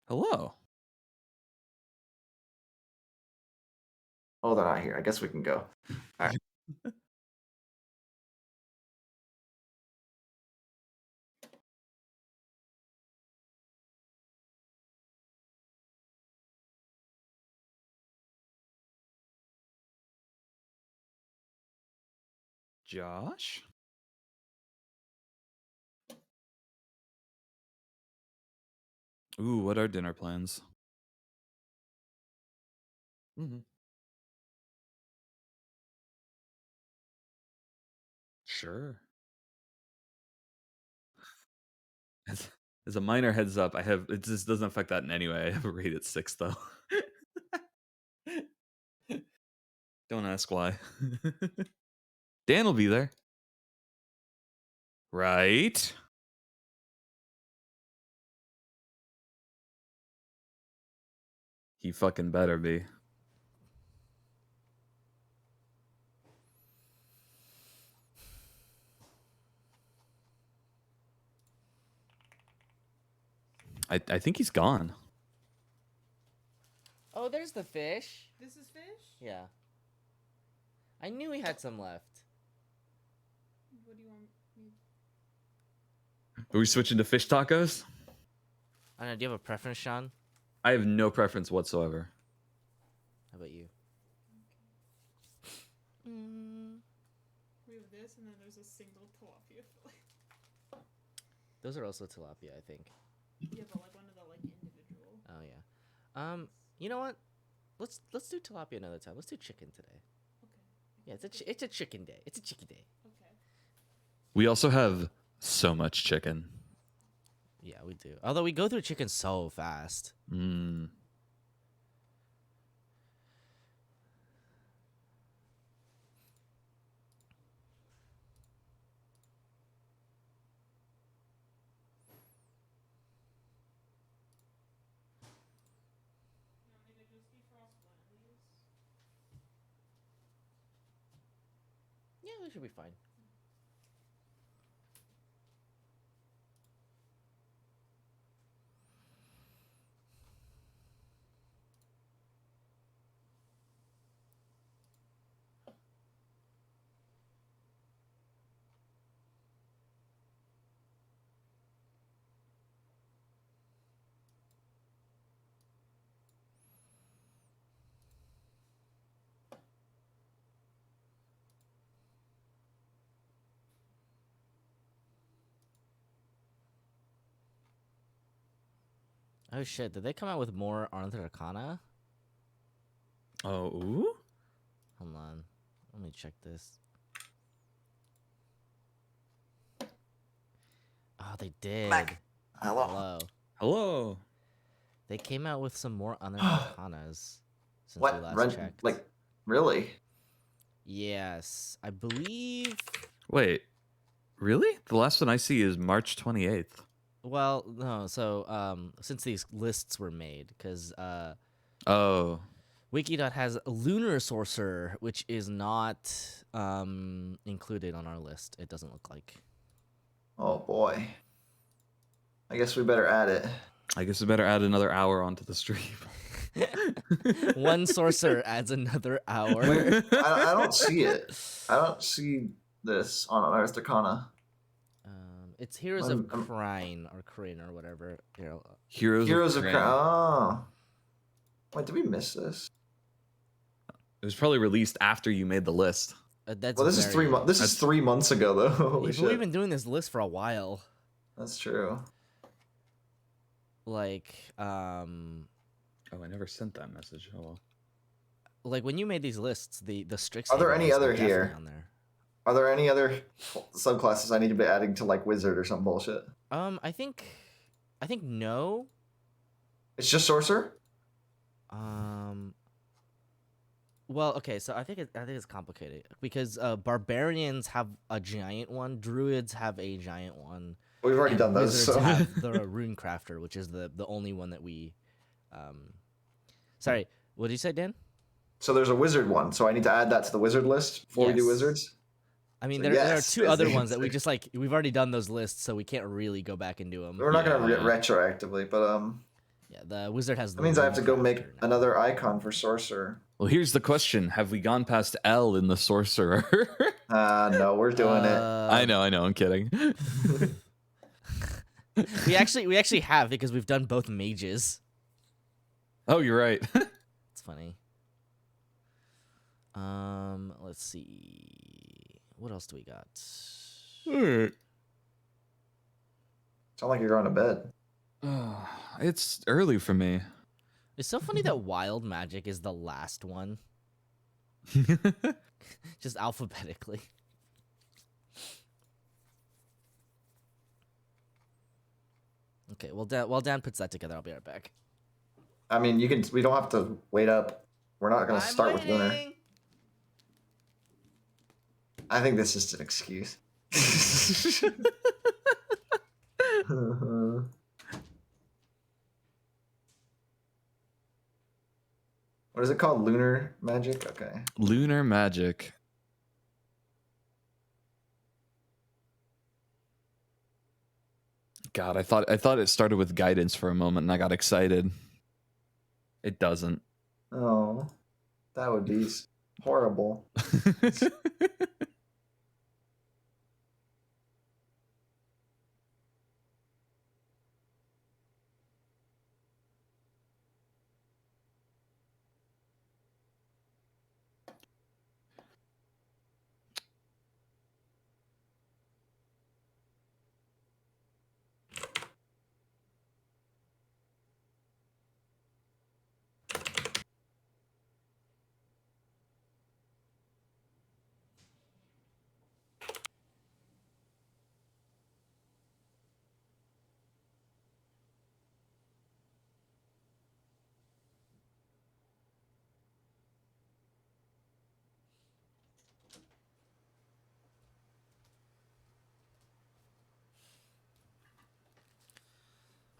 Hello. Oh, they're not here. I guess we can go. All right. Josh? Ooh, what are dinner plans? Mm-hmm. Sure. As a minor heads up, it just doesn't affect that in any way. I have a rate at 6 though. Don't ask why. Dan will be there. Right? He fucking better be. I think he's gone. Oh, there's the fish. This is fish? Yeah. I knew he had some left. What do you want me? Are we switching to fish tacos? I don't know. Do you have a preference, Sean? I have no preference whatsoever. How about you? We have this, and then there's a single tilapia fillet. Those are also tilapia, I think. Yeah, but like one of the like individual. Oh yeah. You know what? Let's do tilapia another time. Let's do chicken today. Okay. Yeah, it's a chicken day. It's a chicken day. Okay. We also have so much chicken. Yeah, we do. Although we go through chicken so fast. Mmm. You want me to just defrost one of these? Yeah, we should be fine. Oh shit! Did they come out with more Arthur Arcana? Oh, ooh? Hold on. Let me check this. Oh, they did. Mac. Hello. Hello. Hello. They came out with some more Arthur Arcanas since we What? last checked. Like, really? Yes, I believe. Wait. Really? The last one I see is March 28th. Well, no. So, since these lists were made, because Oh. Wikidot has Lunar Sorcerer, which is not included on our list. It doesn't look like. Oh boy. I guess we better add it. I guess we better add another hour onto the stream. One sorcerer adds another hour. I don't see it. I don't see this on Unearthed Arcana. It's Heroes of Crine or Crane or whatever. You know. Heroes of Crane. Oh. Wait, did we miss this? It was probably released after you made the list. That's well, this is 3 months. This is 3 months ago, though. Holy shit. We've been doing this list for a while. That's true. Like, Oh, I never sent that message. Oh well. Like when you made these lists, the Strixhaven. Are there any other definitely here? On there. Are there any other subclasses I need to be adding to like Wizard or some bullshit? I think no. It's just Sorcerer? Well, okay, so I think it's complicated because barbarians have a giant one, druids have a giant one. We've already done those. Wizards So. have the rune crafter, which is the only one that we. Sorry, what did you say, Dan? So there's a wizard one, so I need to add that to the wizard list before we do wizards. I mean, so there are two other ones that we just we've already done those lists, so we can't really go back and do them. We're not gonna retroactively, but Yeah, the wizard has. That means I have to go make Crafter now. another icon for Sorcerer. Well, here's the question: have we gone past L in the Sorcerer? No, we're doing it. I know. I'm kidding. We actually have because we've done both mages. Oh, you're right. It's funny. Let's see. What else do we got? Alright. Sound like you're going to bed. It's early for me. It's so funny that wild magic is the last one, just alphabetically. Okay, well, while Dan puts that together, I'll be right back. I mean, you can. We don't have to wait up. We're not going to start with Lunar. I think this is just an excuse. What is it called? Lunar magic? Okay. Lunar magic. God, I thought it started with guidance for a moment and I got excited. It doesn't. Oh, that would be horrible.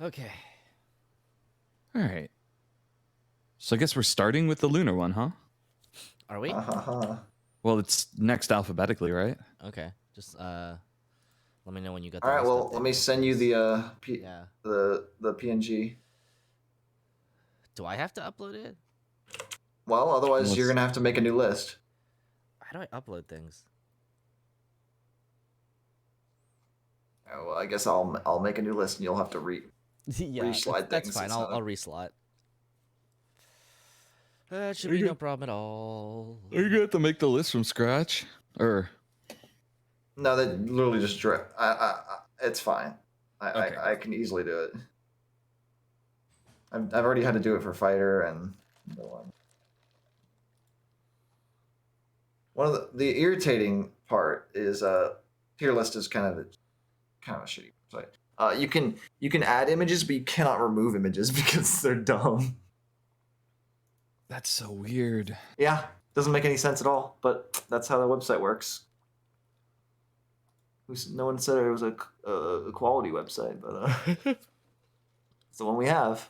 Okay. All right. So I guess we're starting with the lunar one, huh? Are we? Well, it's next alphabetically, right? Okay. Just let me know when you got. All right. Well, let me send you the Yeah. the PNG. Do I have to upload it? Well, otherwise you're gonna have to make a new list. How do I upload things? Oh, well, I guess I'll make a new list and you'll have to Yeah, reslide that's things. fine. It's I'll not a- reslot. That should be no problem at all. Are you gonna have to make the list from scratch, or? No, they literally just drip. It's fine. Okay. I can easily do it. I've already had to do it for fighter and the one. One of the irritating part is tier list is kind of a shitty website. You can add images, but you cannot remove images because they're dumb. That's so weird. Yeah, doesn't make any sense at all. But that's how the website works. No one said it was a quality website, but it's the one we have.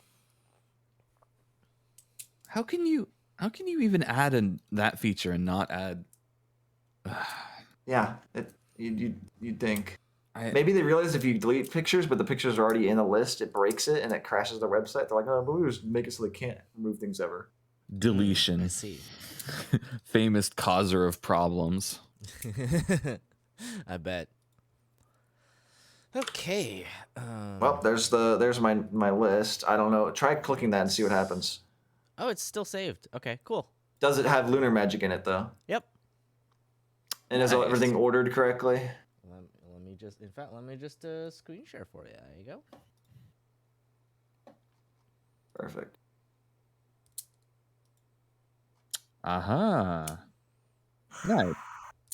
How can you even add that feature and not add? Yeah, you'd think. I, Maybe they realize if you delete pictures, but the pictures are already in the list, it breaks it and it crashes their website. They're like, oh, but we just make it so they can't remove things ever. deletion. I see. Famous causer of problems. I bet. Okay. Well, there's my list. I don't know. Try clicking that and see what happens. Oh, it's still saved. Okay, cool. Does it have lunar magic in it though? Yep. And is Nice. everything ordered correctly? Let me just screen share for you. There you go. Perfect. Aha. Nice.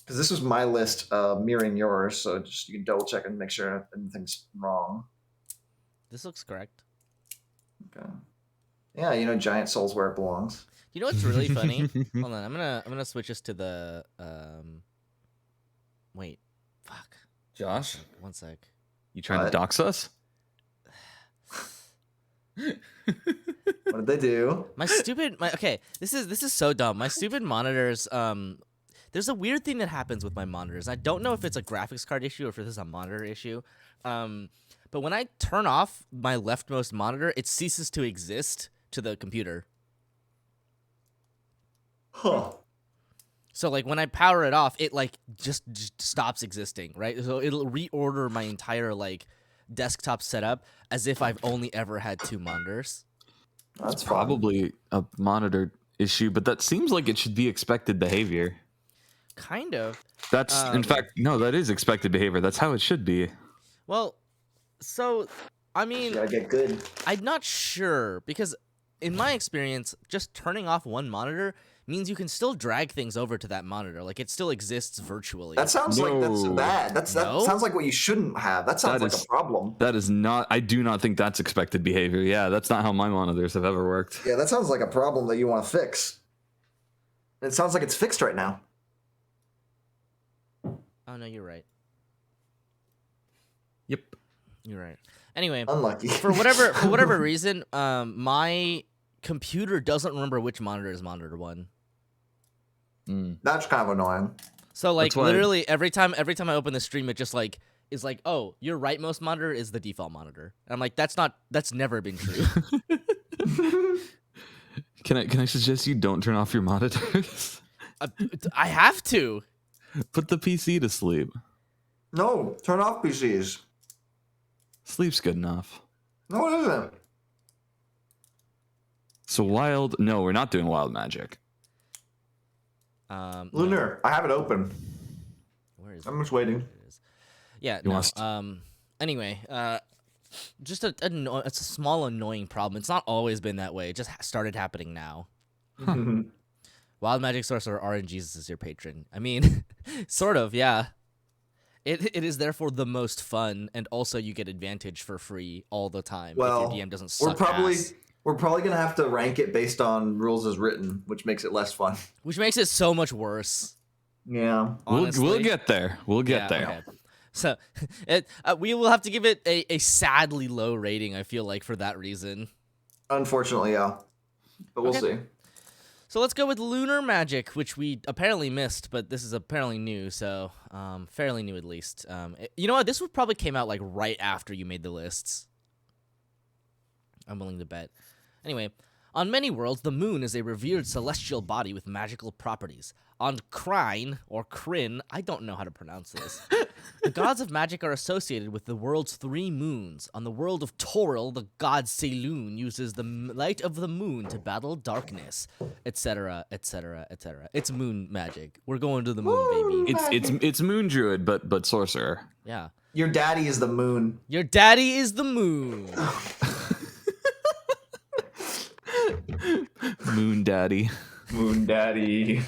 Because this was my list mirroring yours, so just you can double check and make sure anything's wrong. This looks correct. Okay. Yeah, giant soul's where it belongs. You know what's really funny? Hold on, I'm gonna switch this to the Wait, fuck. Josh, One sec. you trying What? to dox us? What did they do? Okay, this is so dumb. My stupid monitors. There's a weird thing that happens with my monitors. I don't know if it's a graphics card issue or if this is a monitor issue. But But when I turn off my leftmost monitor, it ceases to exist to the computer. Huh. So like when I power it off, it like just stops existing, right? So it'll reorder my entire like desktop setup as if I've only ever had 2 monitors. That's Probably a monitor issue, but that seems like it should be expected behavior. Kind of. That's in fact no, that is expected behavior. That's how it should be. Well, so I mean, Gotta get good. I'm not sure because in my experience, just turning off one monitor means you can still drag things over to that monitor. Like it still exists virtually. That sounds like that's No. bad. That No? sounds like what you shouldn't have. That sounds That like is- a problem. That is not. I do not think that's expected behavior. Yeah, that's not how my monitors have ever worked. Yeah, that sounds like a problem that you want to fix. It sounds like it's fixed right now. Oh no, you're right. Yep. You're right. Anyway, Unlucky. for whatever reason, my computer doesn't remember which monitor is monitor 1. That's kind of annoying. So like That's why- literally every time I open the stream, it just like is like, oh, your rightmost monitor is the default monitor. And I'm like, that's never been true. Can I suggest you don't turn off your monitors? I have to. Put the PC to sleep. No, turn off PCs. Sleep's good enough. No, it isn't. So wild. No, we're not doing wild magic. No. Lunar, I have it open. Where is I'm it? just waiting. There it is. Yeah. You No. want Anyway. Just it's a small annoying problem. It's not always been that way. It just started happening now. Wild Magic Sorcerer RNGesus is your patron. I mean, sort of, yeah. It is therefore the most fun, and also you get advantage for free all the time Well, if your DM doesn't suck we're ass. probably gonna have to rank it based on rules as written, which makes it less fun. Which makes it so much worse. Yeah. Honestly. We'll get there. We'll get Yeah, there. okay. So we will have to give it a sadly low rating, I feel like, for that reason. Unfortunately, yeah. But we'll Okay. see. So let's go with Lunar Magic, which we apparently missed, but this is apparently new, so fairly new at least. You know what? This one probably came out like right after you made the lists. I'm willing to bet. Anyway, on many worlds, the moon is a revered celestial body with magical properties. On Krine, or Kryn, I don't know how to pronounce this. The gods of magic are associated with the world's 3 moons. On the world of Toril, the god Selûne uses the light of the moon to battle darkness, etc., etc., etc. It's moon magic. We're going to the moon, baby. It's Moon Druid, but sorcerer. Yeah. Your daddy is the moon. Your daddy is the moon. Moon Daddy. Moon daddy.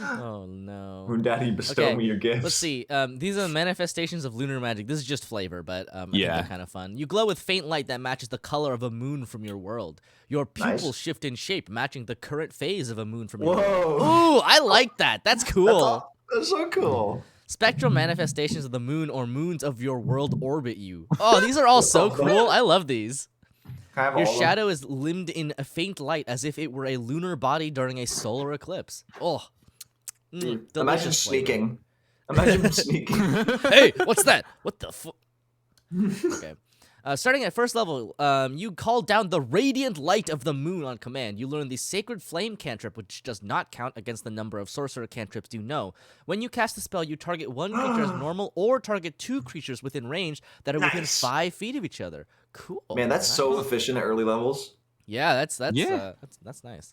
Oh no. Moon daddy, bestow Okay, me your gifts. Let's see. These are manifestations of lunar magic. This is just flavor, but I think Yeah. they're kind of fun. You glow with faint light that matches the color of a moon from your world. Your pupils Nice. shift in shape, matching the current phase of a moon from your world. Whoa. Ooh, I like that. That's cool. That's so cool. Spectral manifestations of the moon or moons of your world orbit you. Oh, these are all so cool. I love these. Can I have Your all of them? shadow is limned in a faint light as if it were a lunar body during a solar eclipse. Oh. Imagine Delicious flavor. sneaking. Imagine sneaking. Hey, what's that? What the fu- Okay. Starting at first level, you call down the radiant light of the moon on command. You learn the sacred flame cantrip, which does not count against the number of sorcerer cantrips you know. When you cast the spell, you target one creature as normal or target 2 creatures within range that are within Nice. 5 feet of each other. Cool. Man, that's so Nice. efficient at early levels. Yeah, that's Yeah. that's nice.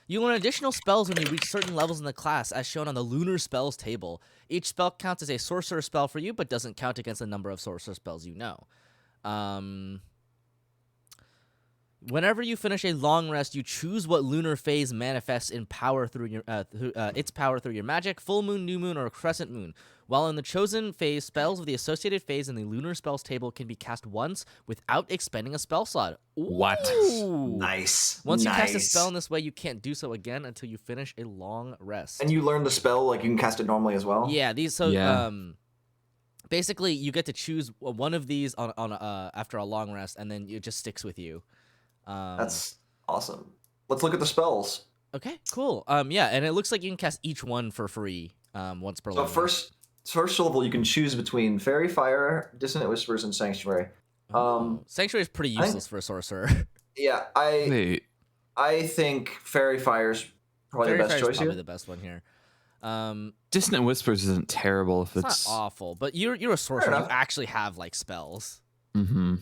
You learn additional spells when you reach certain levels in the class, as shown on the Lunar Spells table. Each spell counts as a sorcerer spell for you, but doesn't count against the number of sorcerer spells you know. Whenever you finish a long rest, you choose what lunar phase manifests in power through your its power through your magic, full moon, new moon, or crescent moon. While in the chosen phase, spells with the associated phase in the lunar spells table can be cast once without expending a spell slot. What? Ooh. Nice. Once you cast a Nice. spell in this way, you can't do so again until you finish a long rest. And you learn the spell, like you can cast it normally as well. Yeah, these so Yeah. basically you get to choose one of these on after a long rest, and then it just sticks with you. That's awesome. Let's look at the spells. Okay, cool. Yeah, and it looks like you can cast each one for free once per So long rest. Sorcerer level, you can choose between Fairy Fire, Dissonant Whispers, and Sanctuary. Sanctuary is pretty I think- useless for a sorcerer. Yeah, Wait. I think Fairy Fire's probably Fairy the best Fire is choice probably here. the best one here. Dissonant Whispers isn't terrible if It's it's. not awful, but you're a sorcerer. You enough. actually have like spells. Mm-hmm.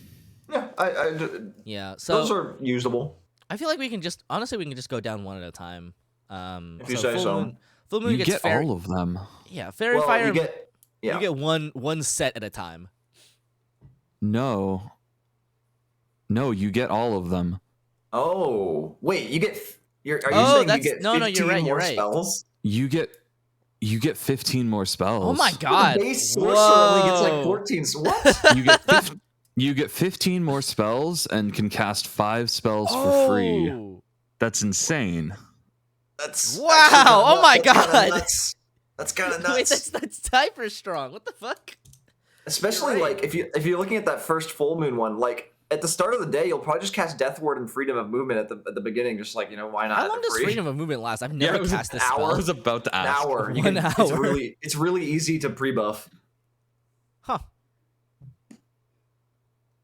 Yeah, Yeah, so those are usable. I feel like we can just go down one at a time. If you say so. Full Moon You gets get Fairy. all of them. Yeah, Fairy Well, Fire. you get one set at a time. No. No, you get all of them. Oh, wait, you get. Are you Oh, saying that's- you get no, 15 you're right, more you're right. spells? You get 15 more spells. Oh my The god! base sorcerer only gets like Whoa. 14. What? You get 15 more spells and can cast 5 spells for free. Oh. That's insane. That's Wow, actually kinda oh my nuts. That's kinda God. nuts. That's kind of nuts. Wait, that's hyper strong. What the fuck? Especially You're right. like if you're looking at that first full moon one, like at the start of the day, you'll probably just cast Death Ward and Freedom of Movement at the beginning, just like why not? How long They're does free. freedom of movement last? I've Yeah, never it was cast an this hour. spell. I was about to An ask. hour. One hour. It's really easy to pre-buff. Huh.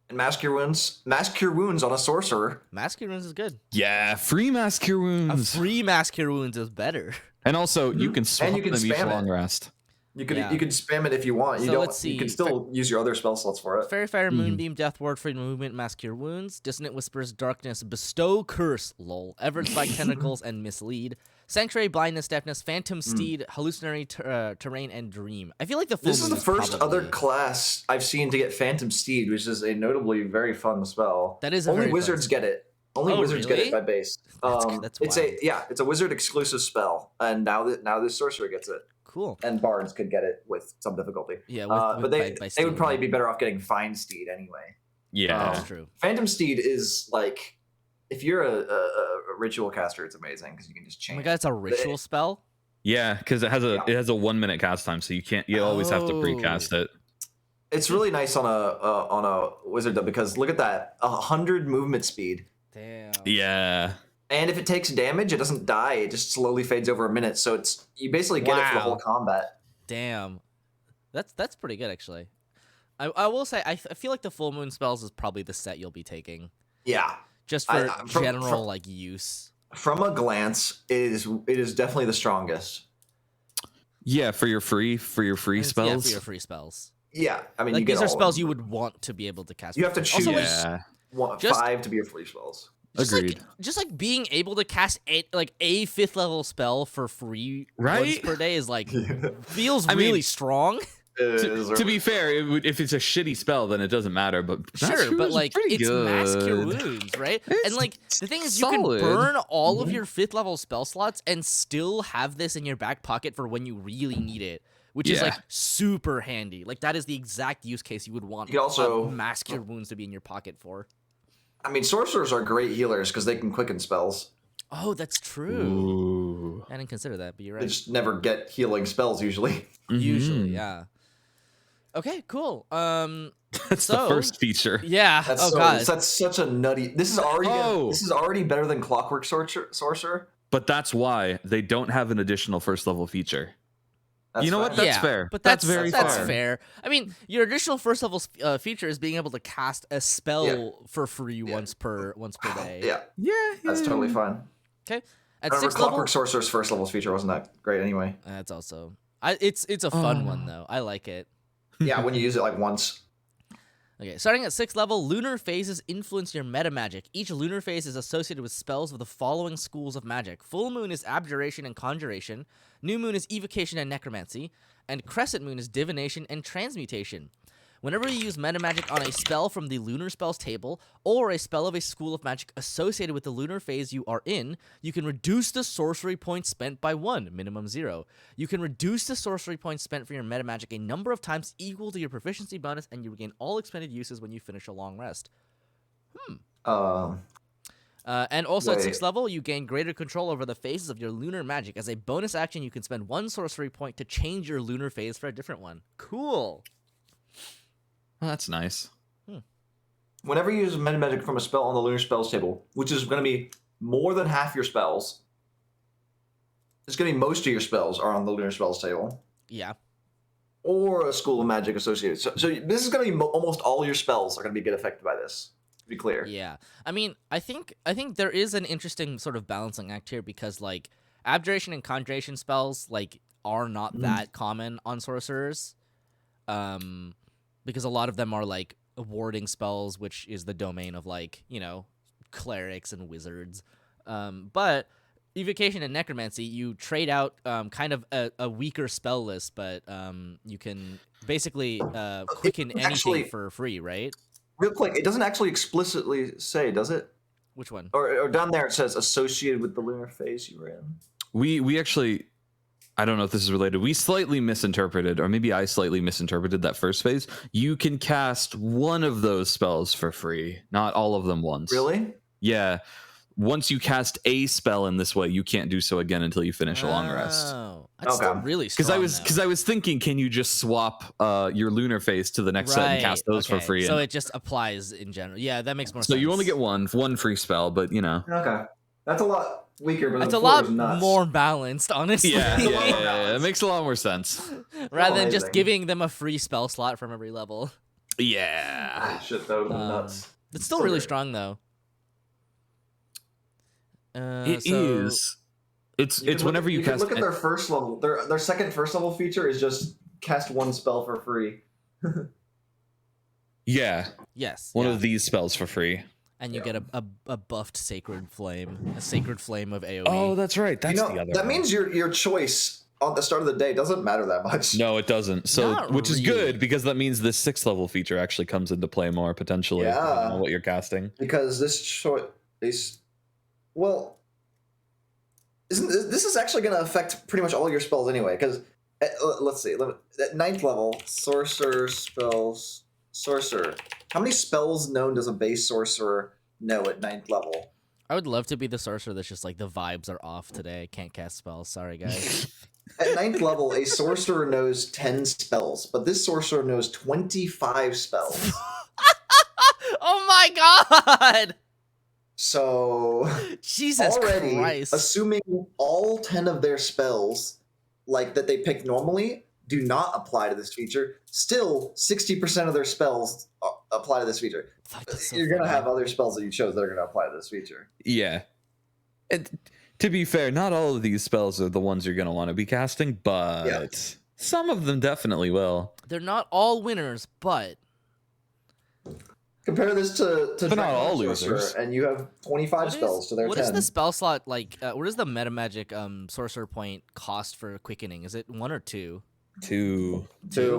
And Mask Cure Wounds on a sorcerer. Mask Cure Wounds is good. Yeah, free Mask Cure A Wounds. free Mask Cure Wounds is better. And also, you can swap you can them each spam it. long rest. You could Yeah. you could spam it if you want. You So don't. let's see. You can still use your other spell slots for it. Fairy Fire, Moonbeam, Death Ward, Freedom of Movement, Mask Cure Wounds, Dissonant Whispers, Darkness, Bestow Curse, lol, Everett Spike Tentacles, and Mislead. Sanctuary, Blindness, Deafness, Phantom Steed, Hallucinatory Terrain, and Dream. I feel like the full This is moon the first probably- other class I've seen to get Phantom Steed, which is a notably very fun spell. That is a only very fun wizards spell. get it. Only Oh, wizards really? get it by base. That's it's wild. it's a wizard exclusive spell, and now this sorcerer gets it, Cool. and bards could get it with some difficulty. Yeah, But they by they would probably stealing. be better off getting Fine Steed anyway. Yeah. That's true. Phantom Steed is like, if you're a ritual caster, it's amazing because you can just Oh change. my god, it's a ritual spell? Yeah, because it has a 1 minute cast time, so you always have to precast it. It's really nice on a wizard though, because look at that, 100 movement speed. Damn. Yeah. And if it takes damage, it doesn't die. It just slowly fades over a minute. So you basically get it for the whole Wow. combat. Damn. That's pretty good actually. I will say I feel like the full moon spells is probably the set you'll be taking. Yeah. Just for from- general like use. From a glance, it is definitely the strongest. Yeah, for your free spells. Yeah, for your free spells. Yeah. I mean, Like you get these are all of spells them. you would want to be able to cast. You for have to free. choose. Also, Yeah. Just- 5 to be your free spells. Agreed. Just like being able to cast a 5th level spell for free once Right? per day is like feels I mean, really strong. To be fair, if it's a shitty spell, then it doesn't matter. But Mask Sure, Cure but is like pretty it's Mask Cure good. Wounds, right? It's And like the thing is, solid. you can burn all of your 5th level spell slots and still have this in your back pocket for when you really need it, which is Yeah. like super handy. Like that is the exact use case you would want. You can also- Mask Cure Wounds to be in your pocket for. I mean, sorcerers are great healers because they can quicken spells. Oh, that's true. Ooh. I didn't consider that, but you're They right. just never get healing spells usually. Usually, Mhm. yeah. Okay, cool. That's the So- first feature. Yeah. That's that's such a nutty. This is already Oh. this is already better than Clockwork Sorcerer. But that's why they don't have an additional first level feature. That's You know what? fine. That's fair. But That's that's very that's fair. fair. I mean, your additional first level feature is being able to cast a spell for free once per day. Yeah, Yeah, that's totally fine. Okay. At Remember, 6th level, Clockwork Sorcerer's first level feature wasn't that great anyway. that's also. It's a fun one though. I like it. Yeah, when you use it like once. Okay, starting at 6th level, lunar phases influence your meta magic. Each lunar phase is associated with spells of the following schools of magic. Full moon is abjuration and conjuration. New moon is evocation and necromancy. And crescent moon is divination and transmutation. Whenever you use meta magic on a spell from the lunar spells table, or a spell of a school of magic associated with the lunar phase you are in, you can reduce the sorcery points spent by 1, minimum 0. You can reduce the sorcery points spent for your meta magic a number of times equal to your proficiency bonus, and you regain all expended uses when you finish a long rest. And also at Wait. 6th level, you gain greater control over the phases of your lunar magic. As a bonus action, you can spend 1 sorcery point to change your lunar phase for a different one. Cool. Well, that's nice. Whenever you use meta magic from a spell on the lunar spells table, which is going to be more than half your spells, it's going to be most of your spells are on the lunar spells table. Yeah. or a school of magic associated. So this is going to be almost all your spells are going to get affected by this. To be clear. Yeah, I mean, I think there is an interesting sort of balancing act here because like abjuration and conjuration spells like are not that common on sorcerers, because a lot of them are like warding spells, which is the domain of like clerics and wizards. But evocation and necromancy, you trade out kind of a weaker spell list, but you can basically quicken anything for free, right? Real quick, it doesn't actually explicitly say, does it? Which one? Or down there it says associated with the lunar phase you were in. We actually, I don't know if this is related. We slightly misinterpreted, or maybe I slightly misinterpreted that first phase. You can cast one of those spells for free, not all of them once. Really? Yeah. Once you cast a spell in this way, you can't do so again until you finish a long rest. Oh, that's still really strong. Because I was thinking, can you just swap your lunar phase to the next set and cast those for free? So it just applies in general. Yeah, that makes more sense. So you only get one free spell, but Okay, that's a lot weaker. But that's a lot more balanced, honestly. Yeah, it makes a lot more sense. Rather than just giving them a free spell slot from every level. Yeah. Shit, that would be nuts. It's still really strong though. It is. It's whenever you cast. Look at their first level. Their second first level feature is just cast one spell for free. Yeah. Yes. One of these spells for free. And you get a buffed sacred flame, a sacred flame of AoE. Oh, that's right. That's the other. That means your choice on the start of the day doesn't matter that much. No, it doesn't. So, which is good because that means this 6th level feature actually comes into play more potentially. Yeah. On what you're casting. Because this well, this is actually going to affect pretty much all your spells anyway. Because let's see, at 9th level, sorcerer. How many spells known does a base sorcerer know at 9th level? I would love to be the sorcerer that's just like the vibes are off today. I can't cast spells. Sorry, guys. At 9th level, a sorcerer knows 10 spells, but this sorcerer knows 25 spells. Oh my god! So Jesus already, Christ. Assuming all 10 of their spells, like that they pick normally, do not apply to this feature, still 60% of their spells apply to this feature. You're going to have other spells that you chose that are going to apply to this feature. Yeah. And to be fair, not all of these spells are the ones you're going to want to be casting, but some of them definitely will. They're not all winners, but compare this to but not all losers, and you have 25 spells to their 10. What is the spell slot like? What is the meta magic sorcerer point cost for quickening? Is it 1 or 2? 2.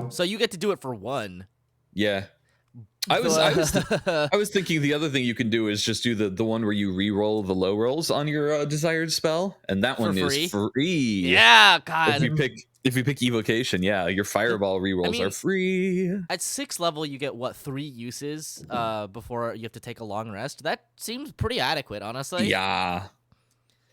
So you get to do it for 1. Yeah. I was thinking the other thing you can do is just do the one where you re-roll the low rolls on your desired spell, and that one is free. Yeah, God. If you pick evocation, your fireball re-rolls are free. At 6th level, you get 3 uses before you have to take a long rest. That seems pretty adequate, honestly. Yeah.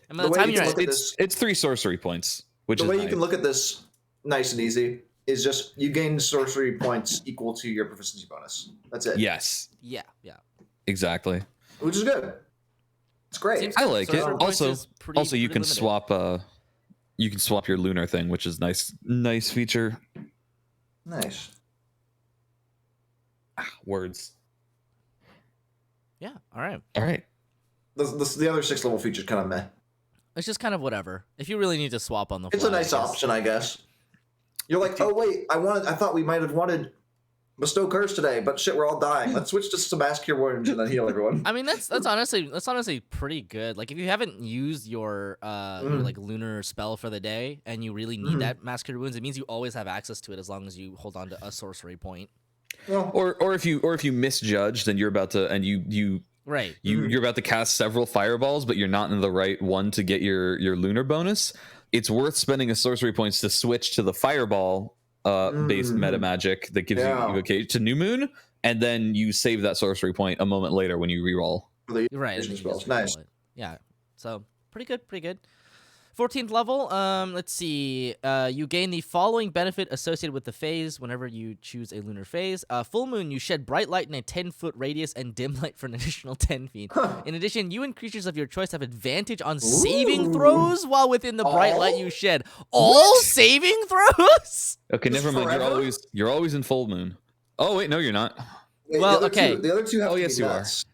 And by the time you're at it's 3 sorcery points, which is the way nice. you can look at this nice and easy is just you gain sorcery points equal to your proficiency bonus. That's it. Yes. Yeah. Exactly. Which is good. It's great. I like it. Also, you can limited. swap. You can swap your lunar thing, which is nice feature. Nice. Words. Yeah. All right. The other 6th level feature is kind of meh. It's just kind of whatever. If you really need to swap on the It's fly, a nice option, I guess. You're like, oh wait, I thought we might have wanted bestow curse today, but shit, we're all dying. Let's switch to some mass cure wounds and then heal everyone. I mean, that's honestly pretty good. Like if you haven't used your like lunar spell for the day and you really need that mass cure wounds, it means you always have access to it as long as you hold on to a sorcery point. Well, Or if you misjudged and you're about to you're about to cast several fireballs, but you're not in the right one to get your lunar bonus. It's worth spending a sorcery points to switch to the fireball based meta magic that gives you evocation to New Moon, and then you save that sorcery point a moment later when you reroll. for the Right. evasion and then you spells. just Nice. reroll it. Yeah. So pretty good. 14th level, let's see. You gain the following benefit associated with the phase whenever you choose a lunar phase. Full moon, you shed bright light in a 10-foot radius and dim light for an additional 10 feet. In addition, you and creatures of your choice have advantage on saving throws while within the bright light you shed. All saving throws? Okay, never mind. You're always in full moon. Oh wait, no, you're not. Wait, Well, the okay. The other two have to yes, be you nuts.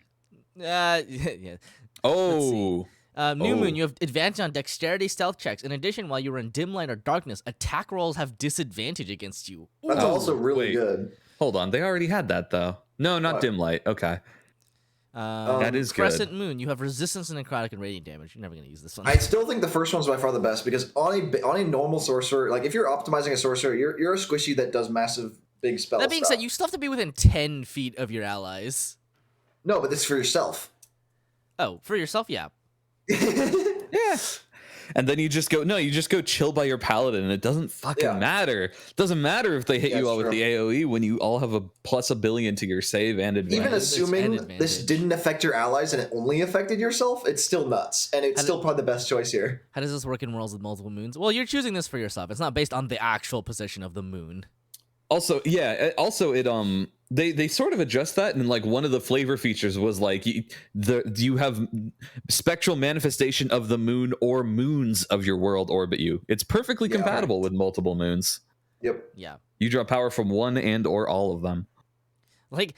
Yeah. Oh. New moon, you have advantage on dexterity stealth checks. In addition, while you are in dim light or darkness, attack rolls have disadvantage against you. That's also really good. Hold on, they already had that though. No, not dim light. Okay. That is Crescent good. moon, you have resistance to necrotic and radiant damage. You're never going to use this one. I still think the first one's by far the best because on a normal sorcerer, like if you're optimizing a sorcerer, you're a squishy that does massive big spells. That being said, you still have to be within 10 feet of your allies. No, but this is for yourself. Oh, for yourself, yeah. Yeah. And then you just go chill by your paladin, and it doesn't fucking matter. It doesn't matter if they hit you all with the AoE when you all have a plus a billion to your save and advantage. Even assuming this didn't affect your allies and it only affected yourself, it's still nuts. And it's still probably the best choice here. How does this work in worlds with multiple moons? Well, you're choosing this for yourself. It's not based on the actual position of the moon. Also, yeah. Also, it they sort of adjust that, and like one of the flavor features was like you have spectral manifestation of the moon or moons of your world orbit you. It's perfectly compatible with multiple moons. Yep. Yeah. You draw power from one and or all of them. Like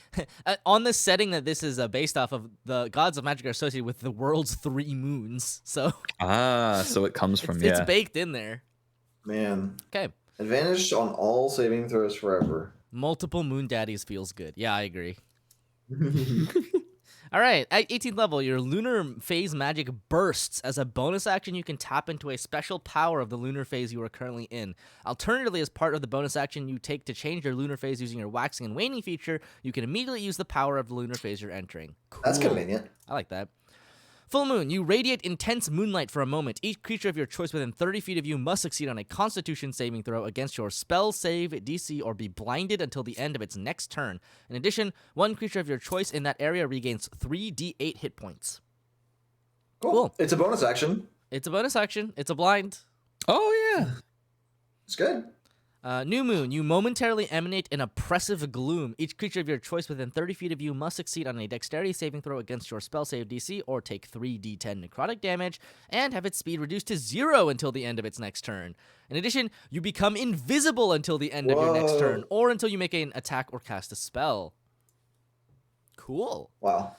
on the setting that this is based off of, the gods of magic are associated with the world's 3 moons. So so it comes from it's baked in there. Man. Okay. Advantage on all saving throws forever. Multiple moon daddies feels good. Yeah, I agree. All right, at 18th level, your lunar phase magic bursts. As a bonus action, you can tap into a special power of the lunar phase you are currently in. Alternatively, as part of the bonus action you take to change your lunar phase using your waxing and waning feature, you can immediately use the power of the lunar phase you're entering. Cool. That's convenient. I like that. Full moon, you radiate intense moonlight for a moment. Each creature of your choice within 30 feet of you must succeed on a constitution saving throw against your spell save DC or be blinded until the end of its next turn. In addition, one creature of your choice in that area regains 3d8 hit points. Cool. It's a bonus action. It's a bonus action. It's a blind. Oh, yeah. It's good. New moon, you momentarily emanate an oppressive gloom. Each creature of your choice within 30 feet of you must succeed on a dexterity saving throw against your spell save DC or take 3d10 necrotic damage and have its speed reduced to 0 until the end of its next turn. In addition, you become invisible until the end of your next turn or until you make an attack or cast a spell. Cool. Wow.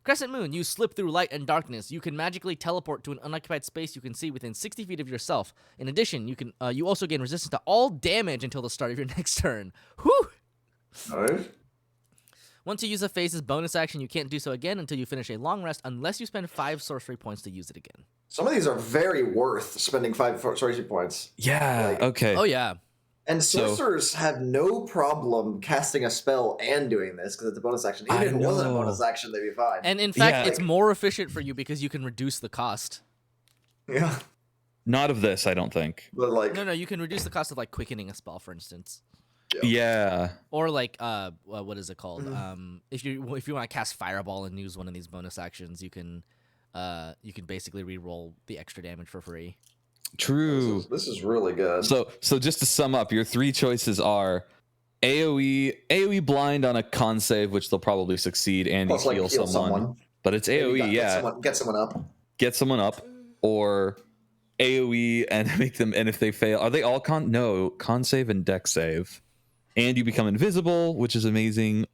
Crescent moon, you slip through light and darkness. You can magically teleport to an unoccupied space you can see within 60 feet of yourself. In addition, you also gain resistance to all damage until the start of your next turn. Whew! Nice. Once you use a phase's bonus action, you can't do so again until you finish a long rest unless you spend 5 sorcery points to use it again. Some of these are very worth spending 5 sorcery points. Yeah, okay. Oh, yeah. And sorcerers have no problem casting a spell and doing this because it's a bonus action. Even if it wasn't a bonus action, they'd be fine. And in fact, it's more efficient for you because you can reduce the cost. Yeah. Not of this, I don't think. But like, No, you can reduce the cost of like quickening a spell, for instance. Yeah. Or like what is it called? If you want to cast Fireball and use one of these bonus actions, you can basically re-roll the extra damage for free. True. This is really good. So just to sum up, your 3 choices are AoE blind on a con save, which they'll probably succeed, and you heal someone. But it's AoE, Get someone up. Get someone up, or AoE and make them. And if they fail, are they all con? No, con save and dex save, and you become invisible, which is amazing.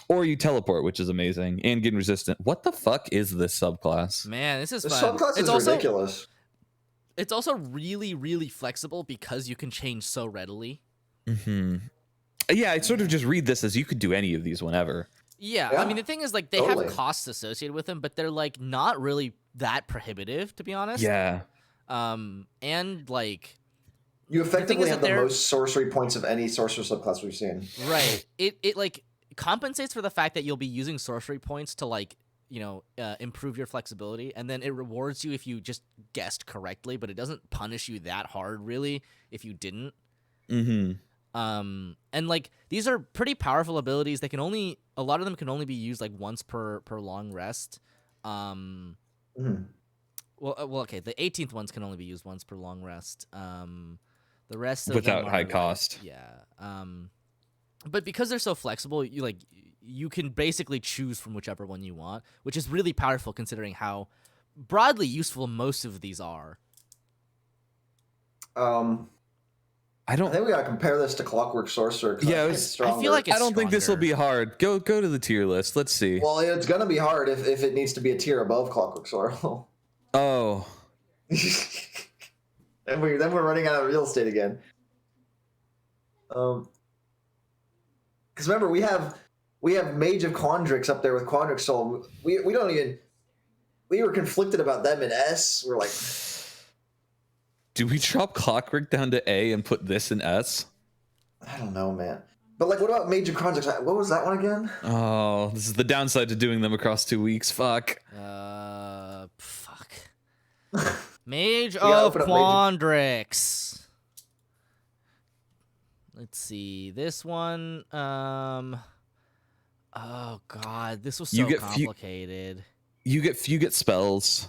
Or you teleport, which is amazing, and get resistant. What the fuck is this subclass? Man, this is The fun. subclass is ridiculous. It's also really, really flexible because you can change so readily. Mm-hmm. Yeah, I sort of just read this as you could do any of these whenever. Yeah, I mean, the thing is, like, they have costs associated with them, but they're, like, not really that prohibitive, to be honest. Yeah. And, like... You effectively have the most sorcery points of any sorcerer subclass we've seen. Right. It like, compensates for the fact that you'll be using sorcery points to, like, improve your flexibility, and then it rewards you if you just guessed correctly, but it doesn't punish you that hard, really, if you didn't. Mm-hmm. And like these are pretty powerful abilities. A lot of them can only be used like once per long rest. Well, okay. The 18th ones can only be used once per long rest. The rest of Without them high are, cost. Yeah. But because they're so flexible, you can basically choose from whichever one you want, which is really powerful considering how broadly useful most of these are. I think we gotta compare this to Clockwork Sorcerer. Yeah, I feel like it's I don't think this will stronger. be hard. Go to the tier list. Let's see. Well, it's gonna be hard if it needs to be a tier above Clockwork Sorcerer. Oh, and then we're running out of real estate again. Because remember we have Mage of Quandrix up there with Quandrix Soul. We don't even. We were conflicted about them in S. We're like, do we drop Clockwork down to A and put this in S? I don't know, man. But like, what about Mage of Quandrix? What was that one again? Oh, this is the downside to doing them across 2 weeks. Fuck. Fuck. Mage gotta of open up Quandrix. Let's see. This one. Oh god, this was so complicated. You get spells.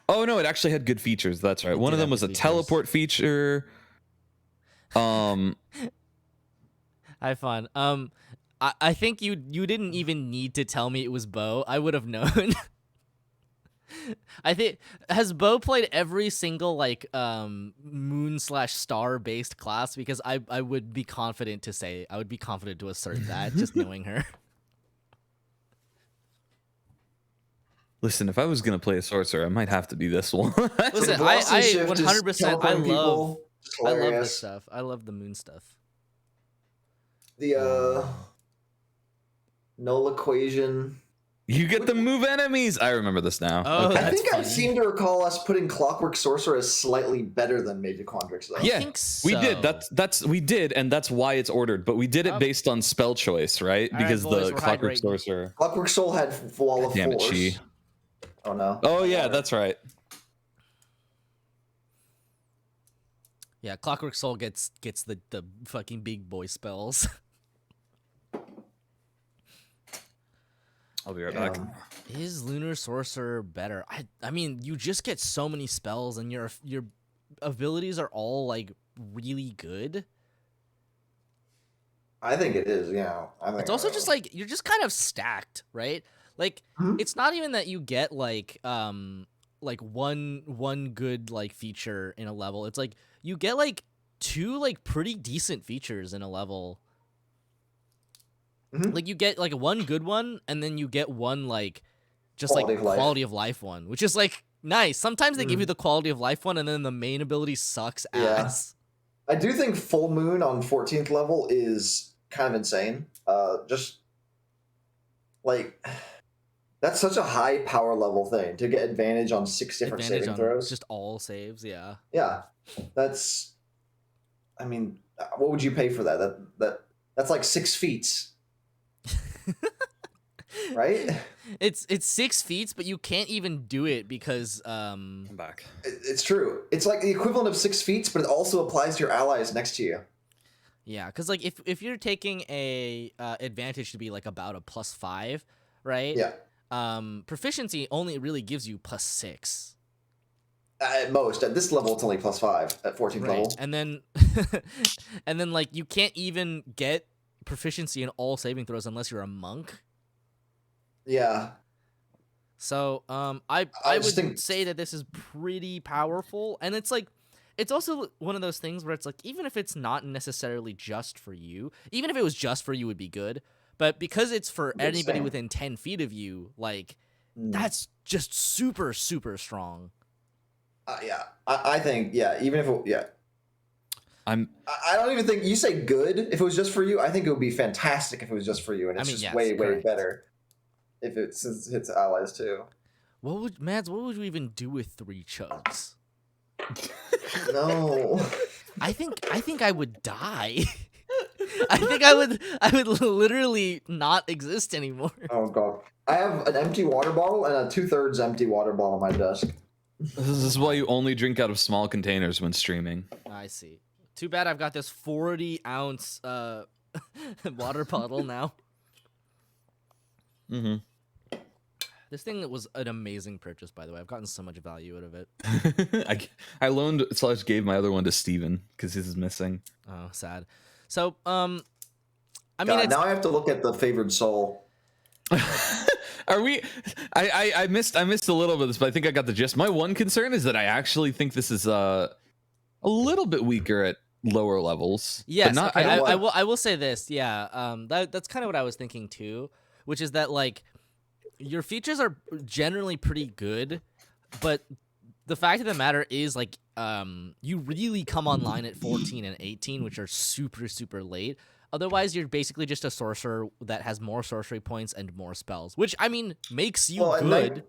Oh no, it actually had good features. That's right. One of them was a teleport feature. Have fun. I think you didn't even need to tell me it was Bo. I would have known. I think has Bo played every single moon/star based class, because I would be confident to say, I would be confident to assert that just knowing her. Listen, if I was gonna play a sorcerer, I might have to be this one. Listen, I 100%. I love this stuff. I love the moon stuff. The null equation. You get to move enemies. I remember this now. Oh, Okay. I think funny. I seem to recall us putting Clockwork Sorcerer as slightly better than Mage of Quandrix, though. Yeah, I think so. we did. We did, and that's why it's ordered. But we did it based on spell choice, right? All right, Because boys, the we're Clockwork hydrating. Sorcerer. Clockwork Soul had Wall of Damn it, Force. she. Oh no. Oh yeah, that's right. Yeah, Clockwork Soul gets the fucking big boy spells. I'll be right back. Is Lunar Sorcerer better? I mean, you just get so many spells, and your abilities are all like really good. I think it is. Yeah. I think It's also just like you're just kind of stacked, right? Like it's not even that you get like one good like feature in a level. It's like you get like 2 like pretty decent features in a level. Like you get like one good one, and then you get one like just quality of life one, which is like nice. Sometimes they give you the quality of life one, and then the main ability sucks ass. I do think Full Moon on 14th level is kind of insane. Just like that's such a high power level thing to get advantage on 6 different saving throws. Just all saves, yeah. Yeah, that's. I mean, what would you pay for that? That's like 6 feats. Right? It's 6 feats, but you can't even do it because I'm back. It's true. It's like the equivalent of 6 feats, but it also applies to your allies next to you. Yeah, because like if you're taking a advantage to be like about a +5, right? Yeah. Proficiency only really gives you +6. At most, at this level, it's only +5 at 14th level. And then and then like you can't even get proficiency in all saving throws unless you're a monk. Yeah. So I would say that this is pretty powerful, and it's like it's also one of those things where it's like even if it's not necessarily just for you, even if it was just for you, would be good. But because it's for anybody within 10 feet of you, like that's just super super strong. Yeah, I think even if I don't even think you say good if it was just for you. I think it would be fantastic if it was just for you, and it's way better if it's allies too. What would you even do with 3 chugs? No. I think I would die. I think I would literally not exist anymore. Oh god. I have an empty water bottle and a 2/3 empty water bottle on my desk. This is why you only drink out of small containers when streaming. I see. Too bad I've got this 40-ounce water bottle now. Mm-hmm. This thing was an amazing purchase, by the way. I've gotten so much value out of it. I loaned / gave my other one to Steven because his is missing. Oh, sad. So, I mean, God, now I have to look at the favored soul. Are we? I missed a little bit of this, but I think I got the gist. My one concern is that I actually think this is a little bit weaker at lower levels. Yes, but not, okay, I will say this. Yeah, that's kind of what I was thinking too, which is that like your features are generally pretty good, but the fact of the matter is like you really come online at 14 and 18, which are super late. Otherwise, you're basically just a sorcerer that has more sorcery points and more spells, which, I mean, makes you good.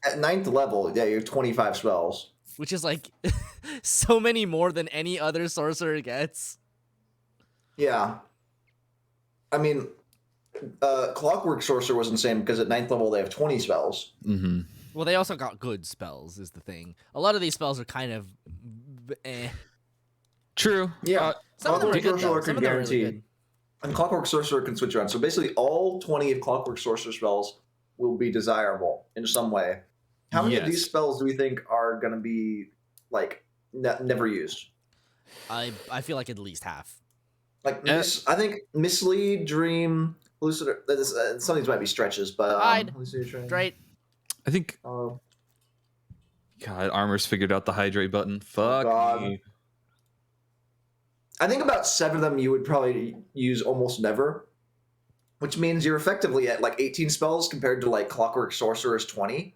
At 9th level, yeah, you're 25 spells. Which is, like, so many more than any other sorcerer gets. Yeah. I mean, Clockwork Sorcerer was insane because at 9th level, they have 20 spells. Mm-hmm. Well, they also got good spells, is the thing. A lot of these spells are kind of eh. True. Yeah. Some of them are good, though. Some of them are really good. And Clockwork Sorcerer can switch around. So basically, all 20 of Clockwork Sorcerer spells will be desirable in some way. How many of these spells do we think are going to be, like, never used? I feel like at least half. Like, I think Mislead, Dream, Lucid... some of these might be stretches, but... Straight. I think... God, Armor's figured out the hydrate button. Fuck me. I think about 7 of them you would probably use almost never, which means you're effectively at like 18 spells compared to like Clockwork Sorcerer's 20.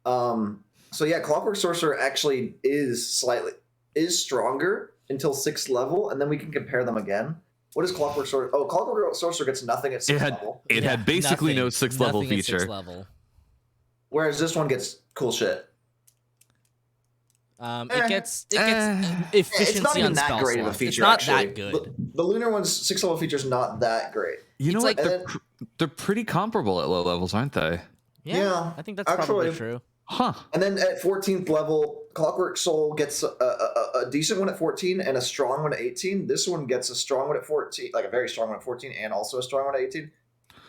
So yeah, Clockwork Sorcerer actually is stronger until 6th level, and then we can compare them again. What is Clockwork Sorcerer? Oh, Clockwork Sorcerer gets nothing at 6th level. It had basically no 6th level feature. 6th level. Whereas this one gets cool shit. It gets efficiency it's not even on that spell great slots. of a feature. It's not actually. that good. The Lunar one's 6th level feature is not that great. You know what? They're pretty comparable at low levels, aren't they? Yeah, I think that's probably true. Huh. And then at 14th level, Clockwork Soul gets a decent one at 14 and a strong one at 18. This one gets a strong one at 14, like a very strong one at 14, and also a strong one at 18.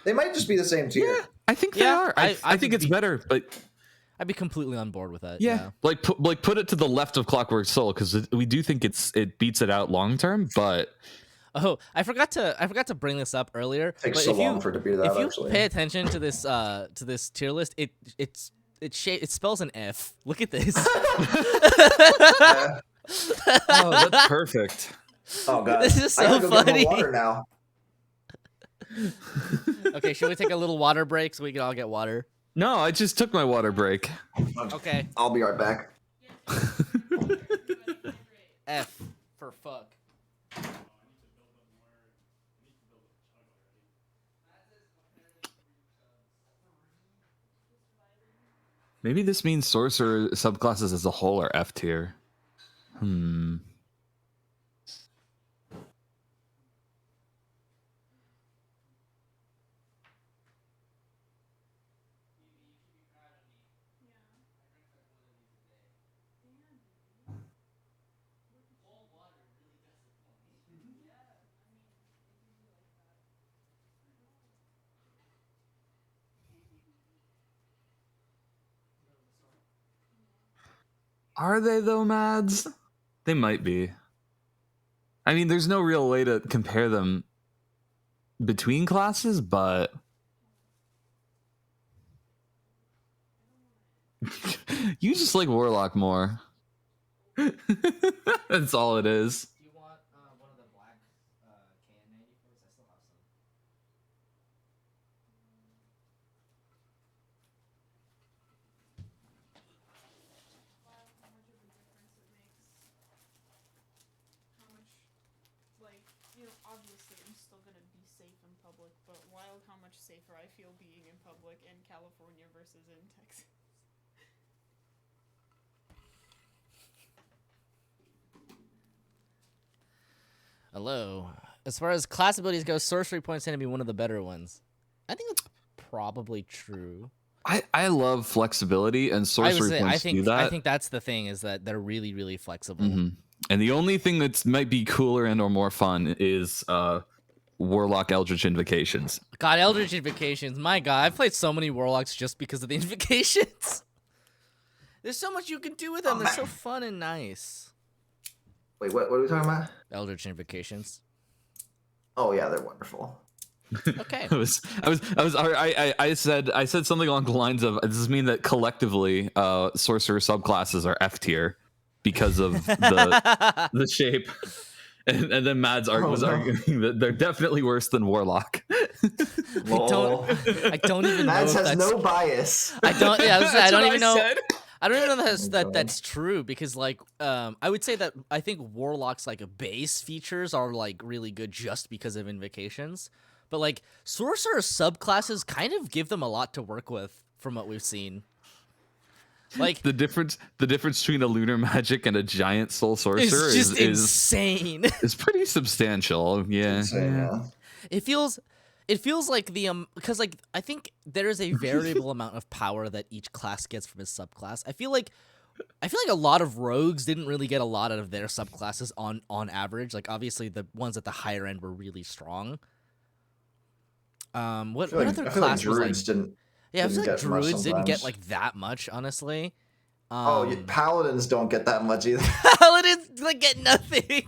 They might just be the same tier. Yeah, I think they are. I think it's better, but I'd be completely on board with that. Yeah. Like put it to the left of Clockwork Soul because we do think it beats it out long term, but. Oh, I forgot to bring this up earlier. It takes so long for it to be that. If you actually. pay attention to this tier list, it spells an F. Look at this. Oh, that's perfect. Oh god, this is so I gotta go funny. Get more water now. Okay, should we take a little water break so we can all get water? No, I just took my water break. Okay. I'll be right back. F for fuck. Maybe this means Sorcerer subclasses as a whole are F tier. Are they though, Mads? They might be. I mean, there's no real way to compare them between classes, but you just like Warlock more. That's all it is. Do you want one of the black can manufacturers? I still have some. Obviously I'm still gonna be safe in public, but wild how much safer I feel being in public in California versus in Texas. Hello. As far as class abilities go, sorcery points tend to be one of the better ones. I think that's probably true. I love flexibility, and sorcery points do that. I think that's the thing, is that they're really, really flexible. And the only thing that might be cooler and or more fun is Warlock Eldritch Invocations. God, Eldritch Invocations. My God, I've played so many Warlocks just because of the invocations. There's so much you can do with them. They're so fun and nice. Wait, what are we talking about? Eldritch Invocations. Oh yeah, they're wonderful. Okay. I said something along the lines of, does this mean that collectively sorcerer subclasses are F tier because of the shape? And then Mads was arguing that they're definitely worse than Warlock. I don't even Mads know if has no bias. I don't. Yeah, I don't even know. Said. I don't even know that's true because like I would say that I think Warlock's like base features are like really good just because of invocations, but like Sorcerer subclasses kind of give them a lot to work with from what we've seen. Like the difference between a lunar magic and a giant soul sorcerer is just insane. It's pretty substantial. Yeah. Insane, yeah. It feels like the because like I think there is a variable amount of power that each class gets from its subclass. I feel like a lot of rogues didn't really get a lot out of their subclasses on average. Like obviously the ones at the higher end were really strong. What other class was like? Didn't. Yeah, I feel like get much druids didn't get sometimes. like that much, honestly. Paladins don't get that much either. Paladins like get nothing.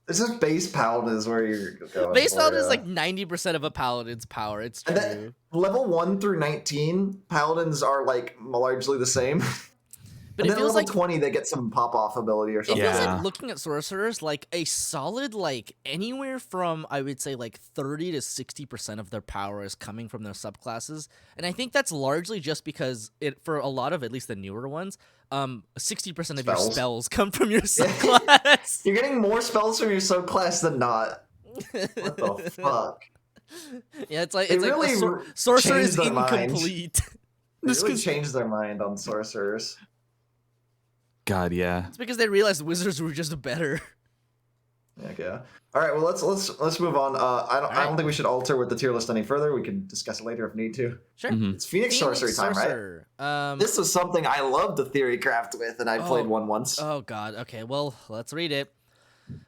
This is base paladins where you're going. Base paladin is like 90% of a paladin's power. It's true. And then level 1 through 19, paladins are like largely the same. But And it then feels level like 20, they get some pop-off ability or it something. feels Yeah. like looking at sorcerers, like a solid, like anywhere from I would say like 30 to 60% of their power is coming from their subclasses, and I think that's largely just because for a lot of at least the newer ones, 60% of your spells come from your subclass. You're getting more spells from your subclass than not. What the fuck? Yeah, it's like really sorcerer is changed their mind. incomplete. They really changed their mind on sorcerers. God, yeah. It's because they realized wizards were just better. Yeah. All right. Well, let's move on. I don't think we should alter with the tier list any further. We can discuss it later if need to. Sure. Mhm. It's Phoenix Sorcery time, right? This was something I loved to theory craft with, and I played one once. Oh God. Okay. Well, let's read it.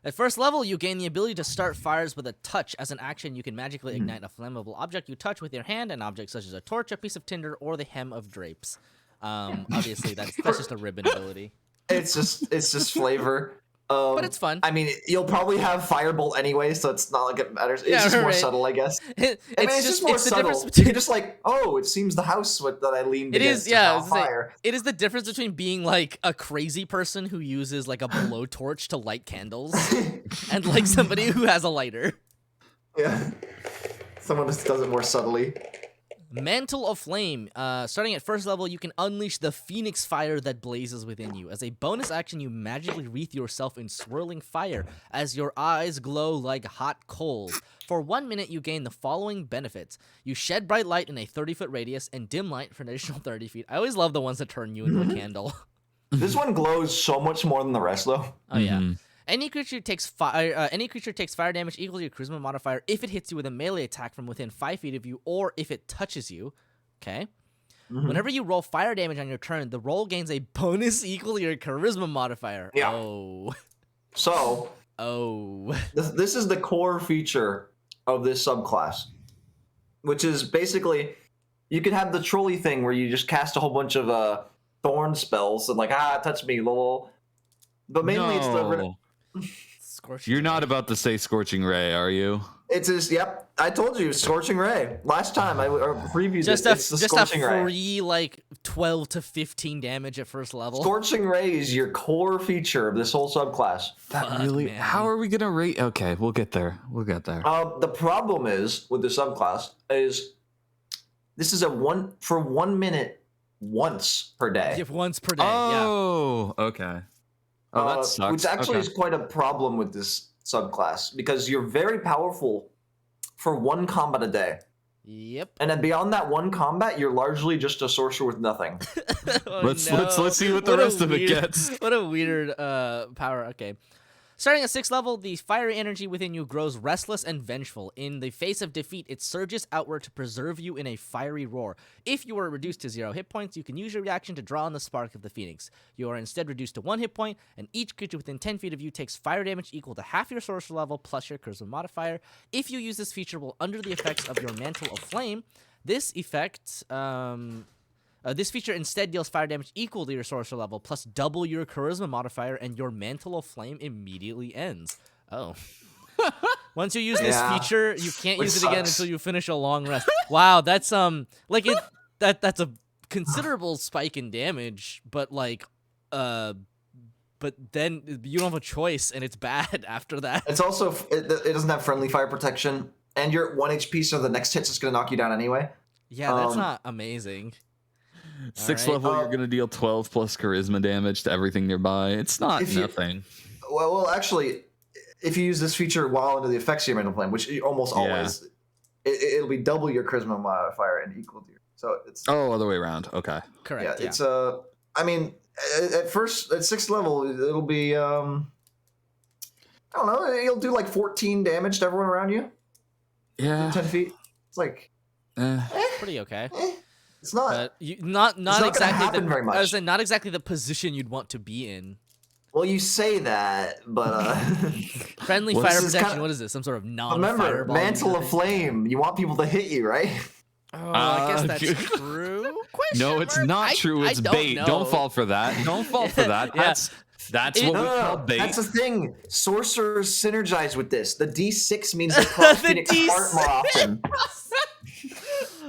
At first level, you gain the ability to start fires with a touch. As an action, you can magically ignite a flammable object you touch with your hand, an object such as a torch, a piece of tinder, or the hem of drapes. Obviously, that's just a ribbon ability. It's just flavor. But it's fun. I mean, you'll probably have Firebolt anyway, so it's not like it matters. It's just more subtle, I guess. It's just more subtle. You're just like, oh, it seems the house that I leaned against is on fire. It is the difference between being like a crazy person who uses like a blowtorch to light candles and like somebody who has a lighter. Yeah. Someone just does it more subtly. Mantle of Flame. Starting at first level, you can unleash the Phoenix Fire that blazes within you. As a bonus action, you magically wreath yourself in swirling fire as your eyes glow like hot coals. For 1 minute, you gain the following benefits. You shed bright light in a 30-foot radius and dim light for an additional 30 feet. I always love the ones that turn you into a candle. This one glows so much more than the rest, though. Oh, yeah. Any creature takes fire damage equal to your charisma modifier if it hits you with a melee attack from within 5 feet of you, or if it touches you. Okay. Whenever you roll fire damage on your turn, the roll gains a bonus equal to your charisma modifier. Yeah. Oh. So. Oh. This is the core feature of this subclass, which is basically you can have the trolley thing where you just cast a whole bunch of thorn spells and like touch me, lol. But mainly it's the. You're not about to say Scorching Ray, are you? It's just, yep. I told you, Scorching Ray. Last time I previewed just it. It's the Scorching Ray. Free, like 12 to 15 damage at first level. Scorching Ray is your core feature of this whole subclass. That really? Man. How are we gonna rate? Okay, we'll get there. The problem is with the subclass is this is for 1 minute once per day. If once per day. Oh, yeah. Okay. Oh, that sucks. Which actually is quite a problem with this subclass because you're very powerful for one combat a day. Yep. And then beyond that one combat, you're largely just a sorcerer with nothing. Let's see what the rest of it gets. What a weird power. Okay. Starting at 6th level, the fiery energy within you grows restless and vengeful. In the face of defeat, it surges outward to preserve you in a fiery roar. If you are reduced to 0 hit points, you can use your reaction to draw on the spark of the phoenix. You are instead reduced to 1 hit point, and each creature within 10 feet of you takes fire damage equal to half your sorcerer level plus your charisma modifier. If you use this feature while under the effects of your Mantle of Flame, this feature instead deals fire damage equal to your sorcerer level plus double your charisma modifier, and your Mantle of Flame immediately ends. Oh. Once you use this feature, you can't use it again until you finish a long rest. Wow, that's that's a considerable spike in damage, but but then you don't have a choice, and it's bad after that. It's also it doesn't have friendly fire protection, and you're at 1 HP, so the next hit's just gonna knock you down anyway. Yeah, that's not amazing. 6th level, you're gonna deal 12 plus charisma damage to everything nearby. It's not nothing. Well, actually, if you use this feature while under the effects of your Mantle of Flame, which you almost always, it'll be double your charisma modifier and equal to your. So it's other way around. Okay, correct. Yeah, it's I mean, at 6th level, it'll be I don't know. You'll do like 14 damage to everyone around you. Yeah, 10 feet. It's like pretty okay. It's not. But not exactly very much. I was saying not exactly the position you'd want to be in. Well, you say that, but friendly fire protection. What is this? Some sort of non-fireball? Remember, Mantle of Flame. You want people to hit you, right? Oh, I guess that's true. No, it's not true. It's bait. Don't fall for that. Don't fall for that. That's what we call bait. That's the thing. Sorcerers synergize with this. The D6 means they cross Phoenix heart more often.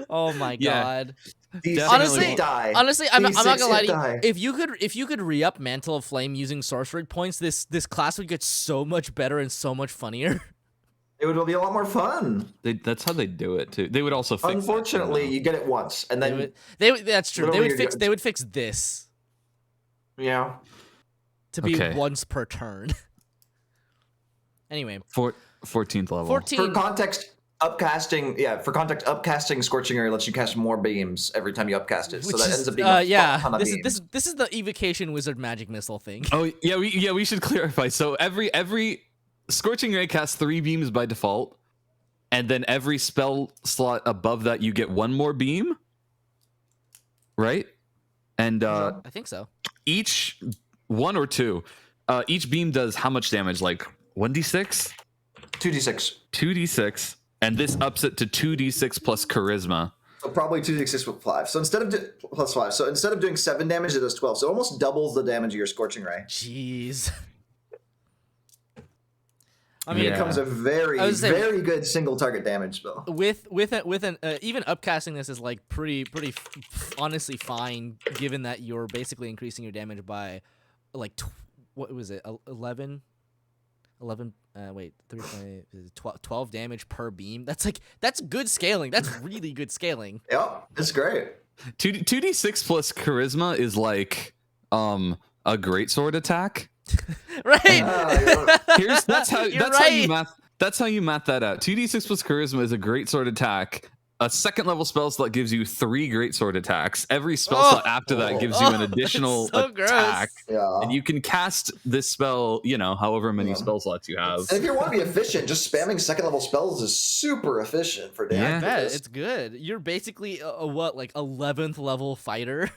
Oh my god. Honestly, I'm not gonna lie to you. If you could re-up Mantle of Flame using sorcery points, this class would get so much better and so much funnier. It would be a lot more fun. That's how they do it too. They would also fix Unfortunately, you get it once, and then that's true. They would fix this. Yeah. To be once per turn. Anyway. 14th level. 14. For context, upcasting Scorching Ray lets you cast more beams every time you upcast it. So that ends up being a ton of beams. This is the Evocation Wizard Magic Missile thing. Oh yeah, we should clarify. So every Scorching Ray casts 3 beams by default, and then every spell slot above that you get 1 more beam. Right? And I think so. Each 1 or 2. Each beam does how much damage? Like 1d6? 2d6. 2d6. And this ups it to 2d6 plus charisma. So probably 2d6 with 5. So instead of plus 5. So instead of doing 7 damage, it does 12. So it almost doubles the damage of your Scorching Ray. Jeez. I mean, it becomes a very good single target damage spell. With an even upcasting this is like pretty honestly fine, given that you're basically increasing your damage by like what was it 11 12 damage per beam. That's good scaling. That's really good scaling. Yeah, it's great. 2d6 plus charisma is like a greatsword attack. Right. That's how you math that out. 2d6 plus charisma is a greatsword attack. A 2nd level spell slot gives you 3 greatsword attacks. Every spell slot after that gives you an additional attack. Yeah. And you can cast this spell, however many spell slots you have. And if you want to be efficient, just spamming 2nd level spells is super efficient for damage. I bet it's good. You're basically a 11th level fighter.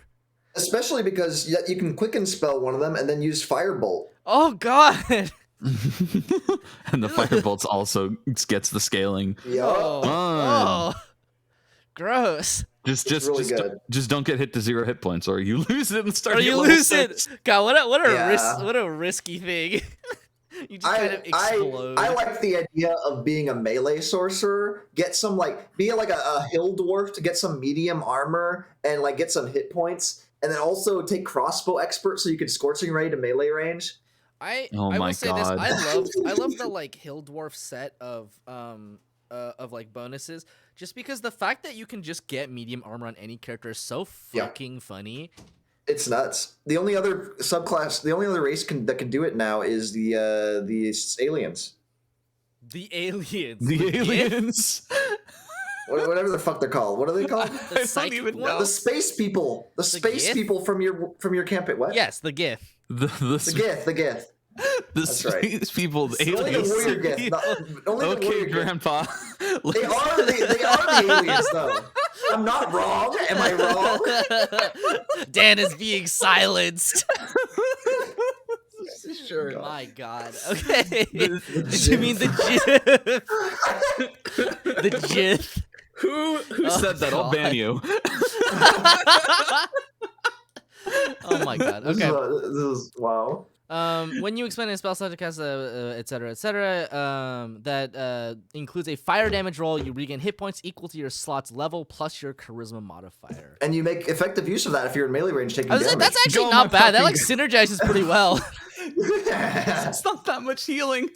Especially because you can quicken spell one of them and then use Firebolt. Oh god. And the Firebolts also gets the scaling. Yeah. Oh. Gross. Just don't get hit to 0 hit points, or you lose it and start. Or you lose it. God, what a risky thing. You just kind of explode. I like the idea of being a melee sorcerer. Get some be like a hill dwarf to get some medium armor and get some hit points, and then also take crossbow expert so you can Scorching Ray to melee range. I will say this. I love the hill dwarf set of bonuses, just because the fact that you can just get medium armor on any character is so fucking funny. It's nuts. The only other subclass, the only other race that can do it now is the aliens. The aliens. The aliens. Whatever the fuck they're called. What are they called? The psychic ones? The space people. The space Gith? people from your campaign. What? Yes, the Gith. The Gith. Space people, the Only the aliens. warrior gets. Only the Okay, warrior gets. Grandpa. They are the aliens, though. I'm not wrong. Am I wrong? Dan is being silenced. Sure. My God. Okay. The Did you mean the GIF? The GIF. Who said that? I'll ban you. Oh my God. This Okay. is wow. When you expend a spell slot to cast, etc., that includes a fire damage roll, you regain hit points equal to your slot's level plus your charisma modifier. And you make effective use of that if you're in melee range taking damage. That's actually Go, not my bad. That fucking synergizes pretty well. It's not that much healing.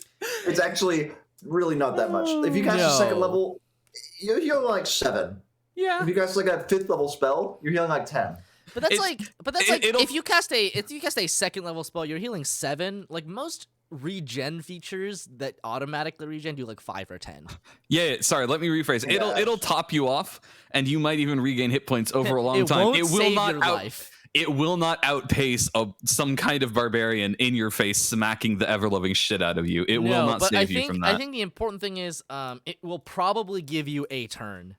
It's actually really not that much. If you cast a second No. level, you're healing like 7. Yeah. If you cast like a 5th level spell, you're healing like 10. But that's it'll- if you cast a second level spell, you're healing 7. Like most regen features that automatically regen do like 5 or 10. Yeah, sorry, let me rephrase. Yeah. It'll top you off, and you might even regain hit points over a long It time. won't It will save not your life. It will not outpace some kind of barbarian in your face smacking the ever-loving shit out of you. It will not but save you from that. I think the important thing is it will probably give you a turn.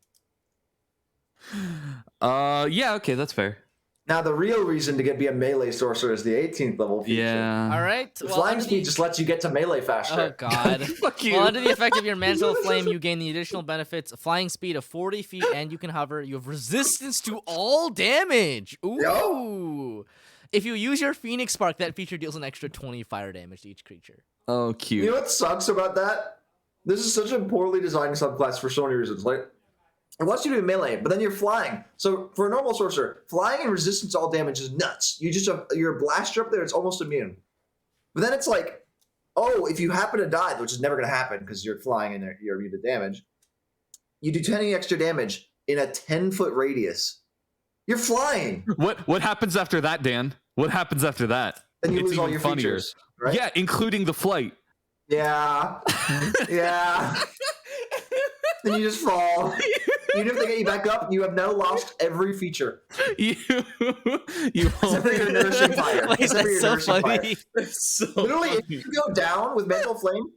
Yeah, okay, that's fair. Now, the real reason to be a melee sorcerer is the 18th level feature. Yeah. All right. The flying speed just lets you get to melee faster. Oh God. Fuck you. Well, under the effect of your mantle of flame, you gain the additional benefits: flying speed of 40 feet, and you can hover. You have resistance to all damage. Ooh. If you use your Phoenix Spark, that feature deals an extra 20 fire damage to each creature. Oh, cute. You know what sucks about that? This is such a poorly designed subclass for so many reasons. Like, it wants you to be melee, but then you're flying. So for a normal sorcerer, flying and resistance to all damage is nuts. You're a blaster up there; it's almost immune. But then it's like, oh, if you happen to die, which is never going to happen because you're flying and you're immune to damage, you do 10 extra damage in a 10-foot radius. You're flying. What happens after that, Dan? What happens after that? Then you It's lose all even your funnier. features, right? Yeah, including the flight. Yeah. Yeah. Then you just fall. Even if they get you back up, you have now lost every feature. you Except for your nourishing fire. Wait, Except for your that's so nourishing funny. fire. so Literally, if funny. you go down with mental flame,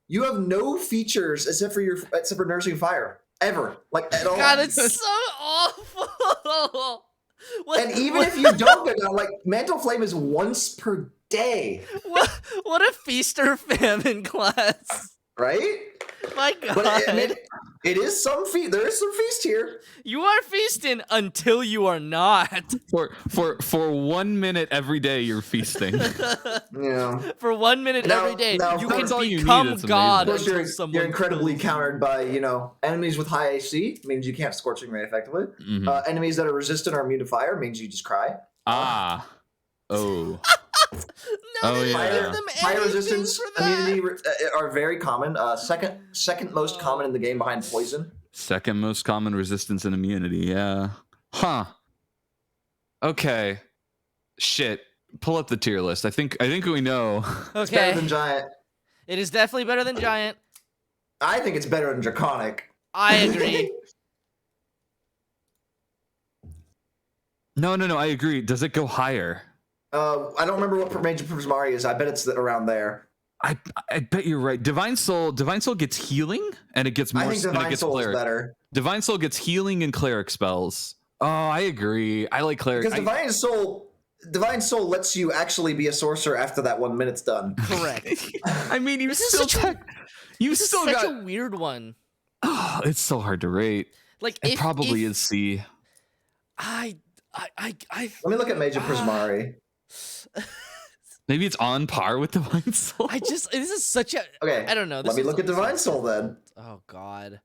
you have no features except for nourishing fire. Ever. Like at all. God, it's so awful. What, And even if you don't go down, like mantle flame is once per day. what a feast or famine class. Right? My God. But I mean, it is some feast. There is some feast here. You are feasting until you are not. For 1 minute every day, you're feasting. Yeah. For 1 minute Now- every day, now, you that's can all you need, become it's God. Of course, until someone you're incredibly kills you. countered by, enemies with high AC, means you can't scorching ray effectively. Mhm. Enemies that are resistant or immune to fire means you just cry. Ah. Oh. No, Oh, they yeah. give them Fire anything resistance for that. immunity are very common. Second most common in the game behind poison. Second most common resistance and immunity. Yeah. Huh. Okay. Shit. Pull up the tier list. I think we know. It's better Okay, than giant. it is definitely better than Giant. I think it's better than draconic. I agree. No. I agree. Does it go higher? I don't remember what Major Prismari is. I bet it's around there. I bet you're right. Divine Soul gets healing and it gets more. I think and it Divine gets Soul is cleric. better. Divine Soul gets healing and cleric spells. Oh, I agree. I like cleric. Because Divine Soul lets you actually be a sorcerer after that 1 minute's done. Correct. I mean, you This is still such a- you This is still such got. a weird one. Oh, it's so hard to rate. Like It if, probably if is C. I Let me look at Major Prismari. Maybe it's on par with Divine Soul. this is such a Okay. I don't know. Let me look at Divine Soul then. Oh God.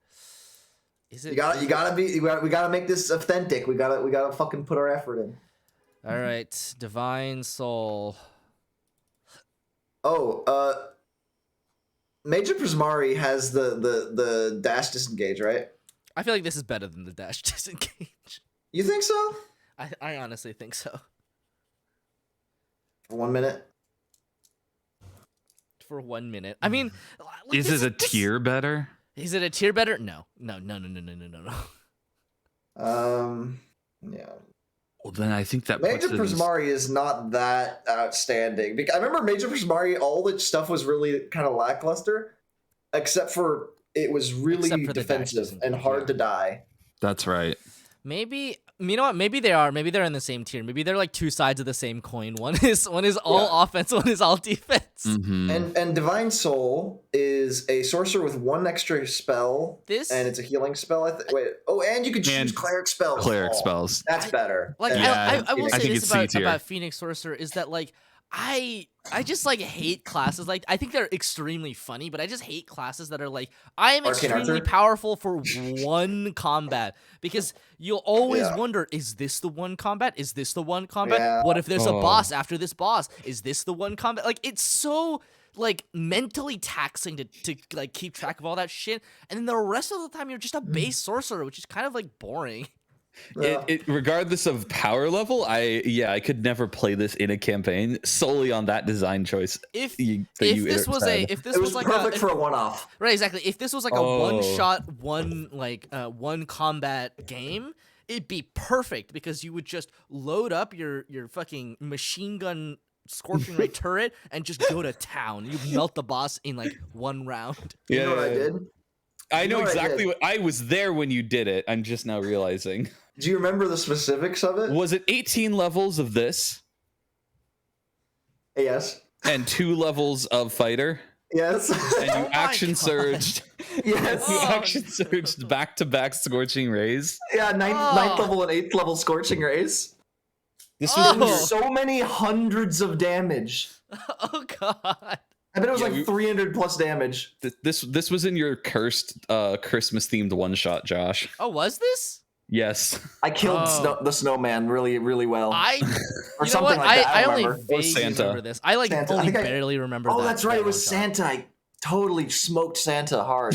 Is it? We gotta make this authentic. We gotta fucking put our effort in. All right, Divine Soul. Oh, Major Prismari has the dash disengage, right? I feel like this is better than the dash disengage. You think so? I honestly think so. For 1 minute. For 1 minute. I mean, like, Is it a tier better? Is it a tier better? No. Yeah. Well, then I think that Mage of Prismari is not that outstanding. Because I remember Mage of Prismari, all the stuff was really kind of lackluster, except for it was really defensive and hard to die. That's right. Maybe you know what? Maybe they are. Maybe they're in the same tier. Maybe they're like two sides of the same coin. One is all offense. One is all defense. Mm-hmm. And Divine Soul is a sorcerer with one extra spell. And it's a healing spell. And you can choose cleric spells. Cleric spells. That's better. Like I will say this about Phoenix Sorcerer is that like I just like hate classes. Like I think they're extremely funny, but I just hate classes that are like I am extremely powerful for one combat, because you'll always wonder, is this the one combat? Is this the one combat? Yeah. What if there's a boss after this boss? Is this the one combat? Like it's so like mentally taxing to like keep track of all that shit, and then the rest of the time you're just a base sorcerer, which is kind of like boring. Regardless of power level, I could never play this in a campaign solely on that design choice. If this was like perfect for a one-off, right? Exactly. If this was like a one-shot, one combat game, it'd be perfect, because you would just load up your fucking machine gun scorching ray turret and just go to town. You melt the boss in like one round. You know what I did? I know exactly what I was there when you did it. I'm just now realizing. Do you remember the specifics of it? Was it 18 levels of this? Yes. And 2 levels of fighter? Yes. And you action surged. Yes. You action surged back-to-back scorching rays. Yeah, ninth level and 8th level scorching rays. This was so many hundreds of damage. Oh god. I bet it was like 300 plus damage. This was in your cursed Christmas themed one shot, Josh. Oh, was this? Yes. I killed the snowman really, really well. Or something like that. I only vaguely remember this. I like Santa. only barely remember that. Oh, that's right. It was Santa. I totally smoked Santa hard.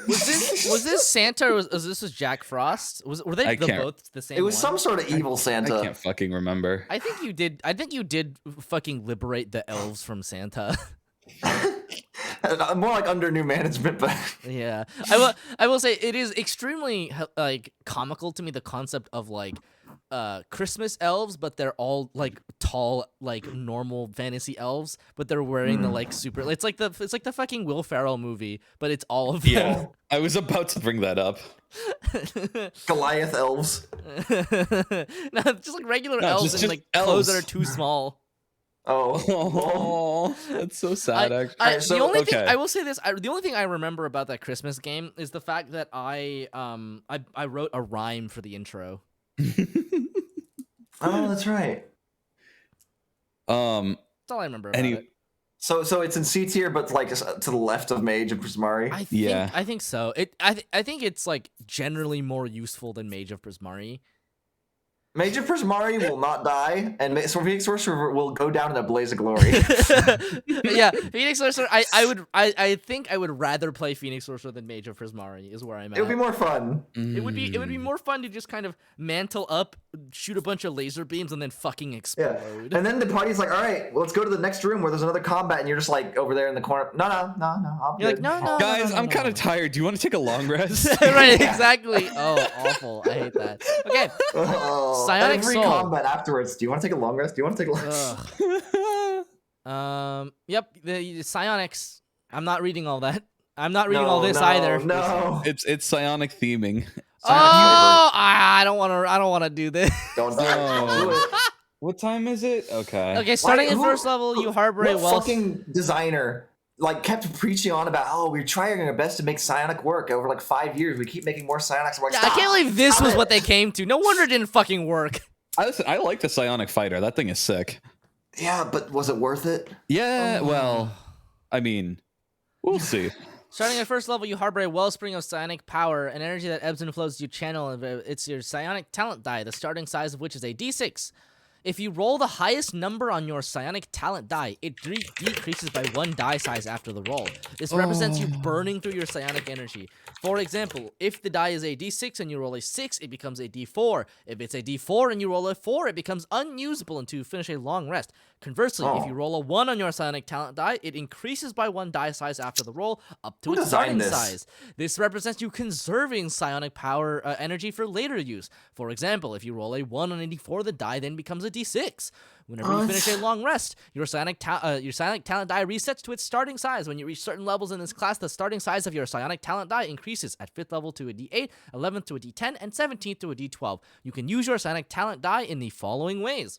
Was this Santa, or was this Jack Frost? Were they both the same? It was one? some sort of evil Santa. I can't fucking remember. I think you did fucking liberate the elves from Santa. More like under new management, but yeah, I will say it is extremely like comical to me, the concept of like Christmas elves, but they're all like tall, like normal fantasy elves, but they're wearing the like super. It's like the fucking Will Ferrell movie, but it's all of them. Yeah, I was about to bring that up. Goliath elves. No, just like regular elves and like elves. Clothes that are too small. Oh, that's so sad. The only thing I will say this: the only thing I remember about that Christmas game is the fact that I wrote a rhyme for the intro. Oh, that's right. That's all I remember about it. So it's in C tier, but like to the left of Mage of Prismari. I think so. I think it's like generally more useful than Mage of Prismari. Mage of Prismari will not die, and Phoenix Sorcerer will go down in a blaze of glory. Yeah, Phoenix Sorcerer. I think I would rather play Phoenix Sorcerer than Mage of Prismari. Is where I'm at. It would be more fun. It would be more fun to just kind of mantle up, shoot a bunch of laser beams, and then fucking explode. Yeah. And then the party's like, all right, well, let's go to the next room where there's another combat, and you're just like over there in the corner. No. I'll be like, no. Guys, I'm kind of tired. Do you want to take a long rest? Right, exactly. Oh, awful. I hate that. Okay. Psionic Every Soul. combat afterwards. Do you want to take a long rest? Yep. The Psionics. I'm not reading all that. I'm not reading all this either. No. It's psionic theming. I don't want to do this. Don't do it. What time is it? Okay. Okay, starting at first level, you harbor a wealth. Fucking designer like kept preaching on about, we're trying our best to make psionic work over like 5 years. We keep making more psionics. Like, I can't believe this was what they came to. No wonder it didn't fucking work. I like the psionic fighter. That thing is sick. Yeah, but was it worth it? Yeah, well, I mean, we'll see. Starting at first level, you harbor a wellspring of psionic power, an energy that ebbs and flows as you channel. It's your psionic talent die, the starting size of which is a d6. If you roll the highest number on your psionic talent die, it decreases by 1 die size after the roll. This represents you burning through your psionic energy. For example, if the die is a d6 and you roll a 6, it becomes a d4. If it's a d4 and you roll a 4, it becomes unusable until you finish a long rest. Conversely, if you roll a 1 on your psionic talent die, it increases by 1 die size after the roll up to its starting size. This represents you conserving psionic power energy for later use. For example, if you roll a 1 on a d4, the die then becomes a d6. Whenever you finish a long rest, your psionic talent die resets to its starting size. When you reach certain levels in this class, the starting size of your psionic talent die increases at 5th level to a d8, 11th to a d10, and 17th to a d12. You can use your psionic talent die in the following ways.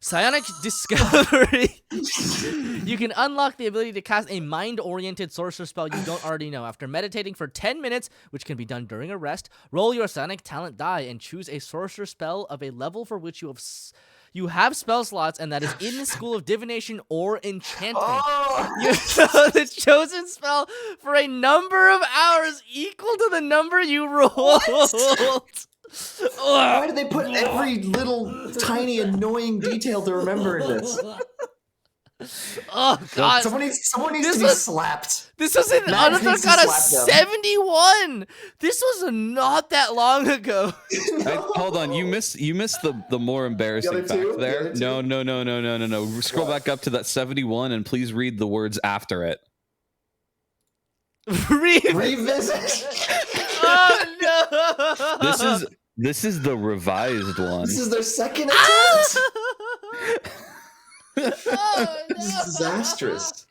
Psionic Discovery. You can unlock the ability to cast a mind-oriented sorcerer spell you don't already know. After meditating for 10 minutes, which can be done during a rest, roll your psionic talent die and choose a sorcerer spell of a level for which you have spell slots, and that is in the School of Divination or Enchantment. You know the chosen spell for a number of hours equal to the number you rolled. Why do they put every little tiny annoying detail to remember in this? Oh god! Someone needs to be slapped. This was in Undercard of 71. This was not that long ago. Hold on, you missed the more embarrassing fact there. No. Scroll back up to that 71 and please read the words after it. Revisit. Oh no! This is the revised one. This is their second attempt. This is disastrous.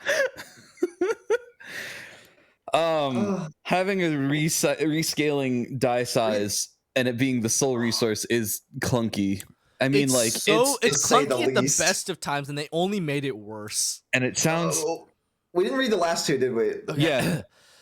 Having a rescaling die size and it being the sole resource is clunky. I mean, it's clunky at the best of times, and they only made it worse. And it sounds. We didn't read the last two, did we? Okay. Yeah.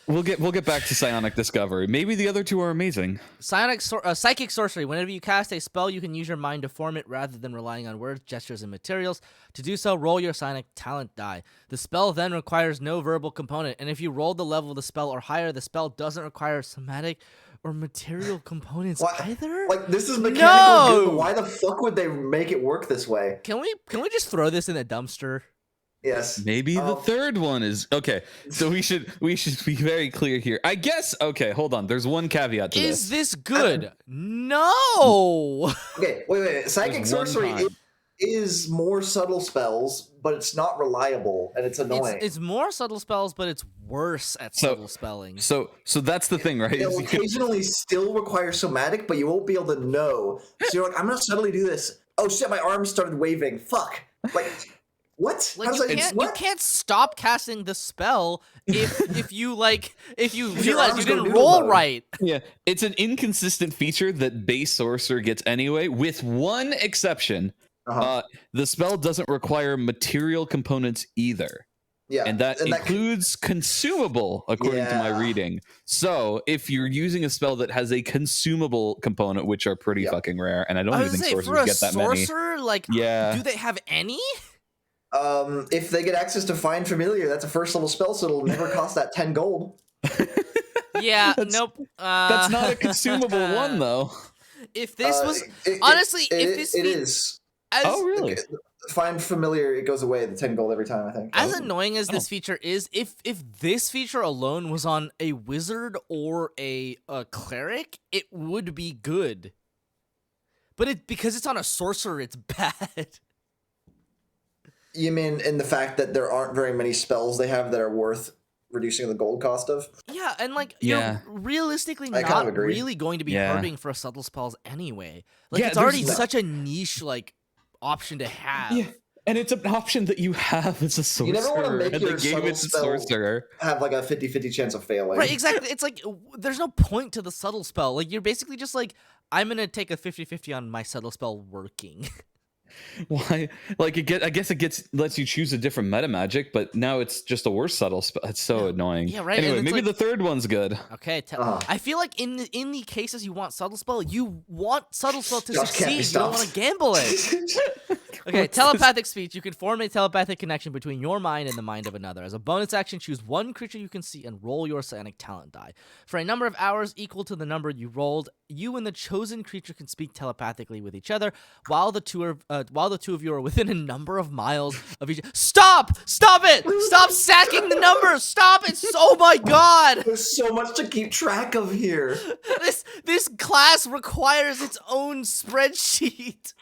We'll get back to Psionic Discovery. Maybe the other two are amazing. Psychic Sorcery. Whenever you cast a spell, you can use your mind to form it rather than relying on words, gestures, and materials. To do so, roll your Psionic Talent die. The spell then requires no verbal component, and if you roll the level of the spell or higher, the spell doesn't require somatic or material components either. Like, this is mechanical good, but why the fuck would they make it work this way? Can we just throw this in the dumpster? Yes. Maybe the third one is okay. So we should be very clear here. I guess. Okay, hold on. There's one caveat to this. Is this good? No. Okay, wait. Psychic Sorcery is more subtle spells, but it's not reliable and it's annoying. It's more subtle spells, but it's worse at subtle spelling. So that's the thing, right? It'll occasionally still require somatic, but you won't be able to know. So you're like, I'm gonna subtly do this. Oh shit, my arm started waving. Fuck. Like. What? Like you can't stop casting the spell if you realize you didn't roll right. Yeah, it's an inconsistent feature that base sorcerer gets anyway, with one exception. The spell doesn't require material components either. Yeah, and that includes consumable, according to my reading. So if you're using a spell that has a consumable component, which are pretty fucking rare, and I don't even think sorcerers get that many. Sorcerer, do they have any? If they get access to Find Familiar, that's a first level spell, so it'll never cost that 10 gold. Yeah, nope. That's not a consumable one, though. If this was honestly, it is. Oh, really? Find Familiar, it goes away the 10 gold every time, I think. As annoying as this feature is, if this feature alone was on a wizard or a cleric, it would be good. But because it's on a sorcerer, it's bad. You mean in the fact that there aren't very many spells they have that are worth reducing the gold cost of? Yeah, and you're realistically not really going to be hurting for subtle spells anyway. It's already such a niche option to have. Yeah. And it's an option that you have as a sorcerer. You never want to make your subtle spell have a 50-50 chance of failing. Right, exactly. It's there's no point to the subtle spell. You're basically just I'm going to take a 50-50 on my subtle spell working. Why? Like I guess it lets you choose a different meta magic, but now it's just a worse subtle spell. It's so annoying. Yeah, right. Anyway, maybe the third one's good. Okay, I feel like in the cases you want subtle spell, you want subtle spell to Josh can't be succeed. You don't want to gamble it. Okay, telepathic speech. You can form a telepathic connection between your mind and the mind of another. As a bonus action, choose one creature you can see and roll your psionic talent die. For a number of hours equal to the number you rolled, you and the chosen creature can speak telepathically with each other while the two of you are within a number of miles of each. Stop! Stop it! Stop stacking the numbers! Stop it! Oh my god! There's so much to keep track of here. This class requires its own spreadsheet.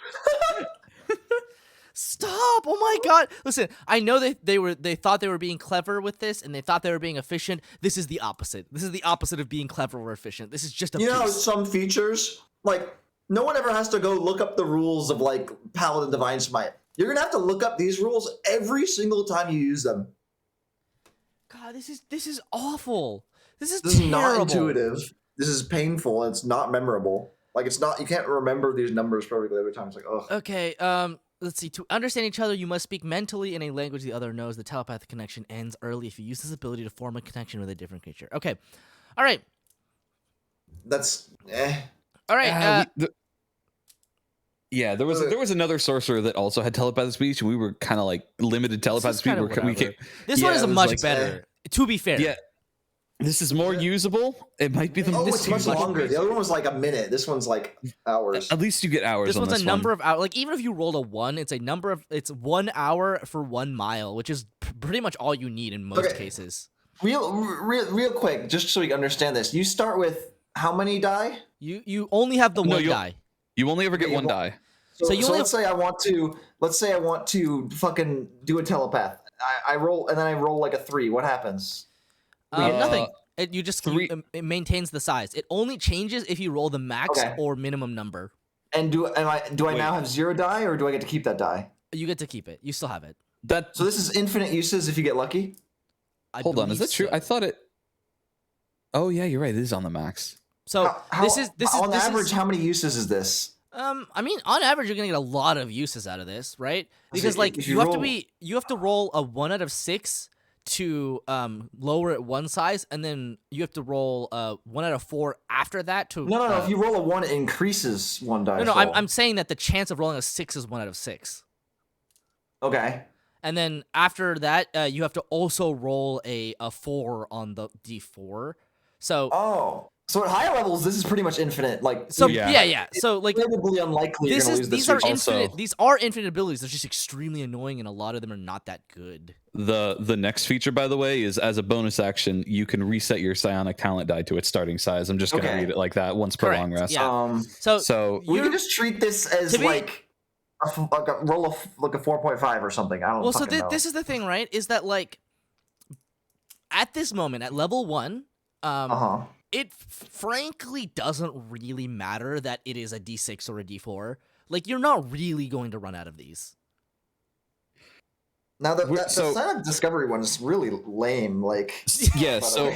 Stop! Oh my god! Listen, I know they thought they were being clever with this, and they thought they were being efficient. This is the opposite. This is the opposite of being clever or efficient. This is just a. You know, some features like no one ever has to go look up the rules of like Paladin Divine Smite. You're gonna have to look up these rules every single time you use them. God, this is awful. This is not intuitive. This is painful. And it's not memorable. Like it's not. You can't remember these numbers perfectly every time. It's like, ugh. Okay. Let's see. To understand each other, you must speak mentally in a language the other knows. The telepathic connection ends early if you use this ability to form a connection with a different creature. Okay. All right. That's All right. Yeah, there was another sorcerer that also had telepathic speech, and we were kind of like limited telepathic speech. This one is much better. To be fair. Yeah. This is more usable. It might be the. It's much longer. The other one was like a minute. This one's like hours. At least you get hours. This one's a number of hours. Like even if you rolled a 1, it's 1 hour for 1 mile, which is pretty much all you need in most cases. Real quick, just so we understand this. You start with how many die? You only have the one die. You only ever get one die. So let's say I want to fucking do a telepath. I roll and then I roll like a 3. What happens? Nothing. It maintains the size. It only changes if you roll the max or minimum number. And do I now have 0 die, or do I get to keep that die? You get to keep it. You still have it. So this is infinite uses if you get lucky? Hold on, is that true? I thought it. Oh yeah, you're right. It is on the max. So this is on average. How many uses is this? I mean, on average, you're gonna get a lot of uses out of this, right? Because like you have to roll a 1 out of 6 to lower it one size, and then you have to roll 1 out of 4 after that to. No. If you roll a 1, it increases 1 die. No. I'm saying that the chance of rolling a 6 is 1 out of 6. Okay. And then after that, you have to also roll a 4 on the d4. So. So at higher levels, this is pretty much infinite. Like yeah. So like probably unlikely you're gonna lose this. These are infinite. These are infinite abilities. They're just extremely annoying, and a lot of them are not that good. The next feature, by the way, is as a bonus action, you can reset your psionic talent die to its starting size. I'm just gonna read it like that once per long rest. Yeah. So we can just treat this as like a roll of like a 4.5 or something. I don't know. Well, so this is the thing, right? Is that like at this moment at level 1, it frankly doesn't really matter that it is a D6 or a D4. Like, you're not really going to run out of these. Now the Silent Discovery one is really lame. Like, yeah. So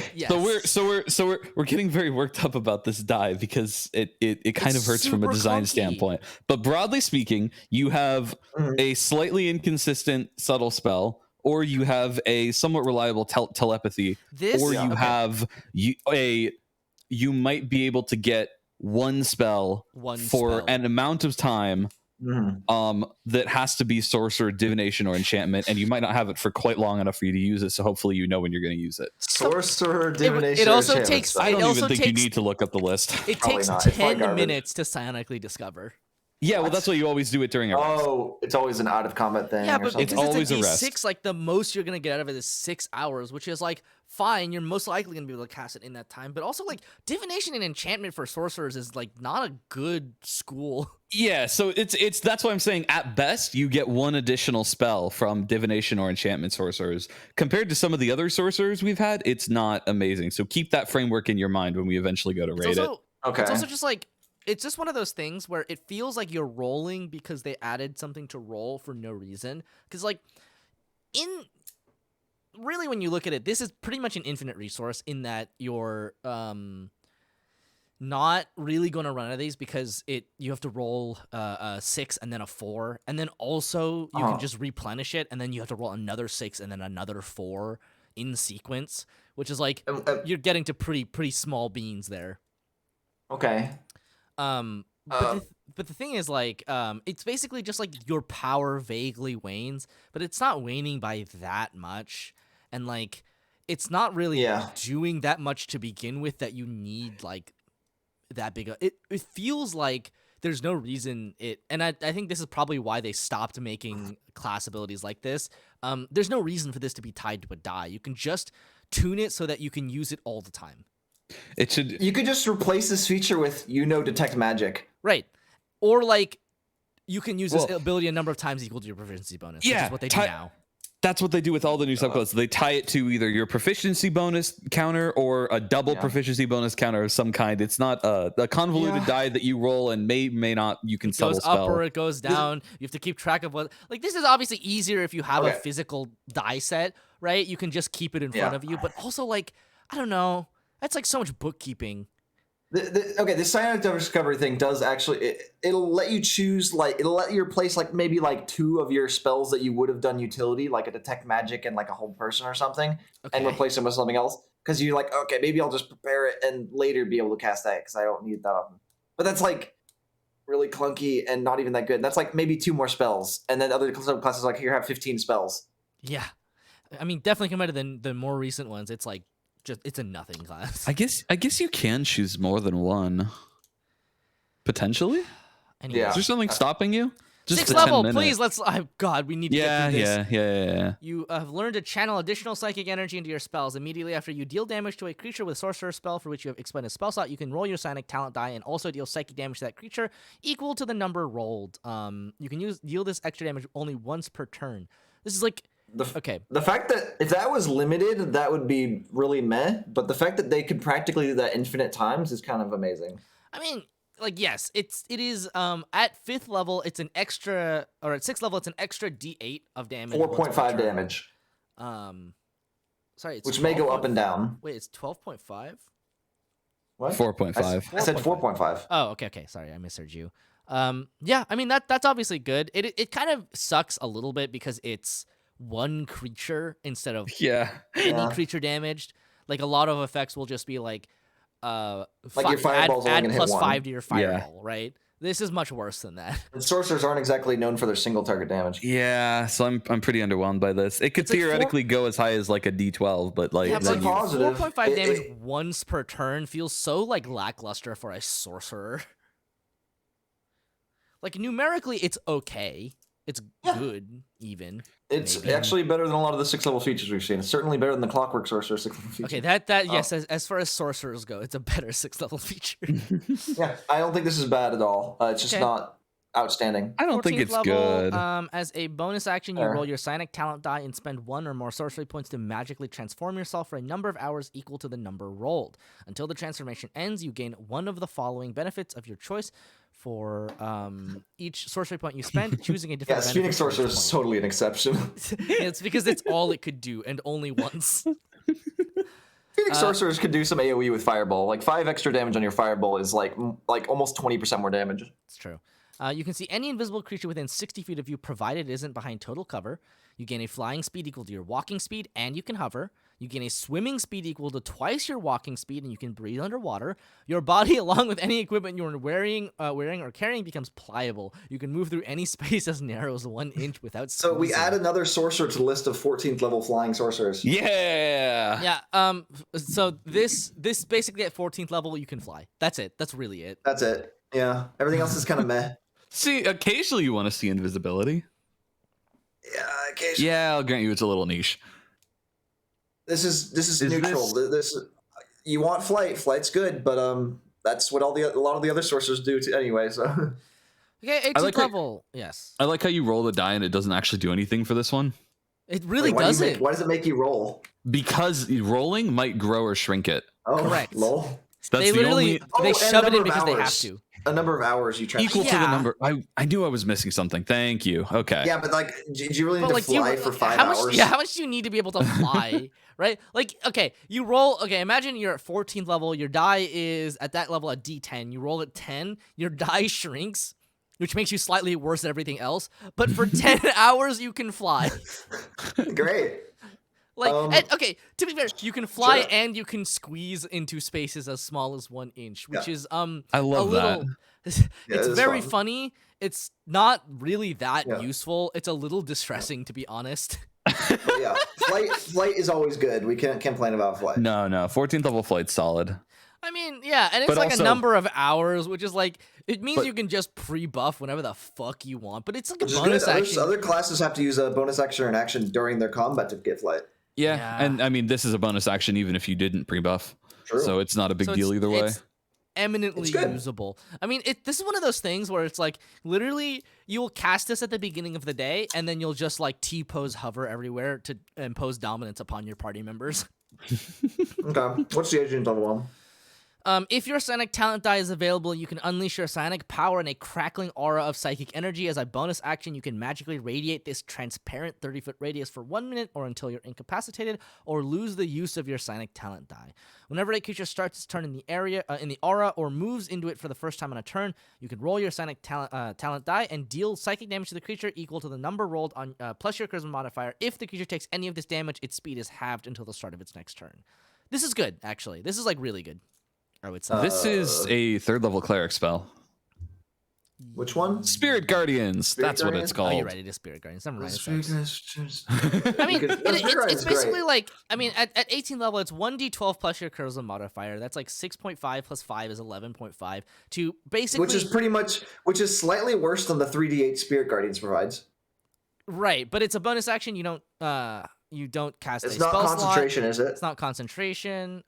we're getting very worked up about this die because it kind of hurts from a design standpoint. But broadly speaking, you have a slightly inconsistent subtle spell, or you have a somewhat reliable telepathy, you might be able to get one spell an amount of time that has to be sorcerer, divination, or enchantment, and you might not have it for quite long enough for you to use it, so hopefully you know when you're going to use it. Sorcerer, divination, it also takes I don't even think you need to look up the list. It takes 10 minutes to psionically discover. Yeah, well, that's why you always do it during a rest. Oh, it's always an out of combat thing. Yeah, but it's always a rest. 6, like the most you're gonna get out of it is 6 hours, which is like fine. You're most likely gonna be able to cast it in that time. But also, like divination and enchantment for sorcerers is like not a good school. Yeah, so it's that's why I'm saying at best you get one additional spell from divination or enchantment sorcerers. Compared to some of the other sorcerers we've had, it's not amazing. So keep that framework in your mind when we eventually go to rate it. Okay. It's also just like. It's just one of those things where it feels like you're rolling because they added something to roll for no reason. Because, like, when you look at it, this is pretty much an infinite resource in that your not really going to run out of these because you have to roll a 6 and then a 4, and then also you can just replenish it, and then you have to roll another 6 and then another 4 in sequence, which is like you're getting to pretty small beans there. Okay. But the thing is, like, it's basically just like your power vaguely wanes, but it's not waning by that much, and like it's not really doing that much to begin with that you need like that big. It feels like there's no reason and I think this is probably why they stopped making class abilities like this. There's no reason for this to be tied to a die. You can just tune it so that you can use it all the time. You could just replace this feature with detect magic. Right. Or like you can use this ability a number of times equal to your proficiency bonus, which is what they do now. That's what they do with all the new subclasses. They tie it to either your proficiency bonus counter or a double proficiency bonus counter of some kind. It's not a convoluted die that you roll and may not you can subtle spell. It goes up or it goes down. You have to keep track of what. Like, this is obviously easier if you have a physical die set, right? You can just keep it in front of you. But also, like, I don't know. That's like so much bookkeeping. The Psionic Discovery thing does actually it'll let you choose, like, it'll let you replace like maybe like 2 of your spells that you would have done utility, like a detect magic and like a hold person or something, and replace them with something else, because you're like, okay, maybe I'll just prepare it and later be able to cast that because I don't need that often. But that's like really clunky and not even that good. That's like maybe 2 more spells, and then other subclasses like here have 15 spells. Yeah, I mean, definitely compared to the more recent ones, it's like it's a nothing class. I guess you can choose more than one. Potentially? Anyway. Is there something stopping you? Just 6th level, please. God, we need to get through this. Yeah. You have learned to channel additional psychic energy into your spells. Immediately after you deal damage to a creature with Sorcerer spell for which you have expended a spell slot, you can roll your Psionic talent die and also deal psychic damage to that creature equal to the number rolled. You can deal this extra damage only once per turn. This is like the fact that if that was limited, that would be really meh. But the fact that they could practically do that infinite times is kind of amazing. I mean, like, yes, it is. At 5th level, it's an extra, or at 6th level, it's an extra D8 of damage. 4.5 damage. Sorry, it's which may go up and down. Wait, it's 12.5. What? 4.5. I said 4.5. Oh, okay. Sorry, I misheard you. Yeah, I mean that's obviously good. It kind of sucks a little bit because it's one creature instead of any creature damaged. Like, a lot of effects will just be like your fireball's add only gonna plus hit 5 to your fireball, right? This is much worse than that. And sorcerers aren't exactly known for their single target damage. Yeah, so I'm pretty underwhelmed by this. It could theoretically go as high as like a D12, but like, it's like positive. 4.5 damage once per turn feels so like lackluster for a sorcerer. Like, numerically, it's okay. It's good, even. It's actually better than a lot of the 6th level features we've seen. It's certainly better than the Clockwork Sorcerer 6th level feature. Okay, yes, as far as sorcerers go, it's a better 6th level feature. Yeah, I don't think this is bad at all. It's just not outstanding. I don't think it's level, good. As a bonus action, you roll your Psionic talent die and spend 1 or more sorcery points to magically transform yourself for a number of hours equal to the number rolled. Until the transformation ends, you gain one of the following benefits of your choice. For each sorcery point you spend, choosing a different benefit. Phoenix Sorcerer is totally an exception. It's because it's all it could do, and only once. Phoenix Sorcerers could do some AoE with Fireball. Like, 5 extra damage on your Fireball is like almost 20% more damage. It's true. You can see any invisible creature within 60 feet of you, provided it isn't behind total cover. You gain a flying speed equal to your walking speed, and you can hover. You gain a swimming speed equal to twice your walking speed, and you can breathe underwater. Your body, along with any equipment you're wearing or carrying, becomes pliable. You can move through any space as narrow as 1 inch without squeezing. So we add another sorcerer to the list of 14th level flying sorcerers. Yeah. Yeah. So this basically at 14th level you can fly. That's it. That's really it. That's it. Yeah. Everything else is kind of meh. See, occasionally you want to see invisibility. Yeah, occasionally. Yeah, I'll grant you it's a little niche. This is neutral. This you want flight. Flight's good, but that's what a lot of the other sorcerers do anyway. So okay, 18th level. Yes. I like how you roll the die and it doesn't actually do anything for this one. It really doesn't. Why does it make you roll? Because rolling might grow or shrink it. Oh, correct. Lol. That's they literally they shove it in because they have to. A number of hours you try equal to the number. I knew I was missing something. Thank you. Okay. Yeah, but like, did you really need to fly for 5 hours? Yeah, how much do you need to be able to fly? right? Like, okay, you roll. Okay, imagine you're at 14th level. Your die is at that level at D10. You roll at 10. Your die shrinks, which makes you slightly worse at everything else. But for 10 hours, you can fly. Great. Like, okay, to be fair, you can fly Sure. and you can squeeze into spaces as small as 1 inch, which is I love a little. that. It's it is very fun. funny. It's not really that Yeah. useful. It's a little distressing, to be honest. But yeah, flight is always good. We can't complain about flight. No, 14th level flight's solid. I mean, yeah, and it's But like also- a number of hours, which is like, it means you can just pre-buff whenever the fuck you want, but it's like a Which is bonus good. action. Other classes have to use a bonus action or an action during their combat to get flight. Yeah, and I mean, this is a bonus action even if you didn't pre-buff. True. So it's not a big So deal either way. It's eminently It's good. usable. I mean, this is one of those things where it's like, literally, you'll cast this at the beginning of the day, and then you'll just like T-pose hover everywhere to impose dominance upon your party members. Okay. What's the agent level one? If your psionic talent die is available, you can unleash your psionic power in a crackling aura of psychic energy. As a bonus action, you can magically radiate this transparent 30-foot radius for 1 minute or until you're incapacitated or lose the use of your psionic talent die. Whenever a creature starts its turn in the area, in the aura, or moves into it for the first time on a turn, you can roll your psionic talent die and deal psychic damage to the creature equal to the number rolled on plus your charisma modifier. If the creature takes any of this damage, its speed is halved until the start of its next turn. This is good, actually. This is like really good, I would say. This is a 3rd level cleric spell. Which one? Spirit Guardians. That's what it's Oh, called. you're right. It is Spirit Guardians. Never mind. Spirit It's Guardians. I mean, Because- it's Guardians basically great. like, I mean, at 18 level, it's 1d12 plus your charisma modifier. That's like 6.5 plus 5 is 11.5 to basically. which is slightly worse than the 3d8 Spirit Guardians provides. Right, but it's a bonus action. You don't cast It's a not spell slot. concentration, is it? It's not concentration.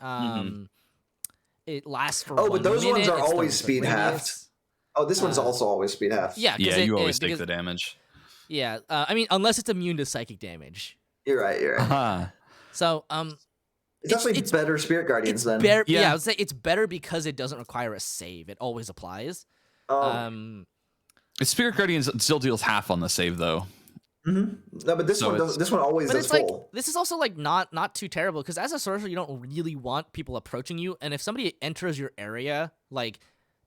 It lasts for Oh, 1 but those minute. ones are It's always 30-foot speed halved. radius. Oh, this one's also always speed half. Yeah, Yeah, you always take because- the damage. Yeah, I mean, unless it's immune to psychic damage. You're right. Aha. So, It's actually better Spirit Guardians it's then. better. Yeah. Yeah. I would say it's better because it doesn't require a save. It always applies. Oh. Spirit Guardians still deals half on the save though. No, but this So one it's- this one always But does it's like full. this is also like not too terrible because as a sorcerer you don't really want people approaching you, and if somebody enters your area, like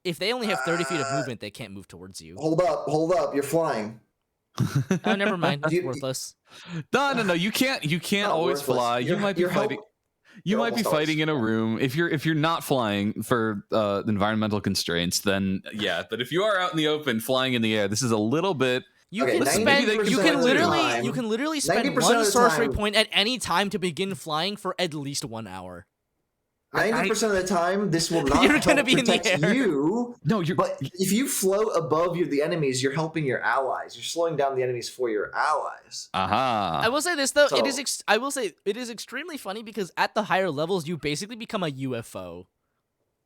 if they only have 30 feet of movement, they can't move towards you. Hold up, you're flying. Oh, never mind. That's You- worthless. No. You can't Not always worthless. fly. You You're- might be you're fighting. You You're might be almost always fighting in a room. If you're not flying for environmental constraints, then yeah. But if you are out in the open, flying in the air, this is a little bit. You Okay, can 90% spend. You of can the literally. time- You can literally spend 90% one of the sorcery time- point at any time to begin flying for at least 1 hour. 90% of the time, this will not You're gonna help be in the protect air. you. No, you're. But if you float above the enemies, you're helping your allies. You're slowing down the enemies for your allies. Aha. I will say this though. It is. So- I will say it is extremely funny because at the higher levels, you basically become a UFO.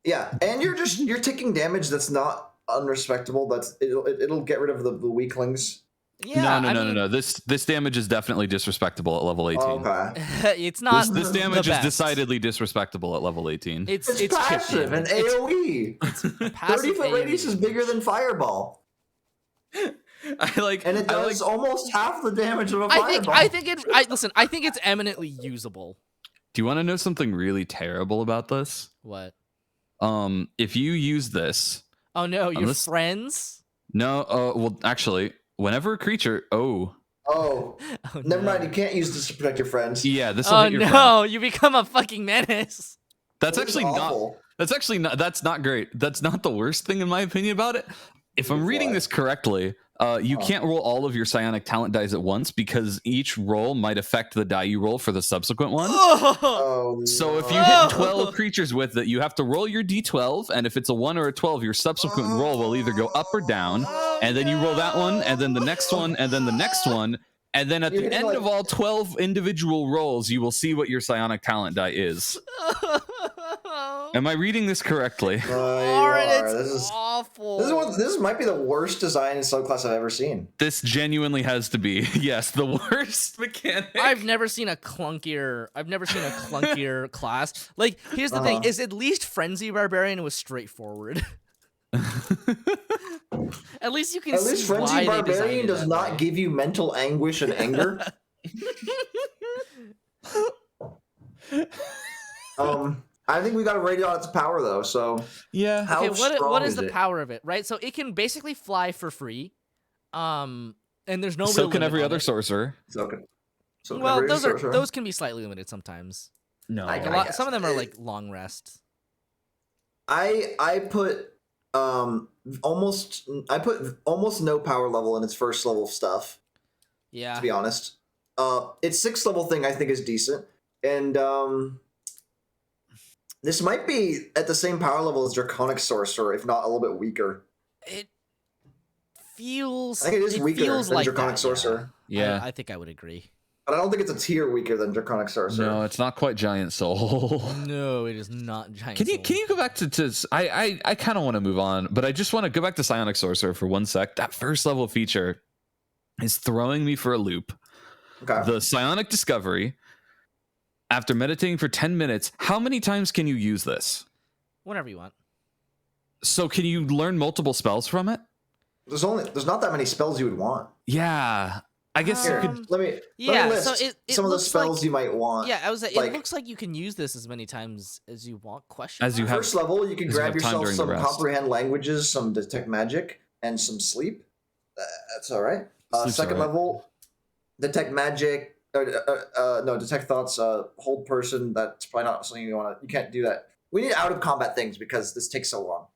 Yeah, and you're taking damage that's not unrespectable. It'll get rid of the weaklings. Yeah. No. This damage is definitely disrespectable at level 18. Okay. It's not. This the damage is best. decidedly disrespectable at level 18. It's chip passive and damage. AoE. It's 30-foot radius is bigger than Fireball, I like. and it does almost half the damage of a I think. Fireball. Listen. I think it's eminently usable. Do you want to know something really terrible about this? What? If you use this, Oh no, your Unless- friends. no. Well, actually, whenever a creature. Oh, Oh, Oh, never no. mind. You can't use this to protect your friends. yeah. This will Oh hit your friend. no, you become a fucking menace. That's This is actually not. awful. That's actually not. That's not great. That's not the worst thing in my opinion about it. If I'm reading Why? this correctly, you can't roll all of your psionic talent dice at once because each roll might affect the die you roll for the subsequent one. Oh, Oh, So if you Oh. hit 12 creatures with it, you have to roll your d12, and if it's a 1 or a 12, your subsequent roll will either go up or down, and then you roll that one, and then the next one, and then the next one, and then at You're the getting, end like- of all 12 individual rolls, you will see what your psionic talent die is. Am I reading this correctly? you Lauren, are. it's This is awful. this might be the worst design in subclass I've ever seen. This genuinely has to be, yes, the worst mechanic. I've never seen a clunkier. Class. Like, here's the thing: is at least Frenzy Barbarian was straightforward. At least you can. At least see why Frenzy they designed Barbarian it does that not way. give you mental anguish and anger. I think we got to rate it on its power though. So yeah. how Okay, strong what is is the it? power of it, right? So it can basically fly for free. And there's no So real can limit every on other it. sorcerer. So Well, every sorcerer? those can be slightly limited sometimes. No. Like I guess. some of them are like long rest. I put almost no power level in its first level stuff. Yeah. To be honest, its 6th level thing I think is decent, and this might be at the same power level as Draconic Sorcerer, if not a little bit weaker. It feels. I think it is weaker than like Draconic that, Sorcerer. Yeah. I think I would agree. But I don't think it's a tier weaker than Draconic Sorcerer. No, it's not quite Giant Soul. No, it is not Giant Can Soul. you go back to I kind of want to move on, but I just want to go back to Psionic Sorcerer for 1 sec. That first level feature is throwing me for a loop. Okay. The Psionic Discovery, after meditating for 10 minutes, how many times can you use this? Whenever you want. So can you learn multiple spells from it? There's not that many spells you would want. Yeah. I guess you Here, could. let me list so it some of the looks spells like, you might want. Yeah, it like- looks like you can use this as many times as you want. As you have- First level, you can as you grab have time yourself during the some rest. comprehend languages, some detect magic, and some sleep. That's all right. Sleep's Second all right. level, detect magic. No, detect thoughts. Hold person. That's probably not something you want to. You can't do that. We need out of combat things because this takes so long.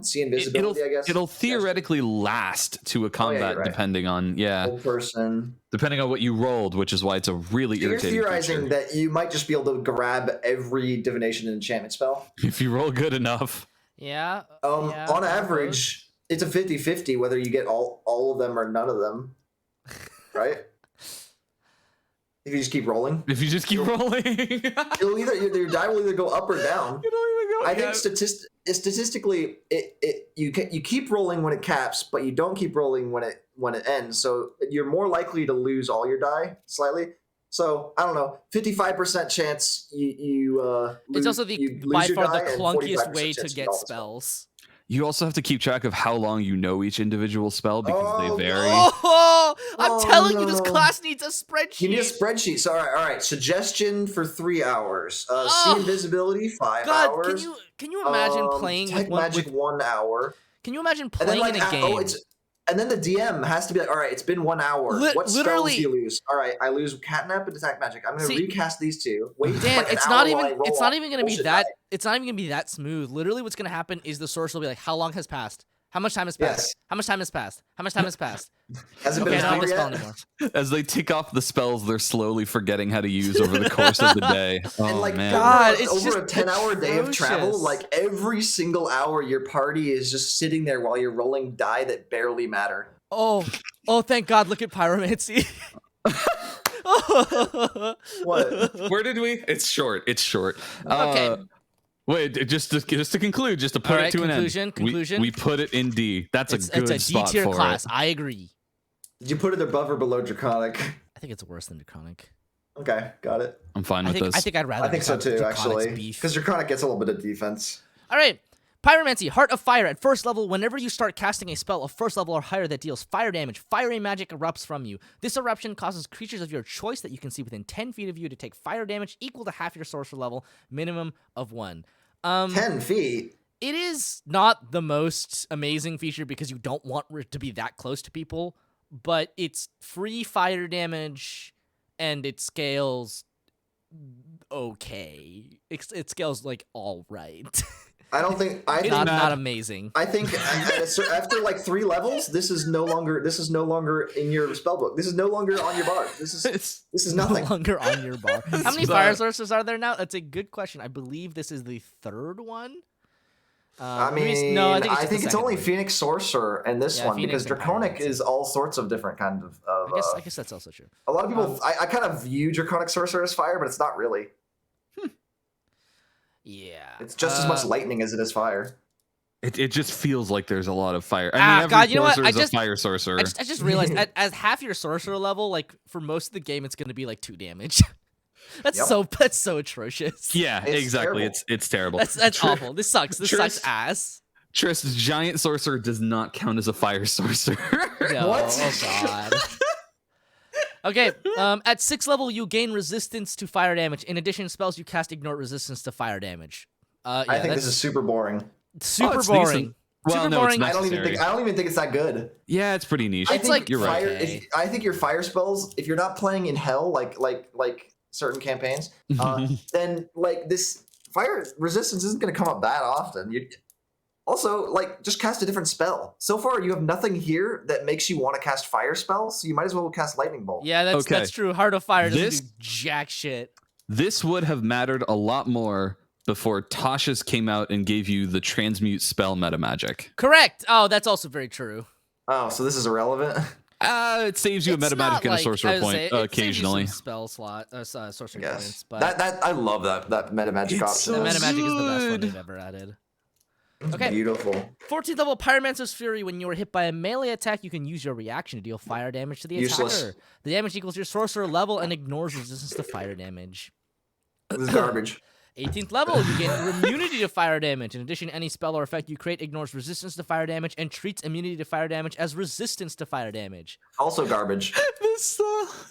See invisibility. I guess It'll theoretically last to a combat you're right. depending on Hold person. depending on what you rolled, which is why it's a really You're irritating theorizing feature. that you might just be able to grab every divination and enchantment spell. If you roll good enough. Yeah. On average, it's a 50-50 whether you get all of them or none of them. Right? If you just keep rolling. If you just keep rolling. Your die will either go up or down. You don't even go. I think statistically, you keep rolling when it caps, but you don't keep rolling when it ends. So you're more likely to lose all your die slightly. So I don't know, 55% chance you lose. It's also by your far die the and clunkiest 45% way to chance you get all the spells. You also have to keep track of how long you know each individual spell because they vary. Oh, I'm telling you, this no. class needs a spreadsheet. You need a spreadsheet. So all right. Suggestion for 3 hours. See invisibility 5 God, hours. can you imagine playing detect with magic 1 hour? Can you imagine And then playing in a game? And then the DM has to be like, all right, it's been 1 hour. What spells literally- do you lose? All right, I lose catnap and detect magic. I'm going to recast these two. Wait, Dan, like an it's hour not while even I roll it's off not even gonna be bullshit that die. it's not even gonna be that smooth. Literally what's gonna happen is the sorcerer will be like, how long has passed? How much time has passed? Yes. How much time has passed? How much time has passed? Hasn't Okay, been I don't an have this hour spell yet. anymore. As they tick off the spells, they're slowly forgetting how to use over the course of the day. Oh And like man. God, it's over just a 10-hour day of travel, atrocious. like every single hour, your party is just sitting there while you're rolling die that barely matter. Oh, thank God, look at pyromancy. What? Where did we? It's short. Okay. Wait, just to conclude, just to put All it right, to an conclusion. end. We put it in D. That's a good it's a D spot tier for class. it. I agree. Did you put it above or below Draconic? I think it's worse than Draconic. Okay, got it. I'm fine with this. I think I'd rather. I think so just too, have Draconic's actually. beef. Because Draconic gets a little bit of defense. All right. Pyromancy, Heart of Fire. At first level, whenever you start casting a spell of first level or higher that deals fire damage, fiery magic erupts from you. This eruption causes creatures of your choice that you can see within 10 feet of you to take fire damage equal to half your sorcerer level, minimum of 1. 10 feet? It is not the most amazing feature because you don't want it to be that close to people, but it's free fire damage and it scales okay. It scales like all right. I don't think not amazing. I think after like 3 levels, this is no longer in your spellbook. This is no longer on your bar. This is nothing. No longer on your bar. How many fire sorcerers are there now? That's a good question. I believe this is the 3rd one. I think it's only one. Phoenix Sorcerer and this one Phoenix because and Draconic Pyromancy. is all sorts of different kinds of. I guess that's also true. A lot of people, I kind of view Draconic Sorcerer as fire, but it's not really. Yeah. It's just as much lightning as it is fire. It just feels like there's a lot of fire. I mean, every God, you know what? sorcerer is a fire sorcerer. I just realized at half your sorcerer level, like for most of the game, it's going to be like 2 damage. That's so atrocious. Yeah, It's exactly. terrible. It's terrible. That's awful. This sucks. This sucks ass. Triss, giant sorcerer does not count as a fire sorcerer. No, What? Oh God. Okay, at 6th level, you gain resistance to fire damage. In addition, spells you cast ignore resistance to fire damage. Yeah, I think this is super boring. Super it's boring. decent. Well, Super no, boring. it's I don't even think it's that good. Yeah, it's pretty niche. It's like you're right. okay. I think your fire spells, if you're not playing in hell like certain campaigns, then like this fire resistance isn't going to come up that often. Also, like, just cast a different spell. So far, you have nothing here that makes you want to cast fire spells, so you might as well cast lightning bolt. Yeah, that's true. Heart of Fire doesn't do jack shit. This would have mattered a lot more before Tasha's came out and gave you the transmute spell meta magic. Correct. Oh, that's also very true. Oh, so this is irrelevant? It saves you a meta magic and a sorcerer point occasionally. Spell slot, sorcery Yes. points. But that I love that meta magic option. The meta magic is the best one they've ever added. Okay. Beautiful. 14th level Pyromancer's Fury. When you are hit by a melee attack, you can use your reaction to deal fire damage to the attacker. The damage equals your sorcerer level and ignores resistance to fire damage. This is garbage. 18th level, you gain immunity to fire damage. In addition, any spell or effect you create ignores resistance to fire damage and treats immunity to fire damage as resistance to fire damage. Also garbage. This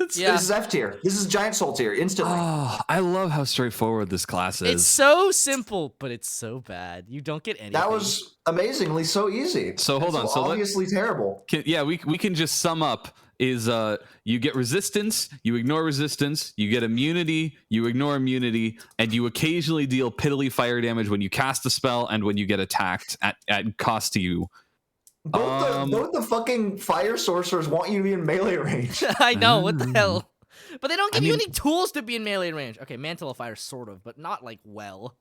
is F tier. This is Giant Soul tier, instantly. Oh, I love how straightforward this class is. It's so simple, but it's so bad. You don't get anything. That was amazingly so easy. So hold on. So obviously terrible. We can just sum up. Is you get resistance, you ignore resistance, you get immunity, you ignore immunity, and you occasionally deal piddly fire damage when you cast a spell and when you get attacked at cost to you. Both the fucking fire sorcerers want you to be in melee range. I know, what the hell? But they don't give you any tools to be in melee range. Okay, Mantle of Fire, sort of, but not like well.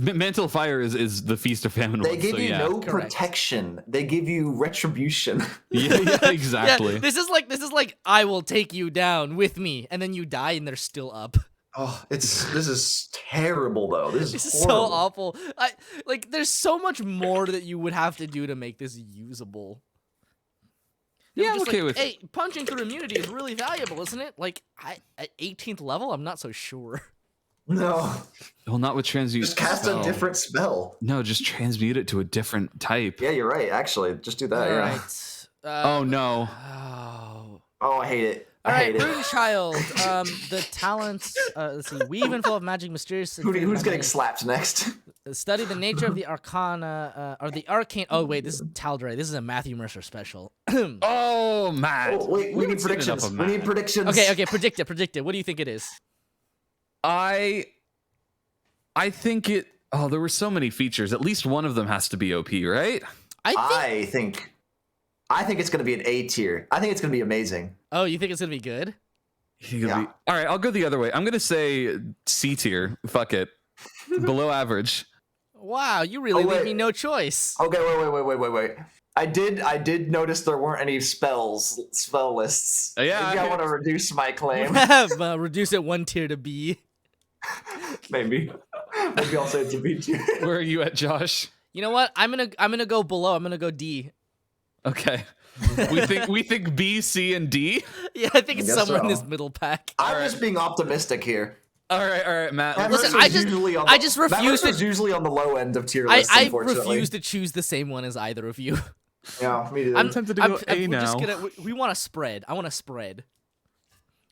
Mantle of Fire is the Feast of Famine. They give you no protection. They give you retribution. Yeah, exactly. Yeah, this is like I will take you down with me, and then you die and they're still up. Oh, this is terrible though. This is so awful. There's so much more that you would have to do to make this usable. Yeah, I'm okay with. Hey, punching through immunity is really valuable, isn't it? Like at 18th level, I'm not so sure. No. Well, not with transmute. Just cast a different spell. No, just transmute it to a different type. Yeah, you're right. Actually, just do that. All yeah. right. Oh no. Oh, I hate it. All right, Rune Child. The talents. Let's see. Weave and flow of magic, mysterious. Who's getting slapped next? Study the nature of the arcana or the arcane. Oh wait, this is Tal'Dorei. This is a Matthew Mercer special. Oh, Matt. Oh, wait, we need predictions. We need predictions. Okay. Predict it. What do you think it is? I think it. Oh, there were so many features. At least one of them has to be OP, right? I think it's going to be an A tier. I think it's going to be amazing. Oh, you think it's going to be good? Yeah. All right, I'll go the other way. I'm going to say C tier. Fuck it. Below average. Wow, you really leave me no choice. Okay, wait. I did notice there weren't any spell lists. Yeah, Maybe I want to reduce my claim. Reduce it 1 tier to B. Maybe I'll say it's a B tier. Where are you at, Josh? You know what? I'm gonna go below. I'm gonna go D. Okay. we think B, C, and D. Yeah, I think it's somewhere in this middle pack. I'm just being optimistic here. All right, Matt. Listen, I just refuse to. Usually on the low end of tier lists. I refuse to choose the same one as either of you. Yeah, me too. I'm tempted to go A now. We want a spread. I want a spread.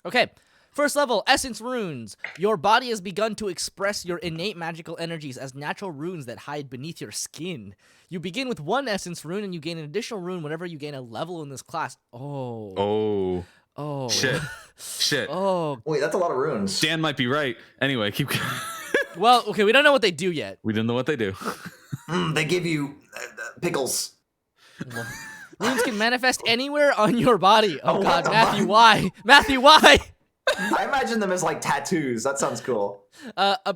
Okay. First level, Essence Runes. Your body has begun to express your innate magical energies as natural runes that hide beneath your skin. You begin with 1 Essence Rune, and you gain an additional rune whenever you gain a level in this class. Oh. Shit. Oh. Wait, that's a lot of runes. Dan might be right. Anyway, keep going. Well, okay, we don't know what they do yet. We don't know what they do. They give you pickles. Runes can manifest anywhere on your body. Oh God, Matthew, why? Matthew, why? I imagine them as like tattoos. That sounds cool.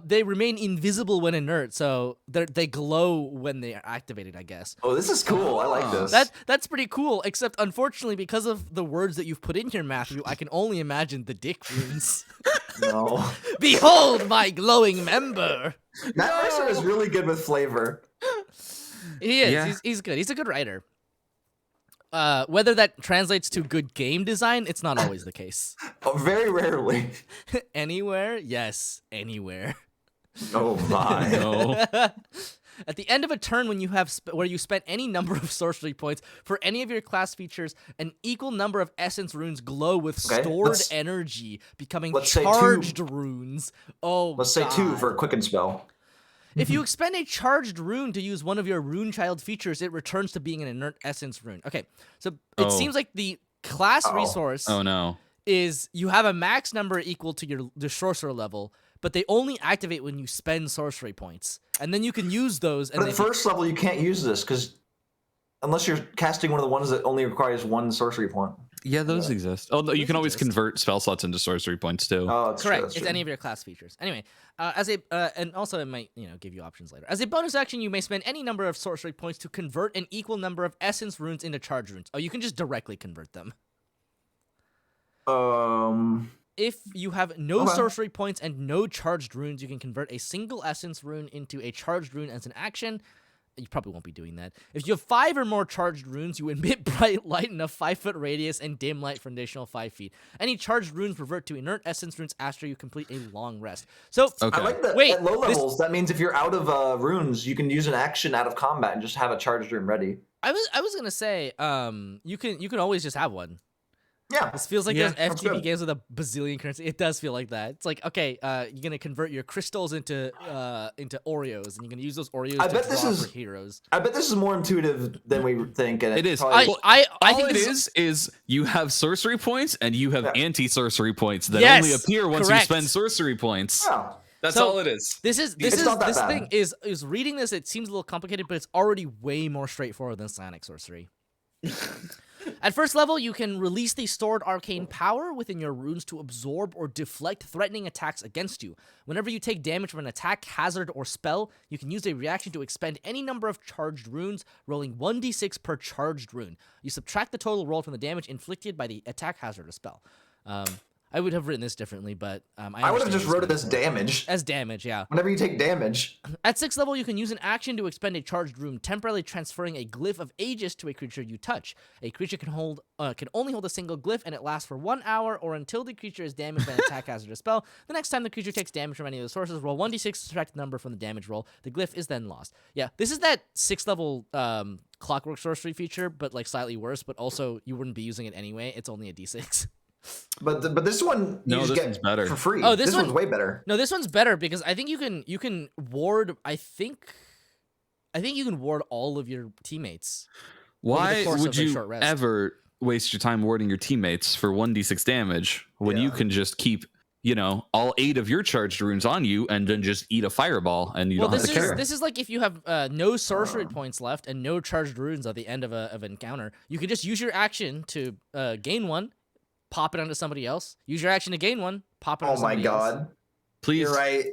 They remain invisible when inert, so they glow when they are activated, I guess. Oh, this is cool. I like this. That's pretty cool, except unfortunately, because of the words that you've put in here, Matthew, I can only imagine the dick runes. No. Behold my glowing member! Matt Mercer is really good with flavor. He is. Yeah. He's good. He's a good writer. Whether that translates to good game design, it's not always the case. Oh, very rarely. Anywhere? Yes, anywhere. Oh my. No. At the end of a turn when you have where you spent any number of sorcery points for any of your class features, an equal number of essence runes glow with stored energy, becoming charged runes. Let's say 2 for a quicken spell. If you expend a charged rune to use one of your rune child features, it returns to being an inert essence rune. Okay, so it seems like the class resource is you have a max number equal to the sorcerer level, but they only activate when you spend sorcery points, and then you can use those. And but at first level, you can't use this because unless you're casting one of the ones that only requires 1 sorcery point. Yeah, those exist. Oh, you can always convert spell slots into sorcery points too. Oh, that's correct. True, it's any of your class features. Anyway, and also it might give you options later. As a bonus action, you may spend any number of sorcery points to convert an equal number of essence runes into charge runes. Oh, you can just directly convert them. If you have no sorcery points and no charged runes, you can convert a single essence rune into a charged rune as an action. You probably won't be doing that. If you have 5 or more charged runes, you emit bright light in a 5-foot radius and dim light for an additional 5 feet. Any charged runes revert to inert essence runes after you complete a long rest. So I like that. At low levels, that means if you're out of runes, you can use an action out of combat and just have a charged rune ready. I was gonna say, you can always just have one. Yeah, this feels like those FTP games with a bazillion currency. It does feel like that. It's like, okay, you're gonna convert your crystals into Oreos, and you're gonna use those Oreos to draw for heroes. I bet this is more intuitive than we think. And it is. I think it is you have sorcery points and you have anti-sorcery points that only appear once you spend sorcery points. Yeah. That's all it is. This thing is reading this. It seems a little complicated, but it's already way more straightforward than Psionic sorcery. At first level, you can release the stored arcane power within your runes to absorb or deflect threatening attacks against you. Whenever you take damage from an attack, hazard, or spell, you can use a reaction to expend any number of charged runes, rolling 1d6 per charged rune. You subtract the total roll from the damage inflicted by the attack, hazard, or spell. I would have written this differently, but I would have just wrote it as damage. As damage, yeah. Whenever you take damage. At 6th level, you can use an action to expend a charged rune, temporarily transferring a glyph of Aegis to a creature you touch. A creature can only hold a single glyph, and it lasts for 1 hour or until the creature is damaged by an attack, hazard, or spell. The next time the creature takes damage from any of the sources, roll 1d6, subtract the number from the damage roll. The glyph is then lost. Yeah, this is that 6th level clockwork sorcery feature, but like slightly worse. But also, you wouldn't be using it anyway. It's only a d6. But this one this one's better for free. Oh, this one's way better. No, this one's better because I think you can ward. I think you can ward all of your teammates. Why would you ever waste your time warding your teammates for 1d6 damage when you can just keep all 8 of your charged runes on you and then just eat a fireball and you don't have to care? This is like if you have no sorcery points left and no charged runes at the end of an encounter, you can just use your action to gain 1. Pop it onto somebody else. Use your action to gain 1. Pop it onto somebody else. God. Please. You're right.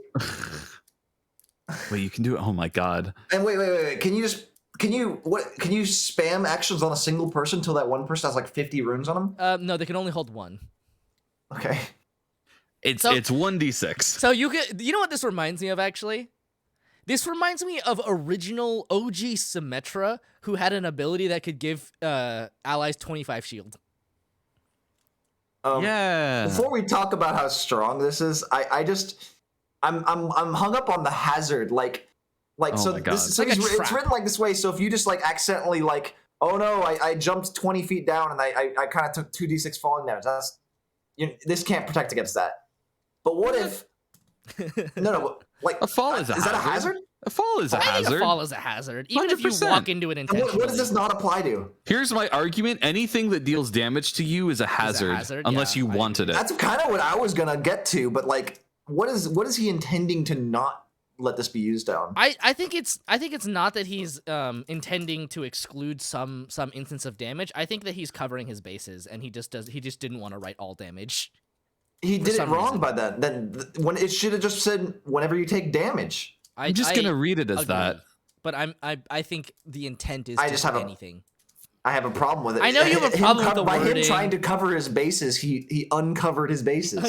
Wait, you can do it. Oh my God. And wait. Can you spam actions on a single person until that one person has like 50 runes on them? No, they can only hold 1. Okay. It's 1d6. So you know what this reminds me of actually? This reminds me of original OG Symmetra, who had an ability that could give allies 25 shield. Before we talk about how strong this is, I'm hung up on the hazard. It's written like this way. So if you just like accidentally oh no, I jumped 20 feet down and I kind of took 2d6 falling damage. This can't protect against that. But what if? No, a fall is a hazard. Is that a hazard? A fall is a hazard. I think a fall is a hazard, even 100%. If you walk into it intentionally. What does this not apply to? Here's my argument: anything that deals damage to you is a hazard, unless you wanted it. That's kind of what I was gonna get to, but what is he intending to not let this be used on? I think it's not that he's intending to exclude some instance of damage. I think that he's covering his bases, and he just didn't want to write all damage. He did it wrong by that. Then when it should have just said whenever you take damage. I'm just gonna read it as that. But I think the intent is anything. I have a problem with it. I know you have a problem with the wording. By him trying to cover his bases, he uncovered his bases.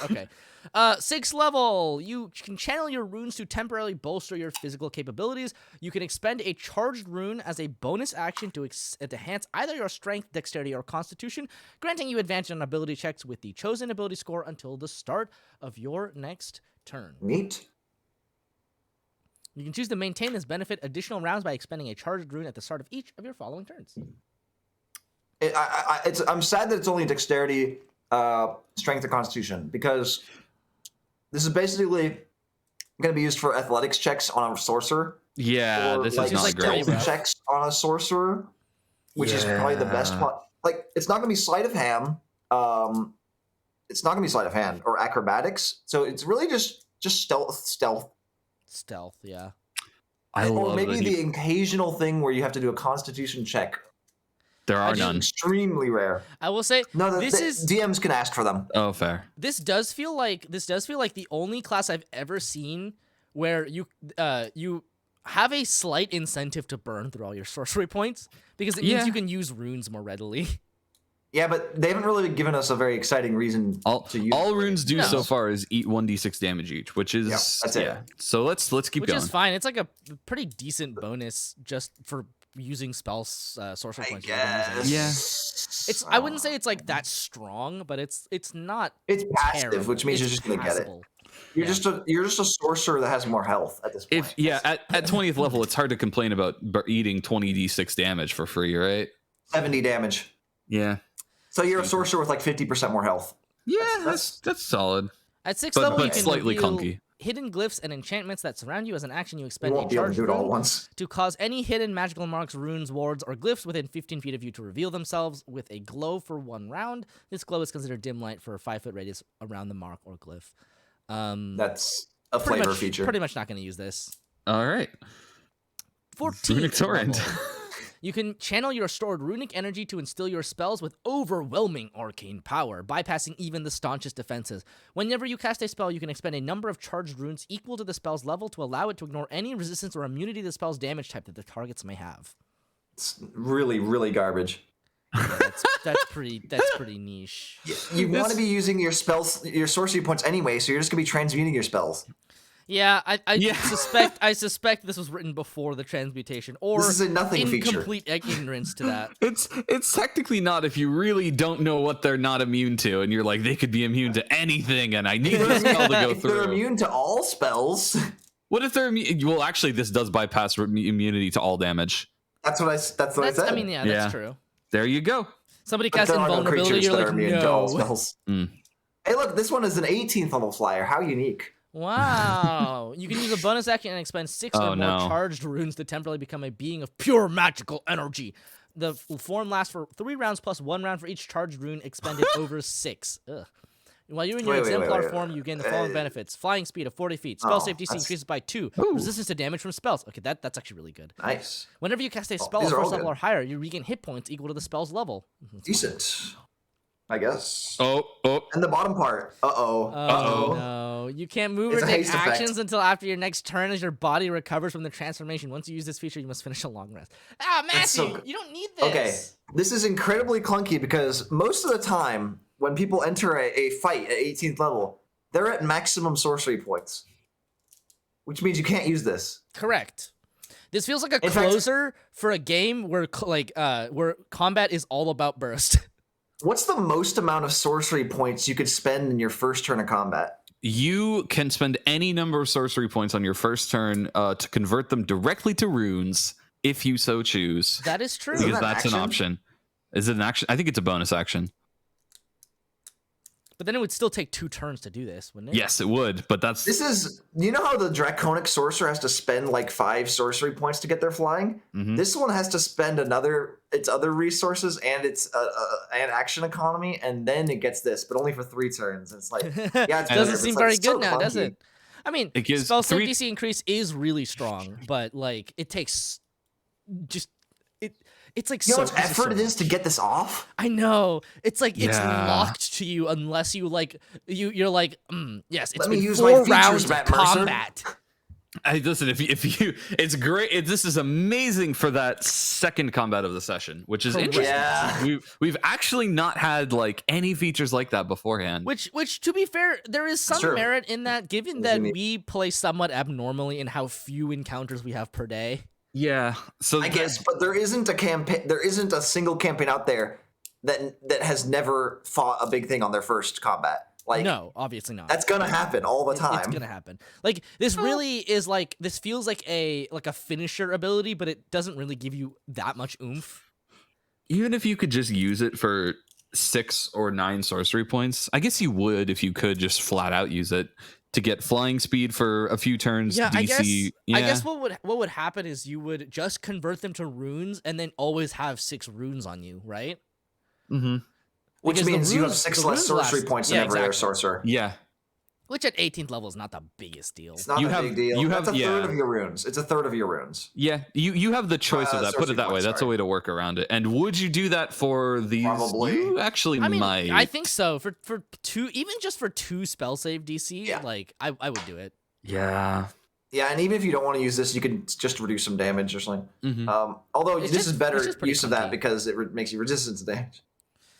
Okay. 6th level. You can channel your runes to temporarily bolster your physical capabilities. You can expend a charged rune as a bonus action to enhance either your strength, dexterity, or constitution, granting you advantage on ability checks with the chosen ability score until the start of your next turn. Neat. You can choose to maintain this benefit additional rounds by expending a charged rune at the start of each of your following turns. I'm sad that it's only dexterity, strength, and constitution, because this is basically going to be used for athletics checks on a sorcerer. Yeah, or this like is not great. stealth checks on a sorcerer, which is probably the best one. Like, it's not going to be sleight of hand. It's not going to be sleight of hand or acrobatics. So it's really just stealth. Stealth, yeah. Or maybe the occasional thing where you have to do a constitution check. There are none. Extremely rare. I will say DMs can ask for them. Oh, fair. This does feel like the only class I've ever seen where you have a slight incentive to burn through all your sorcery points, because it means you can use runes more readily. Yeah, but they haven't really given us a very exciting reason to use. All runes do so far is eat 1d6 damage each, which is that's it. So let's keep going. Which is fine. It's like a pretty decent bonus just for using spells, sorcery points. Yeah. I wouldn't say it's like that strong, but it's not. It's passive, terrible. which means you're just gonna get it. You're just a sorcerer that has more health at this point. At 20th level, it's hard to complain about eating 20d6 damage for free, right? 70 damage. Yeah. So you're a sorcerer with like 50% more health. Yeah, that's solid. At 6th level, you can slightly reveal clunky. Hidden glyphs and enchantments that surround you. As an action, you expend You a won't be able to charged do it all at rune once. to cause any hidden magical marks, runes, wards, or glyphs within 15 feet of you to reveal themselves with a glow for 1 round. This glow is considered dim light for a 5-foot radius around the mark or glyph. That's a flavor feature. Pretty much not going to use this. All right. 14th level. You can channel your stored runic energy to instill your spells with overwhelming arcane power, bypassing even the staunchest defenses. Whenever you cast a spell, you can expend a number of charged runes equal to the spell's level to allow it to ignore any resistance or immunity to the spell's damage type that the targets may have. It's really, really garbage. Yeah, that's pretty niche. You want to be using your spells, your sorcery points anyway, so you're just gonna be transmuting your spells. Yeah, I suspect this was written before the transmutation, or this is a nothing in feature. complete ignorance to that. It's technically not if you really don't know what they're not immune to, and you're like, they could be immune to anything, and I need this spell to go through. They're immune to all spells. What if they're immune? Well, actually, this does bypass immunity to all damage. That's what I said. I mean, yeah, that's true. There you go. Somebody casts invulnerability, you're like, no. Hey, look, this one is an 18th level flyer. How unique. Wow. You can use a bonus action and expend 6 or more charged runes to temporarily become a being of pure magical energy. The form lasts for 3 rounds plus 1 round for each charged rune expended over 6. Ugh. While you're in your exemplar form, you gain the following benefits. Flying speed of 40 feet. Spell safety increases by 2. Resistance to damage from spells. Okay, that's actually really good. Nice. Whenever you cast a spell at first level or higher, you regain hit points equal to the spell's level. Decent. I guess. Oh. And the bottom part. Oh, no. You can't move or take actions until after your next turn as your body recovers from the transformation. Once you use this feature, you must finish a long rest. Matthew, you don't need this. Okay, this is incredibly clunky because most of the time, when people enter a fight at 18th level, they're at maximum sorcery points, which means you can't use this. Correct. This feels like a closer for a game where combat is all about burst. What's the most amount of sorcery points you could spend in your first turn of combat? You can spend any number of sorcery points on your first turn to convert them directly to runes if you so choose. That is true. Because that's an option. Is it an action? I think it's a bonus action. But then it would still take 2 turns to do this, wouldn't it? Yes, it would. But that's... You know how the Draconic Sorcerer has to spend like 5 sorcery points to get their flying? Mm-hmm. This one has to spend its other resources and its and action economy, and then it gets this, but only for 3 turns. It's like, yeah, it doesn't seem very good now, does it? I mean, it gives spell save DC increase is really strong, but like it takes it's like you know how much effort it is to get this off. I know. It's like it's locked to you unless you like you're like yes. It's been 4 rounds of combat. Listen, if you, it's great. This is amazing for that second combat of the session, which is interesting. Yeah. We've actually not had like any features like that beforehand. Which to be fair, there is some merit in that, given that we play somewhat abnormally in how few encounters we have per day. Yeah, so I guess, but there isn't a campaign. There isn't a single campaign out there that has never fought a big thing on their first combat. Like, no, obviously not. That's gonna happen all the time. It's gonna happen. Like this really is like this feels like a finisher ability, but it doesn't really give you that much oomph. Even if you could just use it for 6 or 9 sorcery points, I guess you would if you could just flat out use it to get flying speed for a few turns. Yeah, DC. I guess what would happen is you would just convert them to runes and then always have 6 runes on you, right? Mm-hmm. Which Because means you have the 6 less sorcery last- points yeah, than every other exactly. sorcerer. Yeah. Which at 18th level is not the biggest deal. It's not a big deal. That's a third of your runes. It's a third of your runes. Yeah, you have the choice of that. Put it that way. That's a way to work around it. And would you do that for these? Probably. You actually might. I think so. For 2, even just for 2 spell save DC, like I would do it. Yeah. Yeah, and even if you don't want to use this, you can just reduce some damage or something. Mm-hmm. Although It's this just- is better it's just pretty use of that clunky. because it makes you resistant to damage.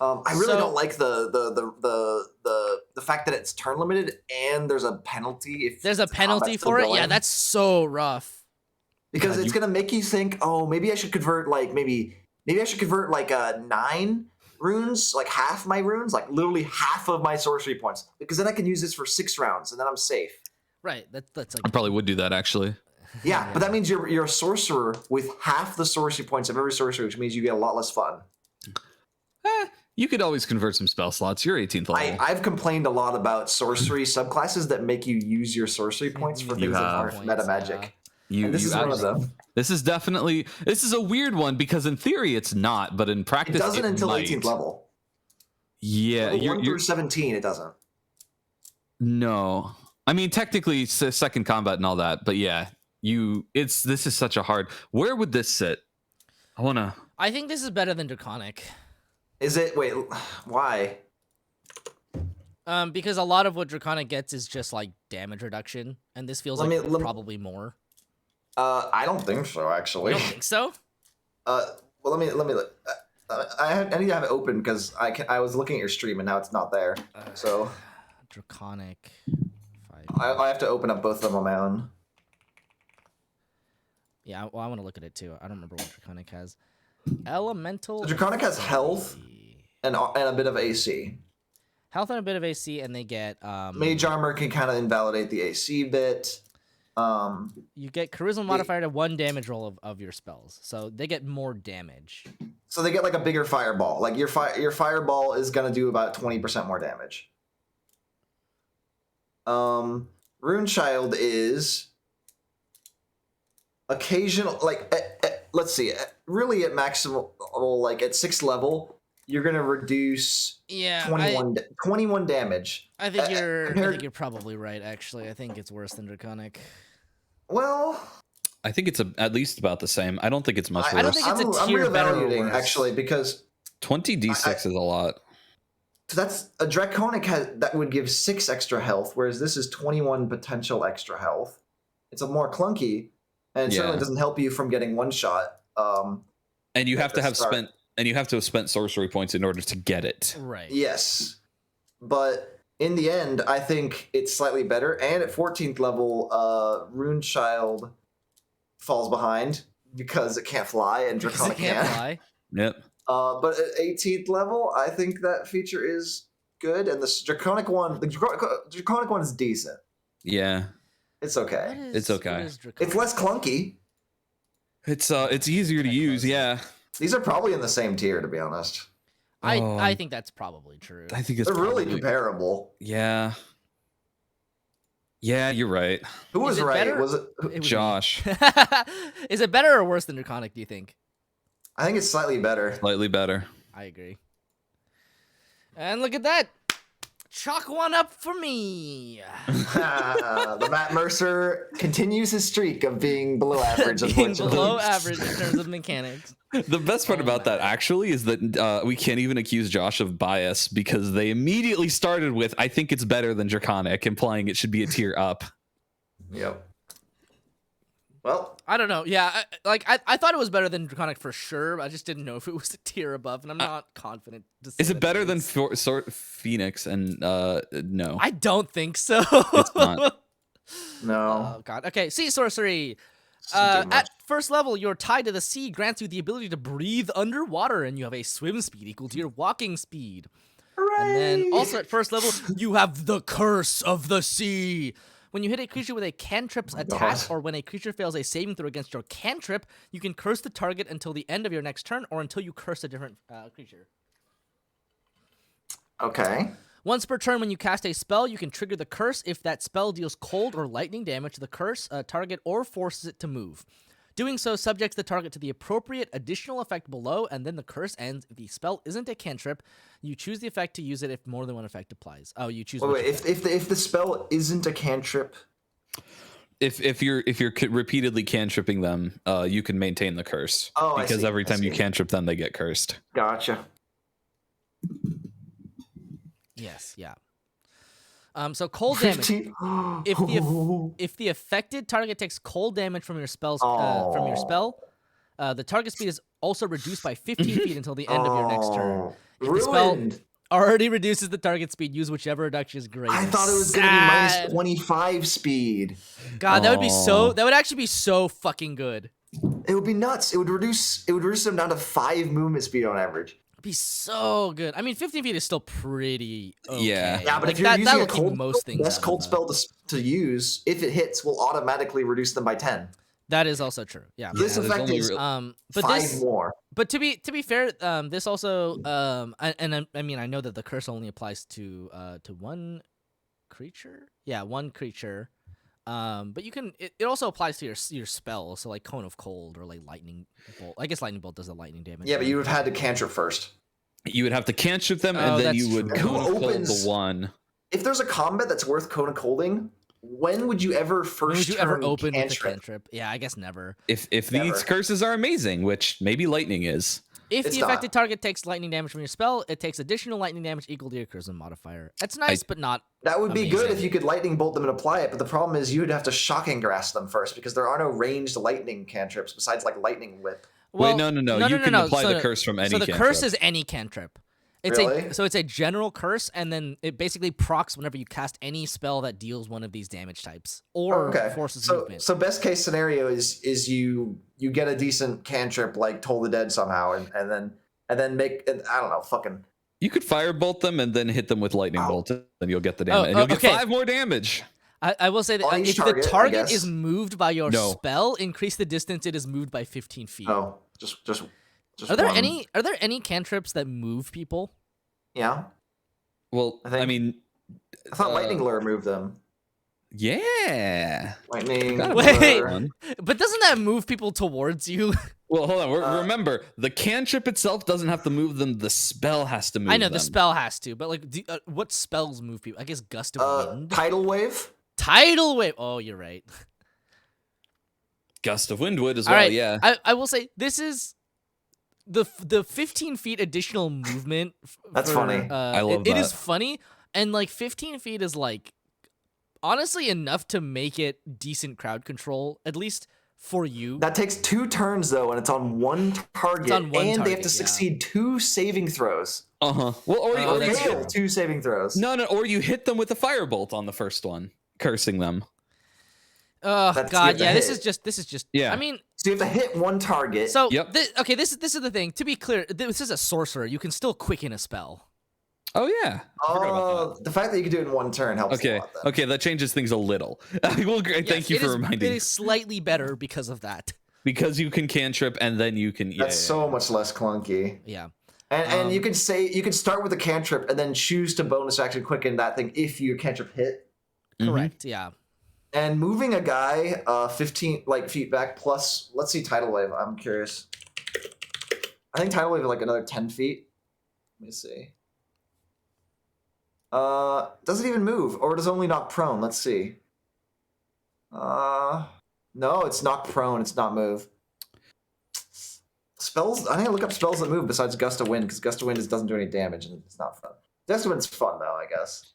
I really don't like the fact that it's turn limited and there's a penalty if There's a penalty for it. Yeah, that's so rough. because it's gonna make you think, oh, maybe I should convert like maybe I should convert like 9 runes, like half my runes, like literally half of my sorcery points, because then I can use this for 6 rounds and then I'm safe. Right. That's like I probably would do that actually. Yeah, but that means you're a sorcerer with half the sorcery points of every sorcerer, which means you get a lot less fun. You could always convert some spell slots. You're 18th level. I've complained a lot about sorcery subclasses that make you use your sorcery points for things that aren't meta magic. And this is one of them. This is a weird one because in theory it's not, but in practice It doesn't until might. 18th level. Yeah, Level 1 you're through 17, it doesn't. no. I mean, technically, it's second combat and all that, but yeah, this is such a hard. Where would this sit? I think this is better than Draconic. Is it? Wait, why? Because a lot of what Draconic gets is just like damage reduction, and this feels probably more. I don't think so, actually. You don't think so? Well, let me look. I need to have it open because I was looking at your stream and now it's not there. So Draconic. I have to open up both of them on my own. Yeah, well, I want to look at it too. I don't remember what Draconic has. Elemental. So Draconic has health and a bit of AC. Health and a bit of AC, and they get Mage armor can kind of invalidate the AC bit. You get charisma modifier to 1 damage roll of your spells, so they get more damage. So they get like a bigger fireball. Like your fireball is gonna do about 20% more damage. Rune Child is occasional, like let's see, really at maximal, like at 6th level, you're gonna reduce 21 damage. I think you're probably right. Actually, I think it's worse than Draconic. Well, I think it's at least about the same. I don't think it's much worse. I don't think it's a tier better or worse. Actually, because 20 d6 is a lot. So that's a Draconic that would give 6 extra health, whereas this is 21 potential extra health. It's a more clunky, and it certainly doesn't help you from getting one shot. And you have to have spent sorcery points in order to get it. Right. Yes, but in the end, I think it's slightly better. And at 14th level, Rune Child falls behind because it can't fly, and Draconic can't fly. Yep. But at 18th level, I think that feature is good, and the Draconic one is decent. Yeah. It's okay. It's okay. It's less clunky. It's easier to use. Yeah. These are probably in the same tier, to be honest. I think that's probably true. I think they're really comparable. Yeah. Yeah, you're right. Who was right? Better? Was it Josh? Is it better or worse than Draconic, do you think? I think it's slightly better. Slightly better. I agree. And look at that. Chalk one up for me. The Matt Mercer continues his streak of being below average. Being below average in terms of mechanics. The best part about that actually is that we can't even accuse Josh of bias because they immediately started with, I think it's better than Draconic, implying it should be a tier up. Yep. Well, I don't know. Yeah, I thought it was better than Draconic for sure. But I just didn't know if it was a tier above, and I'm not confident. Is it better than Phoenix? And no, I don't think so. It's not. No. Oh god. Okay. Sea sorcery. At first level, your tie to the sea grants you the ability to breathe underwater, and you have a swim speed equal to your walking speed. Hooray! And then also at first level, you have the Curse of the Sea. When you hit a creature with a cantrip's attack, or when a creature fails a saving throw against your cantrip, you can curse the target until the end of your next turn, or until you curse a different creature. Okay. Once per turn, when you cast a spell, you can trigger the curse if that spell deals cold or lightning damage to the curse target or forces it to move. Doing so subjects the target to the appropriate additional effect below, and then the curse ends. If the spell isn't a cantrip, you choose the effect to use it if more than one effect applies. Oh, you choose. Wait, if the spell isn't a cantrip, if you're repeatedly cantripping them, you can maintain the curse. Oh, because every time you cantrip them, they get cursed. Gotcha. Yes, yeah. So cold damage. If the affected target takes cold damage from your spell, the target speed is also reduced by 15 feet until the end of your next turn. If the spell already reduces the target speed, use whichever reduction is greater. I thought it was going to be minus 25 speed. God, that would be that would actually be so fucking good. It would be nuts. It would reduce them down to 5 movement speed on average. Be so good. I mean, 15 feet is still pretty okay. Yeah, but like if you're using a cold, most things best cold spell to use, if it hits, will automatically reduce them by 10. That is also true. Yeah. This effect is but 5 more. But to be fair, this also I mean I know that the curse only applies to one creature. Yeah, one creature. But you can it also applies to your spell, so like Cone of Cold or like Lightning Bolt. I guess Lightning Bolt does the lightning damage. Yeah, but you would have had to cantrip first. You would have to cantrip them, and then you would Cone of Cold the one. If there's a combat that's worth Cone of Colding, when would you ever open cantrip? with a cantrip? Yeah, I guess never. If these curses are amazing, which maybe lightning is. If the affected target takes lightning damage from your spell, it takes additional lightning damage equal to your charisma modifier. That's nice, but not. That would be amazing. good if you could lightning bolt them and apply it, but the problem is you would have to shocking grasp them first because there are no ranged lightning cantrips besides like lightning whip. Well, wait, no. You can apply the curse from any cantrip. So the curse is any cantrip. Really? It's a general curse, and then it basically procs whenever you cast any spell that deals one of these damage types or forces movement. So best case scenario is you get a decent cantrip like Toll the Dead somehow, and then make I don't know fucking. You could firebolt them and then hit them with lightning bolt, and you'll get the damage. And you'll get 5 more damage. I will say that if the target is moved by your spell, increase the distance it is moved by 15 feet. Oh, just are there any cantrips that move people? Yeah. Well, I mean, I thought lightning lure moved them. Yeah. Lightning. Wait, but doesn't that move people towards you? Well, hold on. Remember, the cantrip itself doesn't have to move them. The spell has to move them. I know the spell has to, but like, what spells move people? I guess Gust of Wind. Tidal Wave. Tidal Wave. Oh, you're right. Gust of Wind would as well. Right. Yeah. I will say this is the 15 feet additional movement. That's funny. I love that. It is funny, and like 15 feet is like honestly enough to make it decent crowd control, at least for you. That takes 2 turns though, and it's on one target, they have to succeed 2 saving throws. Well, or you fail 2 saving throws. No, or you hit them with a firebolt on the first one, cursing them. Oh God, yeah. This is just. Yeah. I mean, so you have to hit 1 target. So this is the thing. To be clear, this is a sorcerer. You can still quicken a spell. Oh yeah. The fact that you can do it in 1 turn helps a lot. Okay, that changes things a little. Well, great. Thank you for reminding. It is slightly better because of that. Because you can cantrip and then you can. That's so much less clunky. Yeah. And you can start with a cantrip and then choose to bonus action quicken that thing if your cantrip hit. Correct. Yeah. And moving a guy 15 feet back plus, let's see Tidal Wave. I'm curious. I think Tidal Wave is like another 10 feet. Let me see. Does it even move, or does it only knock prone? Let's see. No, it's knock prone. It's not move. Spells. I need to look up spells that move besides Gust of Wind, because Gust of Wind doesn't do any damage and it's not fun. Gust of Wind's fun though, I guess.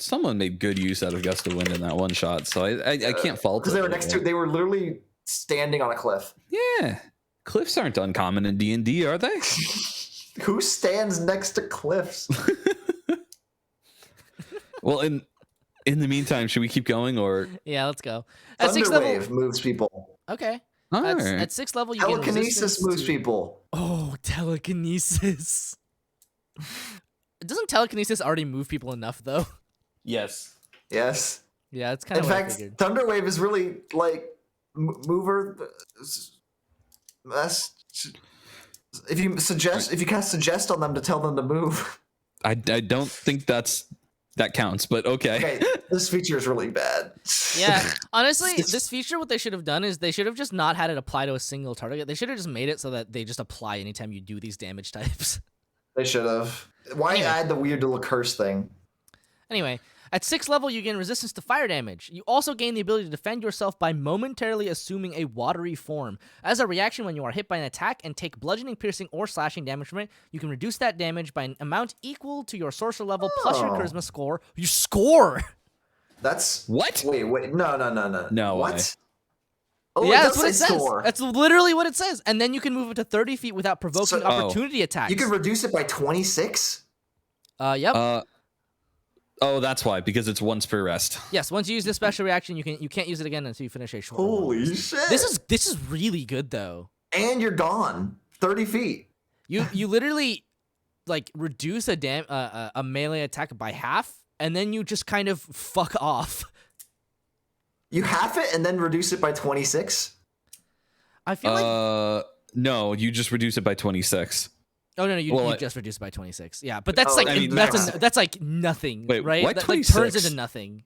Someone made good use out of Gust of Wind in that one shot, so I can't fault it. Because they were literally standing on a cliff. Yeah, cliffs aren't uncommon in D&D, are they? Who stands next to cliffs? Well, in the meantime, should we keep going or? Yeah, let's go. At 6th level moves people. Okay. Right. At 6th level, you telekinesis get moves people. Oh, telekinesis. Doesn't telekinesis already move people enough though? Yes. Yes. Yeah, it's kind of. In what I fact, figured. Thunderwave is really like mover. That's if you cast suggest on them to tell them to move. I don't think that counts, but okay. Okay, this feature is really bad. Yeah, honestly, this feature, what they should have done is they should have just not had it apply to a single target. They should have just made it so that they just apply anytime you do these damage types. They should have. Why add the weird little curse thing? Anyway, at 6th level, you gain resistance to fire damage. You also gain the ability to defend yourself by momentarily assuming a watery form. As a reaction, when you are hit by an attack and take bludgeoning, piercing, or slashing damage from it, you can reduce that damage by an amount equal to your sorcerer level plus your charisma score. You score! That's... What? Wait, no. No What? way. Oh, Yeah, it that's does what it say says. score. That's literally what it says. And then you can move it to 30 feet without provoking opportunity attacks. You can reduce it by 26? Yep. Oh, that's why, because it's once per rest. Yes, once you use this special reaction, you can't use it again until you finish a short one. Holy shit. This is really good though. And you're gone. 30 feet. You literally like reduce a melee attack by half, and then you just kind of fuck off. You half it and then reduce it by 26? I feel like no, you just reduce it by 26. Oh no, you just reduce it by 26. Yeah, but that's that's like nothing, wait, right? Why that like, turns into nothing.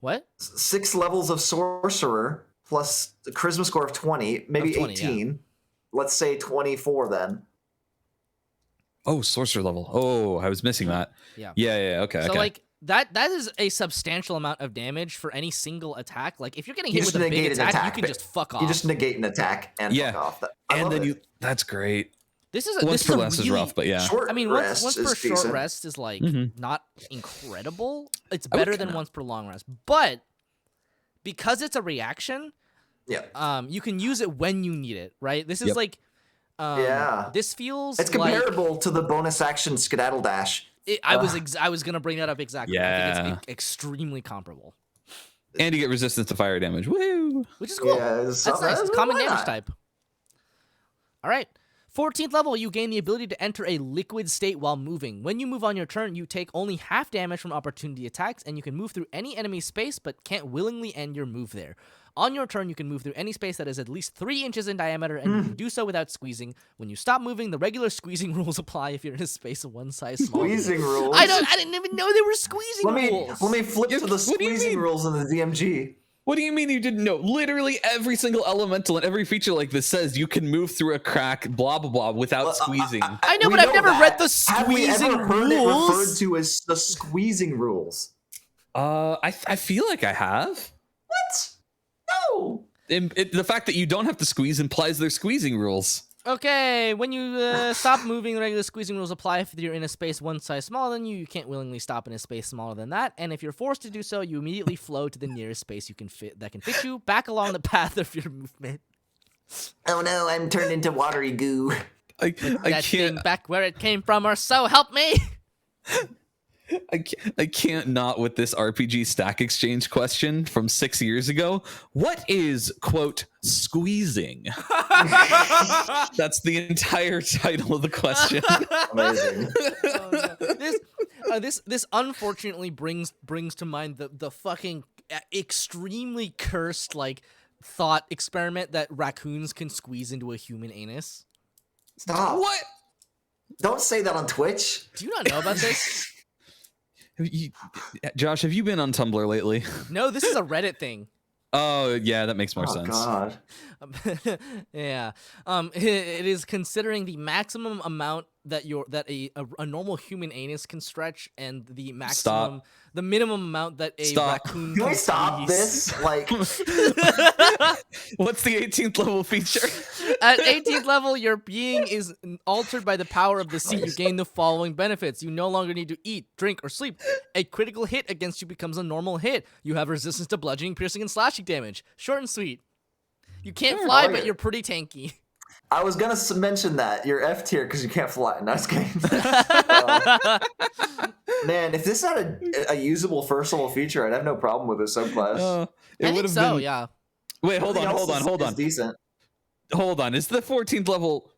What? 6 levels of sorcerer plus the charisma score of 20, maybe 20, 18. Yeah. Let's say 24 then. Oh, sorcerer level. Oh, I was missing that. Yeah. Yeah. Okay. So okay. like that is a substantial amount of damage for any single attack. Like if you're getting hit with a big attack, you can just fuck off. You just negate an attack and fuck off. And then that's great. This is once per less is rough, but yeah. Short once per short decent. rest is like not incredible. It's better than once per long rest, but because it's a reaction, you can use it when you need it. Right? This is like, this feels. It's comparable to the bonus action skedaddle dash. I was gonna bring that up exactly. Yeah. I think it's extremely comparable. And you get resistance to fire damage. Woo! Which is cool. Yeah, that's nice. It's common damage type. All right. 14th level, you gain the ability to enter a liquid state while moving. When you move on your turn, you take only half damage from opportunity attacks, and you can move through any enemy space, but can't willingly end your move there. On your turn, you can move through any space that is at least 3 inches in diameter, and you can do so without squeezing. When you stop moving, the regular squeezing rules apply if you're in a space of one size smaller. Squeezing rules? I didn't even know there were squeezing rules. Let me flip to the squeezing rules in the DMG. What do you mean you didn't know? Literally every single elemental and every feature like this says you can move through a crack, blah, blah, blah, without squeezing. I know, but I've never read the squeezing rules. Have we ever heard it referred to as the squeezing rules? I feel like I have. What? No. The fact that you don't have to squeeze implies they're squeezing rules. Okay, when you stop moving, the regular squeezing rules apply if you're in a space one size smaller than you. You can't willingly stop in a space smaller than that. And if you're forced to do so, you immediately flow to the nearest space that can fit you back along the path of your movement. Oh no, I'm turned into watery goo. I that can't thing back where it came from, or so help me. I can't not with this RPG stack exchange question from 6 years ago. What is, quote, squeezing? That's the entire title of the question. Amazing. Oh, no. This unfortunately brings to mind the fucking extremely cursed like thought experiment that raccoons can squeeze into a human anus. Stop. What? Don't say that on Twitch. Do you not know about this? Josh, have you been on Tumblr lately? No, this is a Reddit thing. Oh, yeah, that makes more sense. God. Yeah. It is considering the maximum amount that a normal human anus can stretch, and the minimum amount that a raccoon Can can we stop squeeze. this? Like, what's the 18th level feature? At 18th level, your being is altered by the power of the sea. You gain the following benefits. You no longer need to eat, drink, or sleep. A critical hit against you becomes a normal hit. You have resistance to bludgeoning, piercing, and slashing damage. Short and sweet. You can't fly, but you're pretty tanky. I was gonna mention that you're F tier because you can't fly. No, just kidding. Man, if this had a usable first level feature, I'd have no problem with this subclass. I think so, yeah. Wait, hold on. Decent. Hold on. Is the 14th level?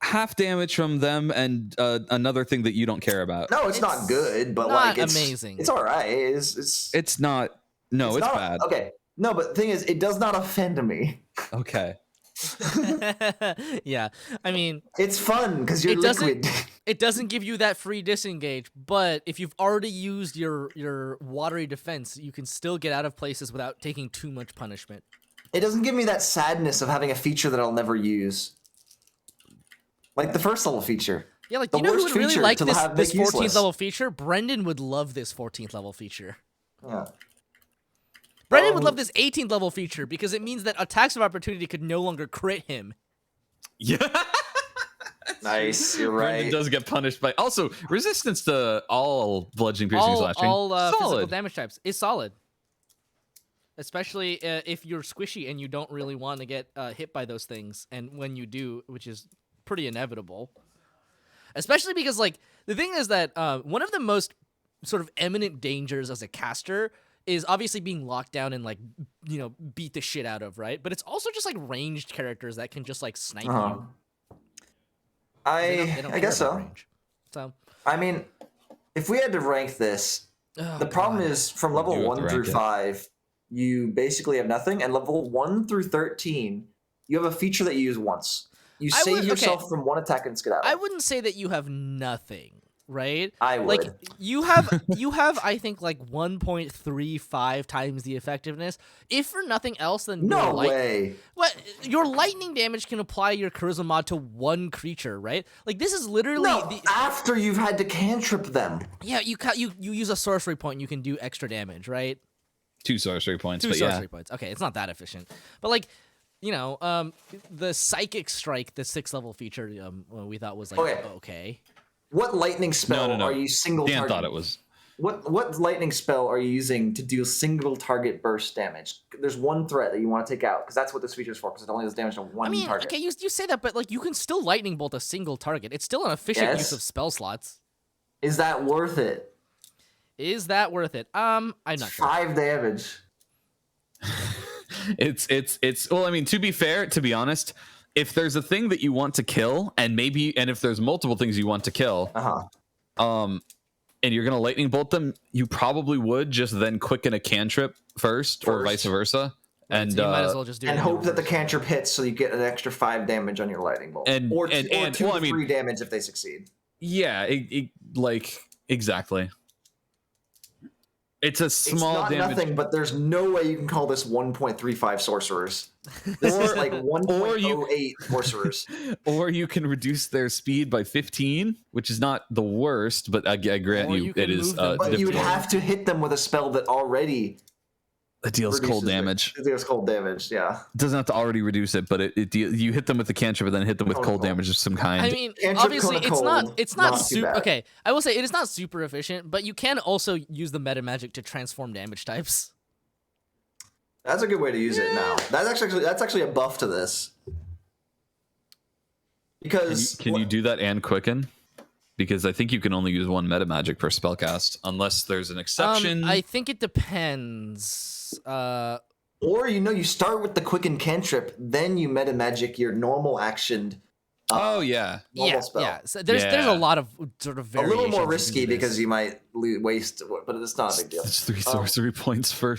half damage from them, and another thing that you don't care about. No, it's not good, but not like it's amazing. It's all right. It's not. No, it's not, bad. Okay, no, but the thing is, it does not offend me. Okay. Yeah, I mean, it's fun because you're liquid. It doesn't give you that free disengage, but if you've already used your watery defense, you can still get out of places without taking too much punishment. It doesn't give me that sadness of having a feature that I'll never use. Like the first level feature. Yeah, like, do you know who would really like this 14th useless. level feature? Brendan would love this 14th level feature. Yeah. Brendan would love this 18th level feature because it means that attacks of opportunity could no longer crit him. Yeah. Nice, you're right. Brendan does get punished by... Also, resistance to all bludgeoning, piercing, slashing. All physical damage types is solid. Especially if you're squishy and you don't really want to get hit by those things. And when you do, which is pretty inevitable. Especially because, like, the thing is that one of the most sort of eminent dangers as a caster is obviously being locked down and, like, you know, beat the shit out of, right? But it's also just, like, ranged characters that can just, like, snipe you. I guess so. Range. So, I mean, if we had to rank this, the problem is from level 1 through 5, you basically have nothing, and level 1 through 13, you have a feature that you use once. You save yourself from one attack and skedaddle. I wouldn't say that you have nothing, right? I would. Like, you have I think like 1.35 times the effectiveness. If for nothing else, then no way. What, your lightning damage can apply your charisma mod to one creature, right? Like, this is literally after you've had to cantrip them. Yeah, you use a sorcery point and you can do extra damage, right? 2 sorcery points. Two sorcery points. Okay, it's not that efficient, but like, you know, the psychic strike, the 6th level feature, we thought was like okay. What lightning spell are you single? Dan target? thought it was. What lightning spell are you using to deal single target burst damage? There's one threat that you want to take out because that's what this feature is for. Because it only does damage to one target. Okay, you say that, but like, you can still lightning bolt a single target. It's still an efficient use of spell slots. Is that worth it? Is that worth it? I'm not sure. 5 damage. It's well, I mean, to be honest, if there's a thing that you want to kill, and if there's multiple things you want to kill, and you're gonna lightning bolt them, you probably would just then quicken a cantrip first. Or vice versa. And so you might as well just do and hope that the cantrip hits, so you get an extra 5 damage on your lightning bolt, or 2 or 3 damage if they succeed. Yeah, like exactly. It's a small damage. It's not nothing, but there's no way you can call this 1.35 sorcerers. This is like 1.08 sorcerers. Or you can reduce their speed by 15, which is not the worst, but I grant you it is. But you would have to hit them with a spell that already deals cold damage. It deals cold damage, yeah. It doesn't have to already reduce it, but you hit them with the cantrip and then hit them with cold damage of some kind. I mean, obviously, it's not super. Okay, I will say it is not super efficient, but you can also use the meta magic to transform damage types. That's a good way to use it now. That's actually a buff to this. Because can you do that and quicken? Because I think you can only use 1 meta magic per spellcast, unless there's an exception. I think it depends. Or you start with the quicken cantrip, then you meta magic your normal actioned. Normal spell. Yeah. So there's a lot of sort of variations. A little more risky because you might waste, but it's not a big deal. It's 3 sorcery points for.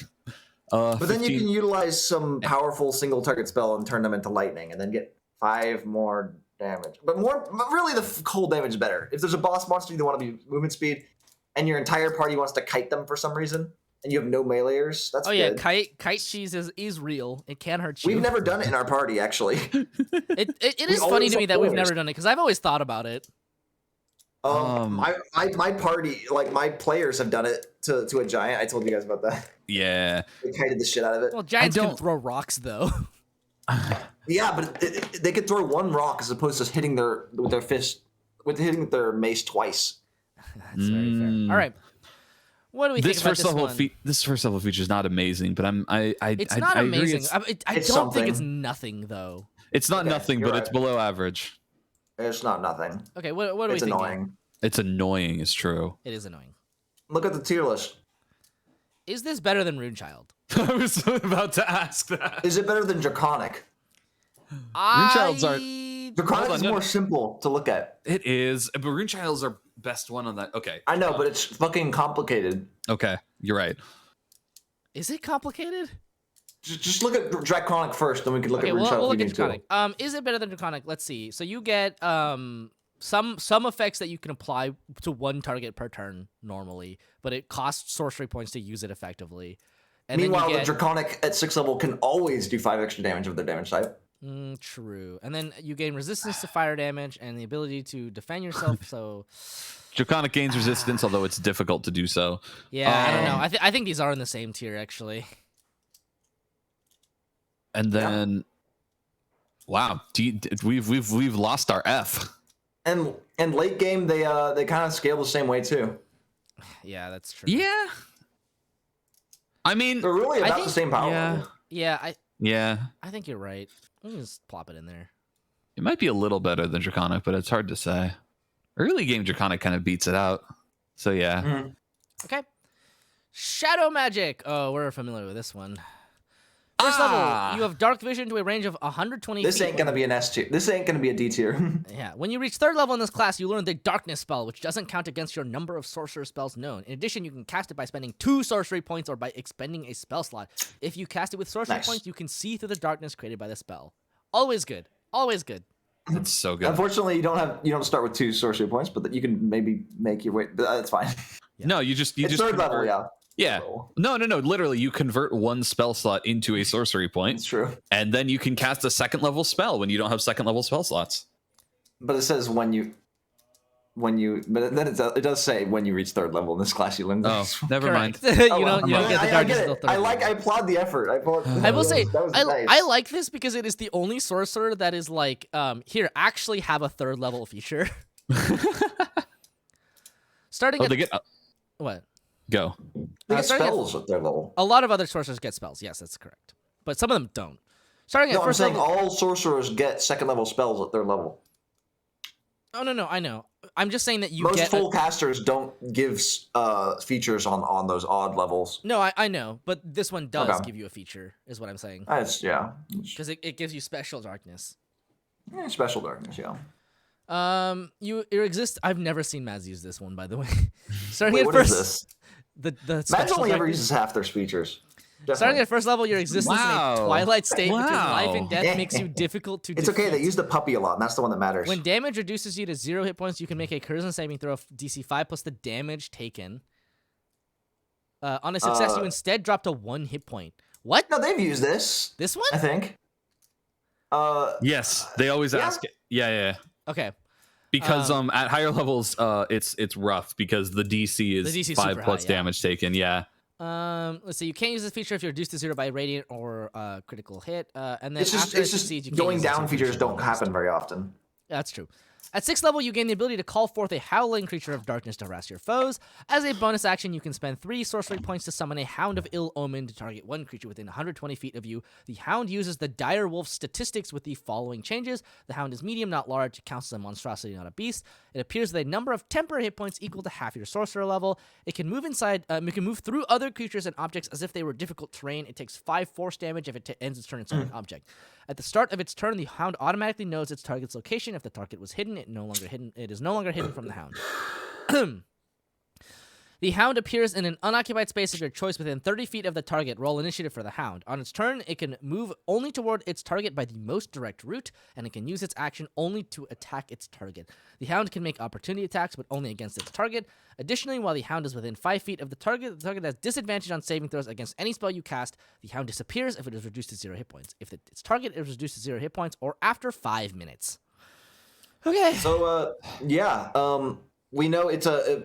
But then you can utilize some powerful single target spell and turn them into lightning, and then get 5 more damage. But really, the cold damage is better. If there's a boss monster you want to be movement speed, and your entire party wants to kite them for some reason, and you have no meleeers, that's good. Yeah, kite cheese is real. It can hurt you. We've never done it in our party, actually. It is funny to me that we've never done it because I've always thought about it. My party, like my players, have done it to a giant. I told you guys about that. Yeah, they kited the shit out of it. Well, giants can throw rocks though. Yeah, but they could throw 1 rock as opposed to hitting with their mace twice. That's very fair. All right, what do we think about this one? This first level feature is not amazing, but it's not amazing. I don't think it's nothing though. It's not nothing, but it's below average. It's not nothing. Okay, what do we think? It's annoying. It's annoying, is true. It is annoying. Look at the tier list. Is this better than Runechild? I was about to ask that. Is it better than Draconic? Runechilds aren't. Draconic is more simple to look at. It is. But Rune Child's our best one on that. Okay. I know, but it's fucking complicated. Okay, you're right. Is it complicated? Just look at Draconic first, then we can look at Rune Child. We'll look at Draconic. Is it better than Draconic? Let's see. So you get some effects that you can apply to one target per turn normally, but it costs sorcery points to use it effectively. And meanwhile, the Draconic at 6th level can always do 5 extra damage of their damage type. True. And then you gain resistance to fire damage and the ability to defend yourself. So Draconic gains resistance, although it's difficult to do so. Yeah, I don't know. I think these are in the same tier actually. And then, wow, we've lost our F. And late game, they kind of scale the same way too. Yeah, that's true. Yeah. I mean, they're really about the same power. Yeah, I think you're right. Let me just plop it in there. It might be a little better than Draconic, but it's hard to say. Early game Draconic kind of beats it out. So yeah. Mm-hmm. Okay. Shadow Magic. Oh, we're familiar with this one. First level, you have dark vision to a range of 120 This feet. ain't gonna be an S tier. This ain't gonna be a D tier. Yeah. When you reach 3rd level in this class, you learn the Darkness spell, which doesn't count against your number of sorcerer spells known. In addition, you can cast it by spending 2 sorcery points or by expending a spell slot. If you cast it with sorcery points, you can see through the darkness created by the spell. Always good. Always good. It's so good. Unfortunately, you don't start with 2 sorcery points, but you can maybe make your way. That's fine. Yeah. No, you just 3rd level, yeah. Yeah. No. Literally, you convert 1 spell slot into a sorcery point. It's true. And then you can cast a 2nd level spell when you don't have 2nd level spell slots. But it says when you, but then it does say when you reach 3rd level in this class, you learn this. Oh, never mind. you don't get the darkness until 3rd level. I applaud the effort. I will say, nice. I like this because it is the only sorcerer that is like, here, actually have a 3rd level feature. Starting at... They get... What? Go. They get spells at 3rd level. A lot of other sorcerers get spells. Yes, that's correct. But some of them don't. Starting at 1st level... all sorcerers get 2nd level spells at 3rd level. Oh, no, I know. I'm just saying that you Most get... full casters don't give features on those odd levels. No, I know. But this one does give you a feature, is what I'm saying. Yeah. Because it gives you special darkness. Yeah, special darkness, yeah. You exist... I've never seen Maz use this one, by the way. Starting Wait, at what first... is this? The Maz only ever uses half their features. Definitely. Starting at 1st level, your existence in a twilight state, which is life and death, makes you difficult to defeat. It's okay, they use the puppy a lot, and that's the one that matters. When damage reduces you to 0 hit points, you can make a charisma saving throw of DC 5 plus the damage taken. On a success, you instead drop to 1 hit point. What? No, they've used this. This one? I think. Yes, they always ask it. Yeah. Okay. Because at higher levels, it's rough because the DC is 5 plus damage taken. Yeah. Let's see. You can't use this feature if you're reduced to 0 by radiant or critical hit. And then it's just going down features don't happen very often. That's true. At 6th level, you gain the ability to call forth a howling creature of darkness to harass your foes. As a bonus action, you can spend 3 sorcery points to summon a Hound of Ill Omen to target 1 creature within 120 feet of you. The Hound uses the Dire Wolf statistics with the following changes. The Hound is medium, not large. It counts as a monstrosity, not a beast. It appears with a number of temporary hit points equal to half your sorcerer level. It can move through other creatures and objects as if they were difficult terrain. It takes 5 force damage if it ends its turn inside an object. At the start of its turn, the Hound automatically knows its target's location. If the target was hidden, it is no longer hidden from the Hound. The Hound appears in an unoccupied space of your choice within 30 feet of the target. Roll initiative for the Hound. On its turn, it can move only toward its target by the most direct route, and it can use its action only to attack its target. The Hound can make opportunity attacks, but only against its target. Additionally, while the Hound is within 5 feet of the target has disadvantage on saving throws against any spell you cast. The Hound disappears if it is reduced to 0 hit points. If its target is reduced to 0 hit points, or after 5 minutes. Okay. So, we know it's a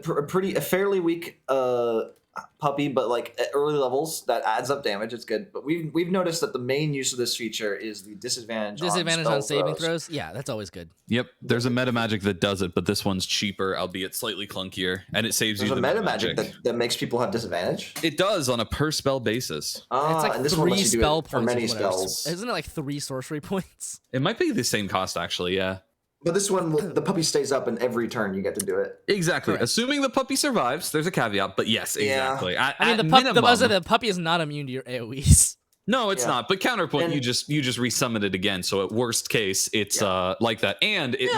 fairly weak puppy, but like at early levels that adds up damage. It's good, but we've noticed that the main use of this feature is the disadvantage on saving throws. Yeah, that's always good. Yep, there's a meta magic that does it, but this one's cheaper, albeit slightly clunkier, and it saves you. There's a meta magic that makes people have disadvantage. It does on a per spell basis. It's like and this 3 spell points for many spells. Isn't it like 3 sorcery points? It might be the same cost actually. Yeah. But this one, the puppy stays up, and every turn you get to do it. Exactly. Correct. Assuming the puppy survives, there's a caveat, but yes, exactly. Yeah. The puppy is not immune to your AoEs. No, it's not. But counterpoint, And- you just resummon it again. So at worst case, it's like that, and it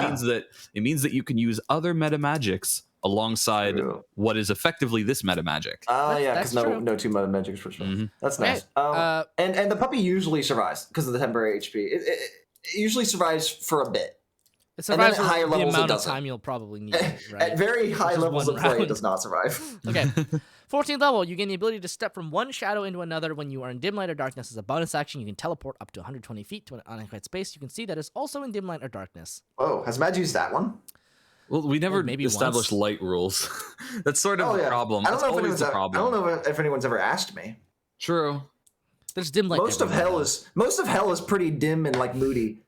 means that you can use other meta magics alongside what is effectively this meta magic. Because no two meta magics for sure. Mm-hmm. That's nice. And the puppy usually survives because of the temporary HP. It usually survives for a bit. It survives at higher the levels, amount it of doesn't. time you'll probably need it, right? At very high levels of play, round. it does not survive. Okay. 14th level, you gain the ability to step from one shadow into another when you are in dim light or darkness. As a bonus action, you can teleport up to 120 feet to an unoccupied space. You can see that is also in dim light or darkness. Oh, has Mad used that one? Well, we never maybe established light rules. That's sort of the problem. I don't know always the problem. I don't know if anyone's ever asked me. True. There's dim light. Most of hell is pretty dim and like moody.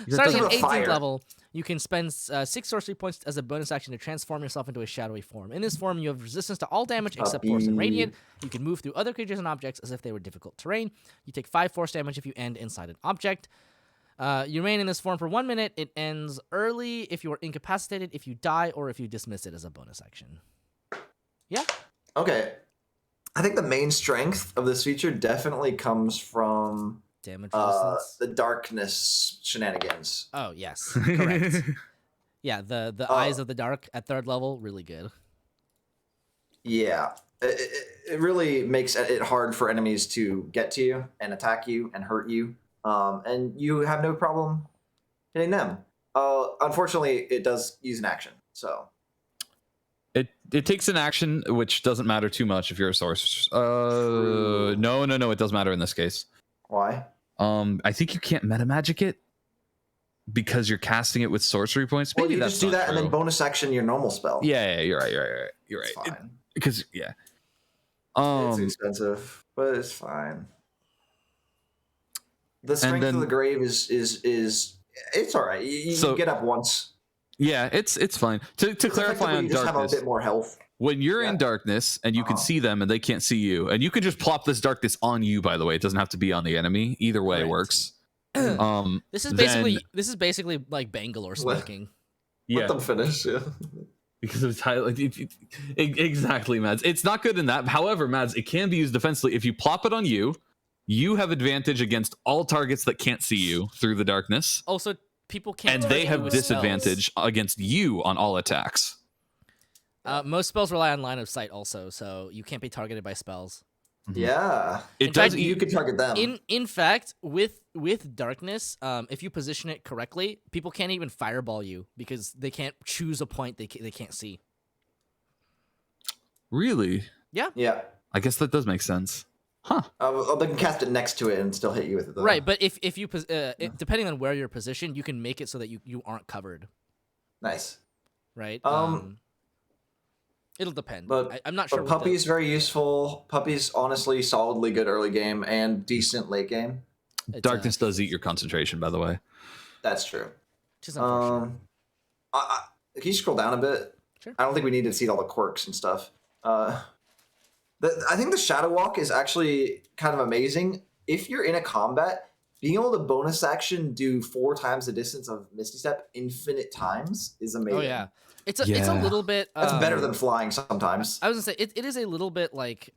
Starting at 18th fire. level, you can spend 6 sorcery points as a bonus action to transform yourself into a shadowy form. In this form, you have resistance to all damage except force and radiant. You can move through other creatures and objects as if they were difficult terrain. You take 5 force damage if you end inside an object. You remain in this form for 1 minute. It ends early if you are incapacitated, if you die, or if you dismiss it as a bonus action. Yeah. Okay. I think the main strength of this feature definitely comes from Damage resistance. the darkness shenanigans. Oh, yes. Correct. Yeah, the Eyes of the Dark at 3rd level, really good. Yeah. It really makes it hard for enemies to get to you and attack you and hurt you. And you have no problem hitting them. Unfortunately, it does use an action, so... It takes an action, which doesn't matter too much if you're a sorcerer. No, it does matter in this case. Why? I think you can't meta magic it because you're casting it with sorcery points. Well, Maybe you that's just do not that true. and then bonus action your normal spell. Yeah, you're right. It's fine. Because yeah, it's expensive, but it's fine. The strength of the grave is it's all right. You get up once. Yeah, it's fine. To clarify on you just darkness, have a bit more health. when you're in darkness and you can see them and they can't see you, and you can just plop this darkness on you. By the way, it doesn't have to be on the enemy. Either way works. This is basically like Bangalore smoking. Let them finish. Yeah. Because of exactly, Mads. It's not good in that. However, Mads, it can be used defensively. If you plop it on you, you have advantage against all targets that can't see you through the darkness. Also, people can't. And they have disadvantage against you on all attacks. Most spells rely on line of sight, also, so you can't be targeted by spells. Yeah, You could target them. In fact, with darkness, if you position it correctly, people can't even fireball you because they can't choose a point they can't see. Really? Yeah. Yeah. I guess that does make sense. Huh. They can cast it next to it and still hit you with it, though. Right, but if you depending on where you're positioned, you can make it so that you aren't covered. Nice. Right. It'll depend. But I'm not sure. But Puppy's very useful. Puppy's honestly solidly good early game and decent late game. Darkness does eat your concentration, by the way. That's true. Which is unfortunate. Can you scroll down a bit? Sure. I don't think we need to see all the quirks and stuff. I think the Shadow Walk is actually kind of amazing. If you're in a combat, being able to bonus action do 4 times the distance of Misty Step infinite times is amazing. Oh yeah. It's a little bit. That's better than flying sometimes. I was gonna say it is a little bit like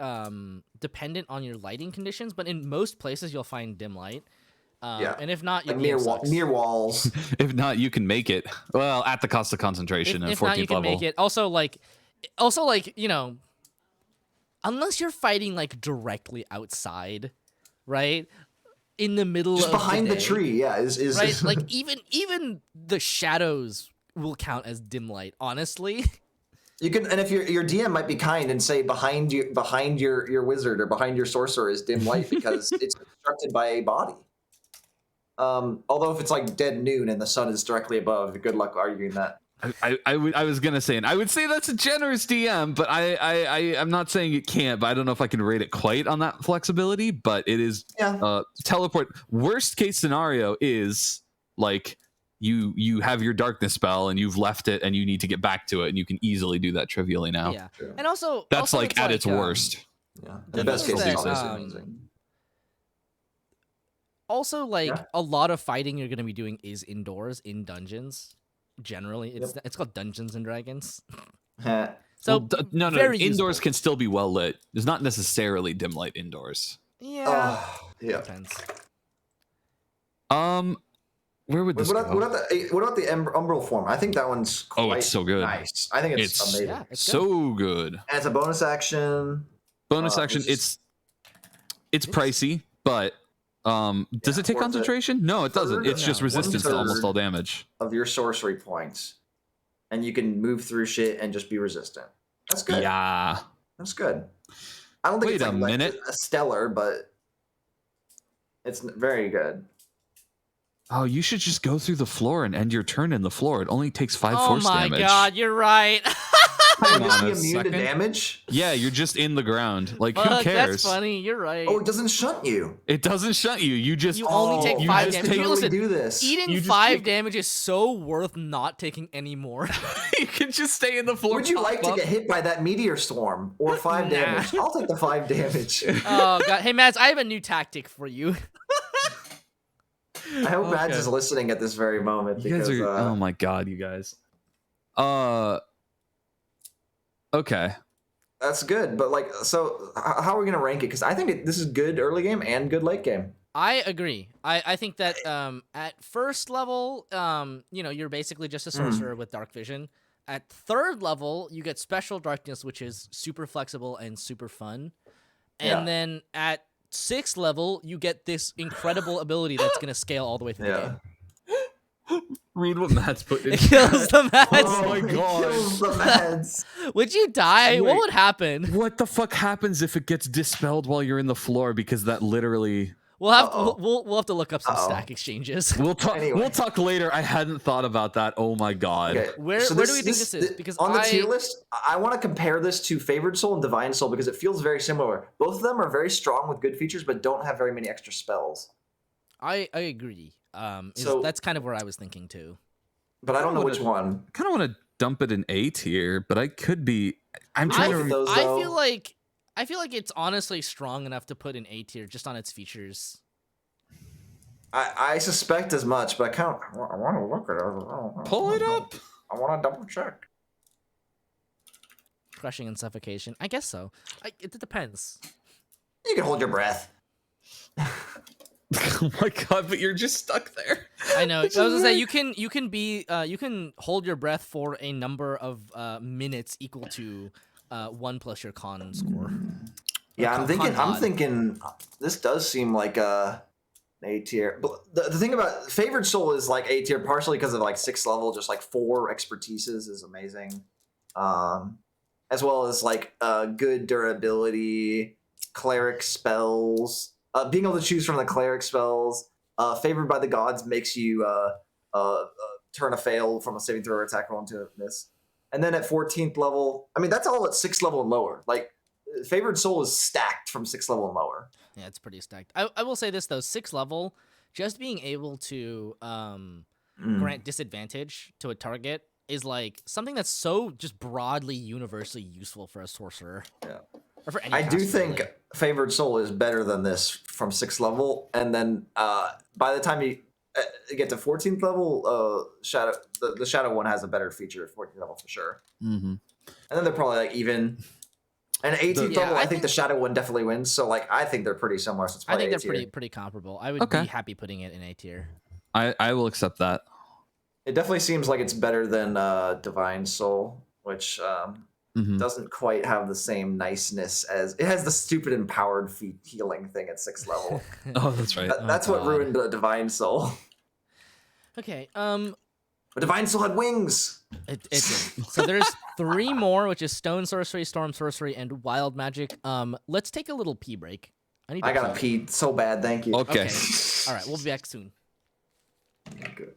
dependent on your lighting conditions, but in most places you'll find dim light. And if not, like near walls. If not, you can make it. Well, at the cost of concentration. If 14th not, you can level. make it. Also, like unless you're fighting like directly outside, right? In the middle just of behind the the tree, yeah, is right. Like even the shadows will count as dim light, honestly. You can, and if your DM might be kind and say behind your wizard or behind your sorcerer is dim light because it's obstructed by a body. Although if it's like dead noon and the sun is directly above, good luck arguing that. I was gonna say, and I would say that's a generous DM, but I'm not saying it can't, but I don't know if I can rate it quite on that flexibility. But it is teleport. Worst case scenario is like you have your darkness spell and you've left it and you need to get back to it, and you can easily do that trivially now. Yeah, and also that's like at its worst. Yeah, the best case is amazing. Also, a lot of fighting you're going to be doing is indoors in dungeons. Generally, it's called Dungeons and Dragons. So no, indoors can still be well lit. There's not necessarily dim light indoors. Yeah. Yeah. Depends. Where would this What go? about the umbral form? I think that one's quite it's so good. nice. I think it's amazing. Yeah, it's so good. And it's a bonus action. Bonus action. It's pricey, but does it take concentration? No, it doesn't. It's just resistance to almost all damage of your sorcery points, and you can move through shit and just be resistant. That's good. Yeah, that's good. I don't think it's like a stellar, but it's very good. Oh, you should just go through the floor and end your turn in the floor. It only takes 5 force damage. Oh my god, you're right. Hang on a immune second. to damage? Yeah, you're just in the ground. Like, Fuck, who cares? That's funny. You're right. Oh, it doesn't shunt you. It doesn't shunt you. You just you only take 5 damage. Totally do this. Eating 5 damage is so worth not taking any more. You can just stay in the floor. Would you like to get hit by that meteor storm or 5 damage? I'll take the 5 damage. Oh god. Hey Mads, I have a new tactic for you. I hope Mads is listening at this very moment. You guys are, oh my god, you guys. Okay. That's good, but like, so how are we gonna rank it? Because I think this is good early game and good late game. I agree. I think that at first level, you're basically just a sorcerer with dark vision. At third level, you get special darkness, which is super flexible and super fun. And then at 6th level, you get this incredible ability that's gonna scale all the way through the game. Read what Matt's put in. It kills the Mads. Oh my god. It kills the Mads. Would you die? Wait, what would happen? What the fuck happens if it gets dispelled while you're in the floor? Because that literally. We'll have to look up some stack exchanges. We'll talk. Anyway. We'll talk later. I hadn't thought about that. Oh my god. Okay. Where do we think this is? Because on the tier list, I want to compare this to Favored Soul and Divine Soul because it feels very similar. Both of them are very strong with good features, but don't have very many extra spells. I agree. So that's kind of where I was thinking too. But I don't know which one. I kind of want to dump it in A tier, but I could be. I'm trying to. Those, I feel like it's honestly strong enough to put in A tier just on its features. I suspect as much, but I want to look at it. Pull it up. I want to double check. Crushing and suffocation. I guess so. It depends. You can hold your breath. Oh my god! But you're just stuck there. I know. I was gonna say you can hold your breath for a number of minutes equal to 1 plus your con score. Yeah, I'm thinking. This does seem like A tier. But the thing about Favored Soul is like A tier partially because of like 6th level, just like 4 expertises is amazing, as well as like good durability, cleric spells. Being able to choose from the cleric spells, favored by the gods makes you turn a fail from a saving throw or attack roll into a miss. And then at 14th level, I mean, that's all at 6th level and lower. Like, Favored Soul is stacked from 6th level and lower. Yeah, it's pretty stacked. I will say this, though. 6th level, just being able to grant disadvantage to a target is, like, something that's so just broadly, universally useful for a sorcerer. Yeah. Or for any I do caster, think really. Favored Soul is better than this from 6th level, and then by the time you get to 14th level, the Shadow one has a better feature at 14th level for sure. Mm-hmm. And then they're probably like even. And 18th level, I think the Shadow one definitely wins. So like I think they're pretty similar. So it's I think they're A-tier. pretty comparable. I would be happy putting it in A tier. I will accept that. It definitely seems like it's better than Divine Soul, which doesn't quite have the same niceness as it has the stupid empowered feet healing thing at 6th level. Oh, that's right. That's what ruined the Divine Soul. Okay. But Divine Soul had wings. It did. So there's 3 more, which is Stone Sorcery, Storm Sorcery, and Wild Magic. Let's take a little pee break. I gotta pee so bad. Thank you. Okay. All right, we'll be back soon. Good.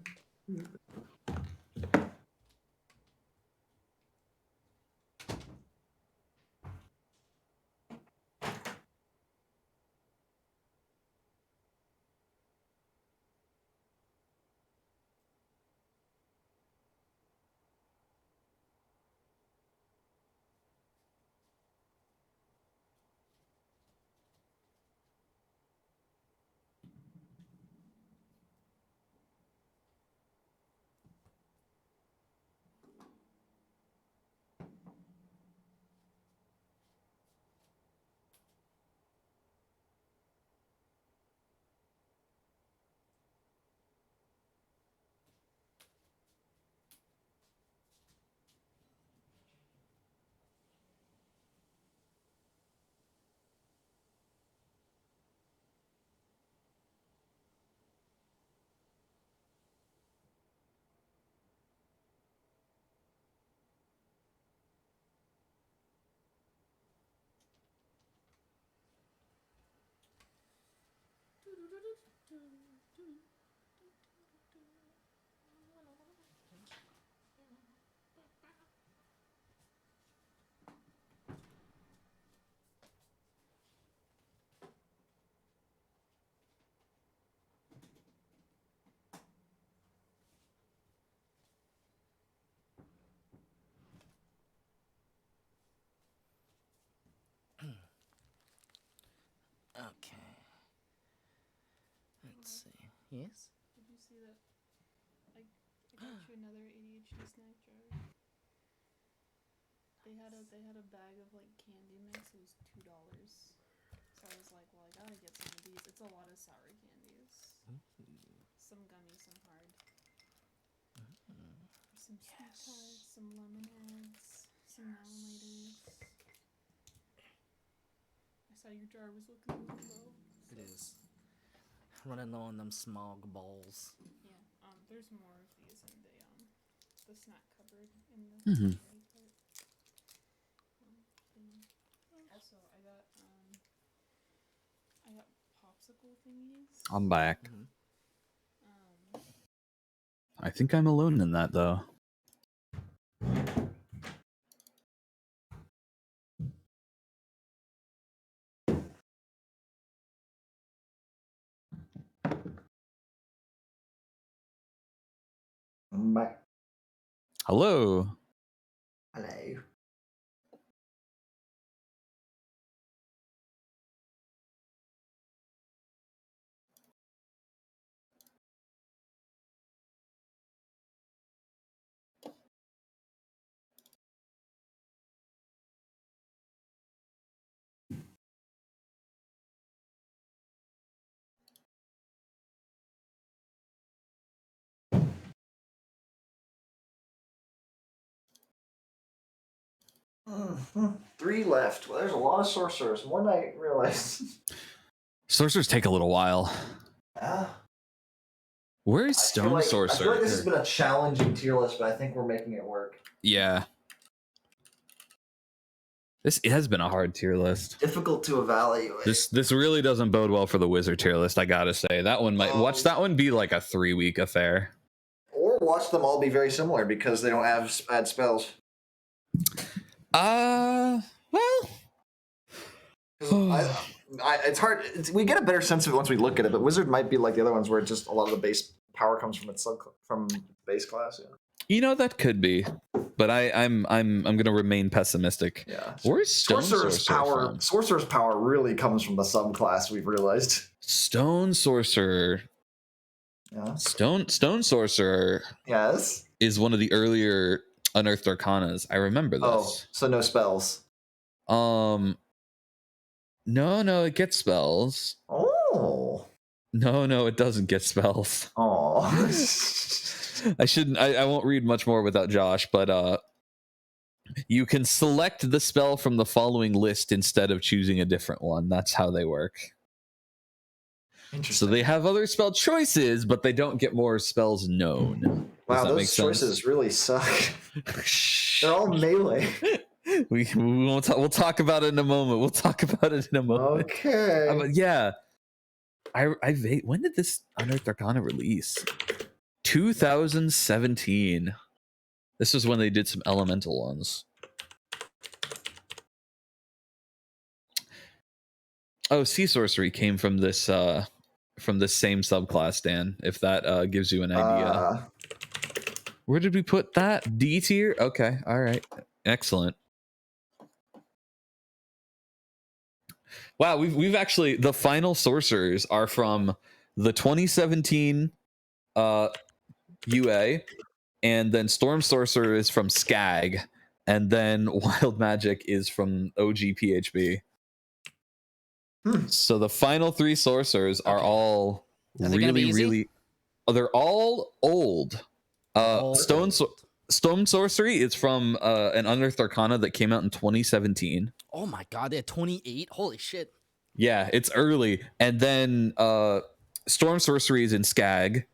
Okay. Let's see. Yes? Did you see that? I got you another ADHD snack jar. They had a bag of like candy mix. It was $2. So I was like, well, I gotta get some of these. It's a lot of sour candies. Some gummy, some hard. Some sweet tarts, some lemon heads, some melon. I saw your jar was looking a little low. It is. Running low on them smog balls. Yeah. There's more of these in the snack cupboard in the thing. Also, I got popsicle thingies. I'm back. I think I'm alone in that, though. I'm back. Hello. Hello. Mm-hmm. 3 left. Well, there's a lot of sorcerers. More than I realized. Sorcerers take a little while. Yeah. Where is Stone Sorcerer? I feel like this has been a challenging tier list, but I think we're making it work. Yeah. It has been a hard tier list. Difficult to evaluate. This really doesn't bode well for the Wizard tier list, I gotta say. That one might watch that one be like a 3-week affair. Or watch them all be very similar because they don't add spells. Well. It's hard. We get a better sense of it once we look at it, but Wizard might be like the other ones where just a lot of the base power comes from from base class. Yeah. You know, that could be, but I'm gonna remain pessimistic. Yeah. Where's Sorcerer's power? from? Sorcerer's power really comes from the subclass. We've realized. Stone Sorcerer. Yeah. Stone Sorcerer. Yes. Is one of the earlier Unearthed Arcanas. I remember this. Oh, so no spells. No, it gets spells. Oh. No, it doesn't get spells. Oh. I won't read much more without Josh, but you can select the spell from the following list instead of choosing a different one. That's how they work. Interesting. So they have other spell choices, but they don't get more spells known. Wow, those choices really suck. They're all melee. We'll talk about it in a moment. Okay. But yeah, when did this Unearthed Arcana release? 2017. This was when they did some elemental ones. Oh, Sea Sorcery came from this same subclass, Dan, if that gives you an idea. Where did we put that? D tier? Okay, all right. Excellent. Wow, we've actually, the final sorcerers are from the 2017 UA, and then Storm Sorcerer is from Skag, and then Wild Magic is from OG PHB. So the final 3 sorcerers are all really they're all old. Stone Sorcery is from an Unearthed Arcana that came out in 2017. Oh my god, they had 28? Holy shit. Yeah, it's early. And then Storm Sorcery is in Skag.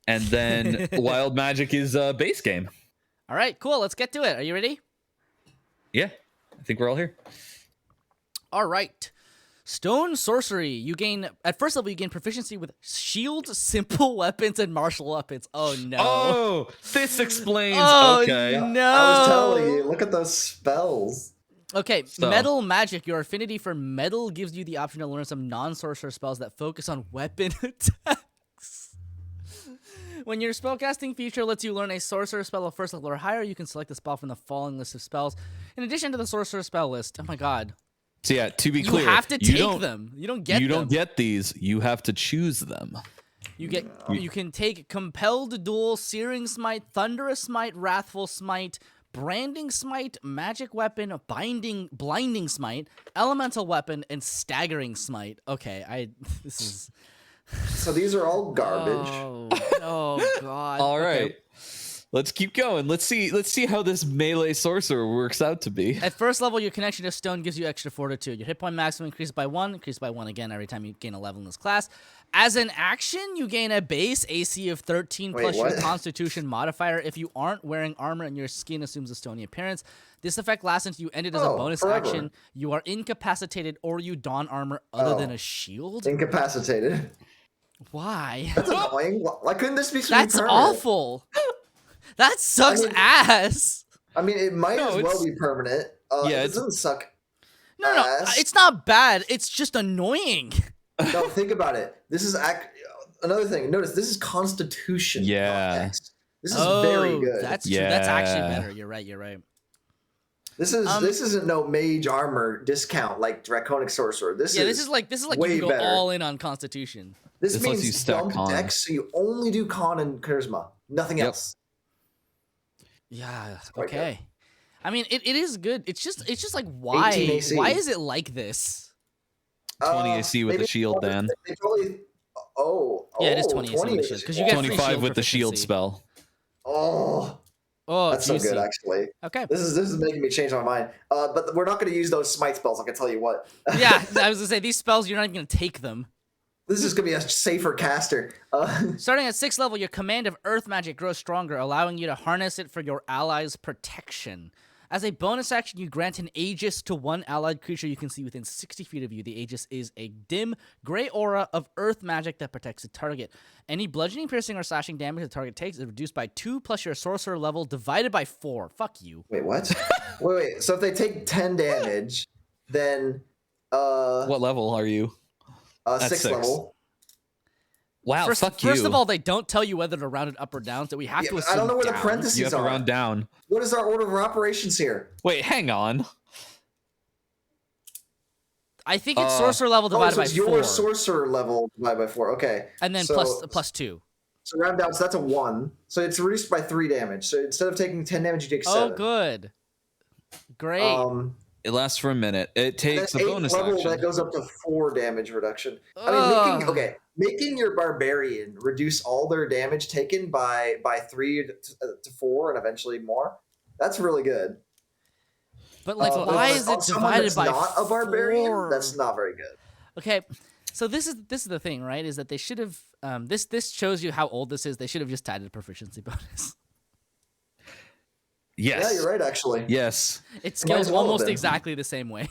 And then Wild Magic is base game. All right, cool. Let's get to it. Are you ready? Yeah, I think we're all here. All right. Stone Sorcery. You gain at first level. You gain proficiency with shield, simple weapons, and martial weapons. Oh no! Oh, this explains. Oh okay. no! I was telling you. Look at those spells. Okay, So- metal magic. Your affinity for metal gives you the option to learn some non-sorcerer spells that focus on weapon attacks. When your spellcasting feature lets you learn a sorcerer spell of first level or higher, you can select the spell from the following list of spells. In addition to the sorcerer spell list. Oh my god. So yeah, to be clear, You have to take them. You don't get them. You don't get these. You have to choose them. You can take Compelled Duel, Searing Smite, Thunderous Smite, Wrathful Smite, Branding Smite, Magic Weapon, Blinding Smite, Elemental Weapon, and Staggering Smite. Okay, this is... So these are all garbage. Oh god. All right. Okay. Let's keep going. Let's see how this melee sorcerer works out to be. At first level, your connection to stone gives you extra fortitude. Your hit point maximum increases by 1, increases by 1 again every time you gain a level in this class. As an action, you gain a base AC of 13 Wait, plus what? your constitution modifier if you aren't wearing armor and your skin assumes a stony appearance. This effect lasts until you end it as a bonus forever. action. You are incapacitated or you don armor other than a shield. Incapacitated. Why? That's annoying. Why couldn't this be That's permanent? awful. That sucks ass. I mean, it might No, as well it's- be permanent. Yeah, it doesn't suck. No, ass. it's not bad. It's just annoying. No, think about it. This is another thing. Notice this is Constitution. not Yeah. Dex. This is very good. That's true. That's actually Yeah. better. You're right. This isn't no mage armor discount like Draconic Sorcerer. This is like way you can go better. all in on Constitution. This This lets you means stack dump con. Dex, so you only do con and charisma, nothing Yep. else. Yeah. quite Okay. I mean, it is good. It's just like why 18 AC. is it like this? 20 AC with maybe the shield, Dan. They probably. Yeah, it is 20 AC with the shield, 'cause you get free 25 shield with the shield proficiency. spell. Oh, Oh, that's so juicy. good actually. Okay. This is making me change my mind. But we're not going to use those smite spells. I can tell you what. Yeah, I was gonna say these spells. You're not even gonna take them. This is going to be a safer caster. Starting at 6th level, your command of earth magic grows stronger, allowing you to harness it for your allies' protection. As a bonus action, you grant an Aegis to one allied creature you can see within 60 feet of you. The Aegis is a dim, gray aura of earth magic that protects the target. Any bludgeoning, piercing, or slashing damage the target takes is reduced by 2 plus your sorcerer level divided by 4. Fuck you. Wait, what? wait. So if they take 10 damage, then What level are you? 6th 6. level. Wow, fuck you. First of all, they don't tell you whether to round it up or down, so we have to Yeah, assume I don't know where the down. parentheses you have to are. round down. What is our order of operations here? Wait, hang on. I think it's sorcerer level divided so by it's 4. your sorcerer level divided by 4. Okay. And then so, plus 2. So round down, so that's a 1. So it's reduced by 3 damage. So instead of taking 10 damage, you take 7. Oh, good. Great. It lasts for a minute. It takes a Then bonus 8th level, action. that goes up to 4 damage reduction. I Ugh. mean, making your barbarian reduce all their damage taken by 3 to 4 and eventually more. That's really good. But like, But why on is it someone divided that's by not a barbarian? 4? That's not very good. Okay, so this is the thing, right? Is that they should have this shows you how old this is. They should have just added a proficiency bonus. Yes. Yeah, you're right. Actually, Yes. It Might scales as well have almost been. exactly the same way.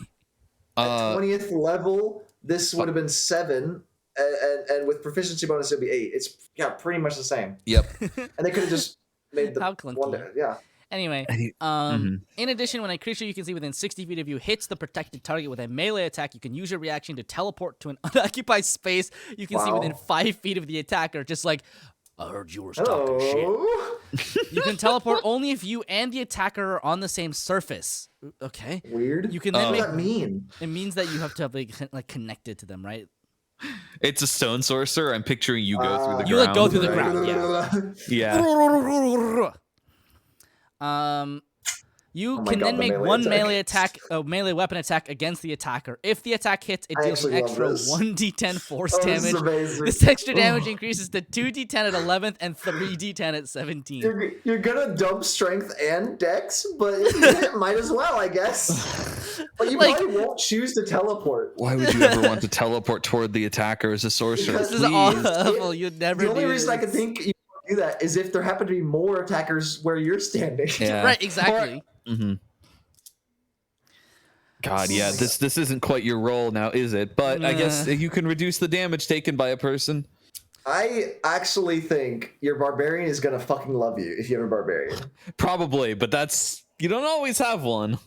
at Uh, 20th level, this would have been 7, and with proficiency bonus, it'd be 8. It's pretty much the same. yep. And they could have just made the How clunky. one. Yeah. Anyway, Mhm. in addition, when a creature you can see within 60 feet of you hits the protected target with a melee attack, you can use your reaction to teleport to an unoccupied space you can see within Wow. 5 feet of the attacker, just like, I heard you were talking shit. Hello. You can teleport only if you and the attacker are on the same surface. Okay. Weird. You can What then does make that mean? it means that you have to have like connected to them, right? It's a stone sorcerer. I'm picturing you go through the You, ground. like, go through the ground. Yeah. You Oh my can God, then the make melee one attack. melee weapon attack against the attacker. If the attack hits, it I deals an actually love extra this. 1d10 force Oh, this is damage. amazing. This extra damage increases to 2d10 at 11th and 3d10 at 17. You're gonna dump strength and dex, but you might as well, I guess. But you Like- probably won't choose to teleport. Why would you ever want to teleport toward the attacker as a sorcerer? Because This is Please. awful. You'd never The only do reason I this. can think you would do that is if there happen to be more attackers where you're standing. Yeah. Right, exactly. Mm-hmm. God, yeah, this isn't quite your role now, is it? But I guess you can reduce the damage taken by a person. I actually think your barbarian is gonna fucking love you if you have a barbarian. Probably, but you don't always have one.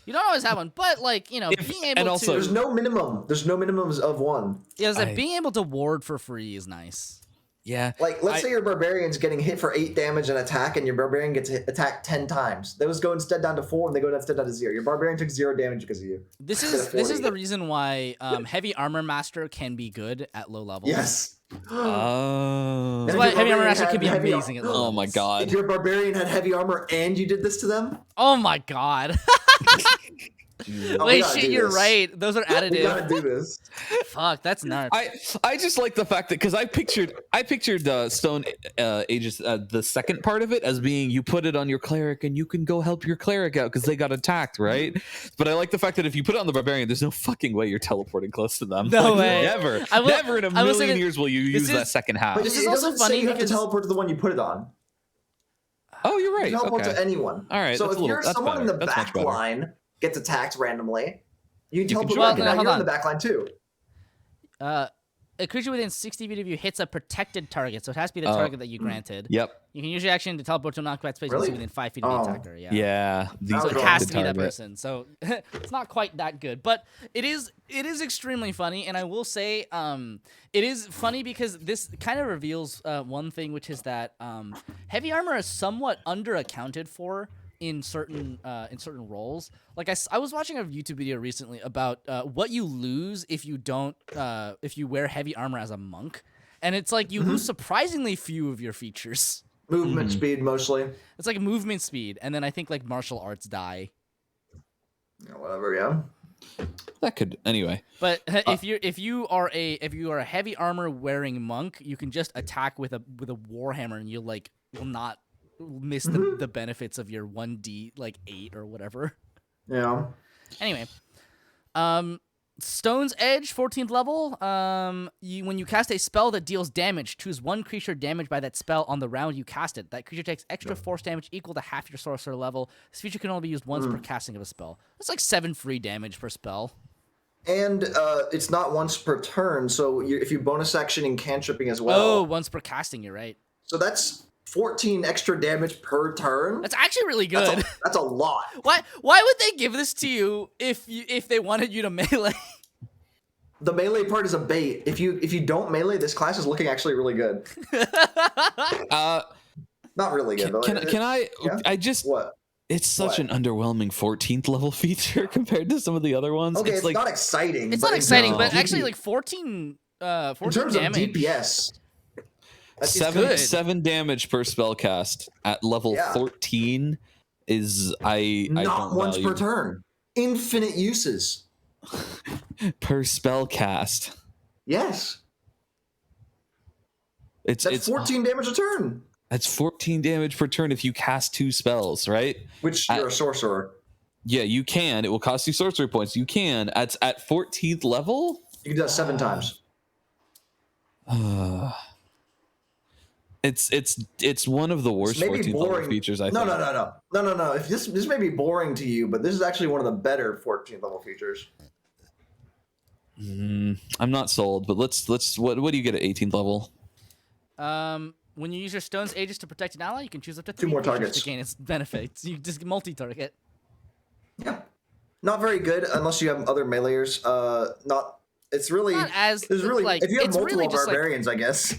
You don't always have one, but like being able to. There's no minimum. There's no minimums of one. Yeah, being able to ward for free is nice. Yeah. Like, let's say your barbarian's getting hit for 8 damage and attack, and your barbarian gets attacked 10 times. Those go instead down to 4, and they go instead down to 0. Your barbarian took 0 damage because of you. This is the reason why heavy armor master can be good at low levels. Yes. Oh. That's why heavy armor master can be amazing at low levels. Oh my god. If your barbarian had heavy armor and you did this to them? Oh my god. Wait, shit, you're right. Those are additive. We gotta do this. Fuck, that's nuts. I just like the fact that because I pictured Stone Aegis, the second part of it as being you put it on your cleric and you can go help your cleric out because they got attacked, right? But I like the fact that if you put it on the barbarian, there's no fucking way you're teleporting close to them. No way. Never in a million years will you use that second half. But this is also funny. You have to teleport to the one you put it on. Oh, you're right. You teleport to anyone. All right. So if you're someone in the back line gets attacked randomly, you can teleport back, and now you're in the back line too. A creature within 60 feet of you hits a protected target, so it has to be the target that you granted. Yep. You can use your action to teleport to an occupied space within 5 feet of the attacker. Yeah. Yeah. So it has to be that person. So it's not quite that good, but it is extremely funny. And I will say, it is funny because this kind of reveals one thing, which is that heavy armor is somewhat underaccounted for in certain roles. Like I was watching a YouTube video recently about what you lose if you don't if you wear heavy armor as a monk, and it's like you lose surprisingly few of your features. Movement speed mostly. It's like movement speed, and then I think like martial arts die. Yeah, whatever, yeah. That could anyway. But if you are a heavy armor wearing monk, you can just attack with a warhammer, and you will not miss the benefits of your 1d like 8 or whatever. Yeah. Anyway, Stone's Edge, 14th level. When you cast a spell that deals damage, choose one creature damaged by that spell on the round you cast it. That creature takes extra force damage equal to half your sorcerer level. This feature can only be used once per casting of a spell. That's like 7 free damage per spell. And it's not once per turn, so if you bonus action and cantripping as well. Oh, once per casting, you're right. So that's 14 extra damage per turn. That's actually really good. That's a lot. Why would they give this to you if they wanted you to melee? The melee part is a bait. If you don't melee, this class is looking actually really good. Not really good. Can I? Yeah? I just what? It's such an underwhelming 14th level feature compared to some of the other ones. Okay, it's not exciting. It's not exciting, but actually like 14 in terms damage. of DPS. Seven damage per spell cast at level 14 is I not once per turn. Infinite uses per spell cast. Yes. It's 14 damage a turn. That's 14 damage per turn if you cast 2 spells, right? Which you're a sorcerer. Yeah, you can. It will cost you sorcery points. You can. At 14th level? You can do that 7 times. It's one of the worst 14th level features, I think. No. If this may be boring to you, but this is actually one of the better 14th level features. I'm not sold, but let's what do you get at 18th level? When you use your Stone's Aegis to protect an ally, you can choose up to 3 more targets to gain its benefits. You just multi-target. Yeah. Not very good unless you have other meleeers. It's really not as there's really like, if you have multiple really barbarians, I guess.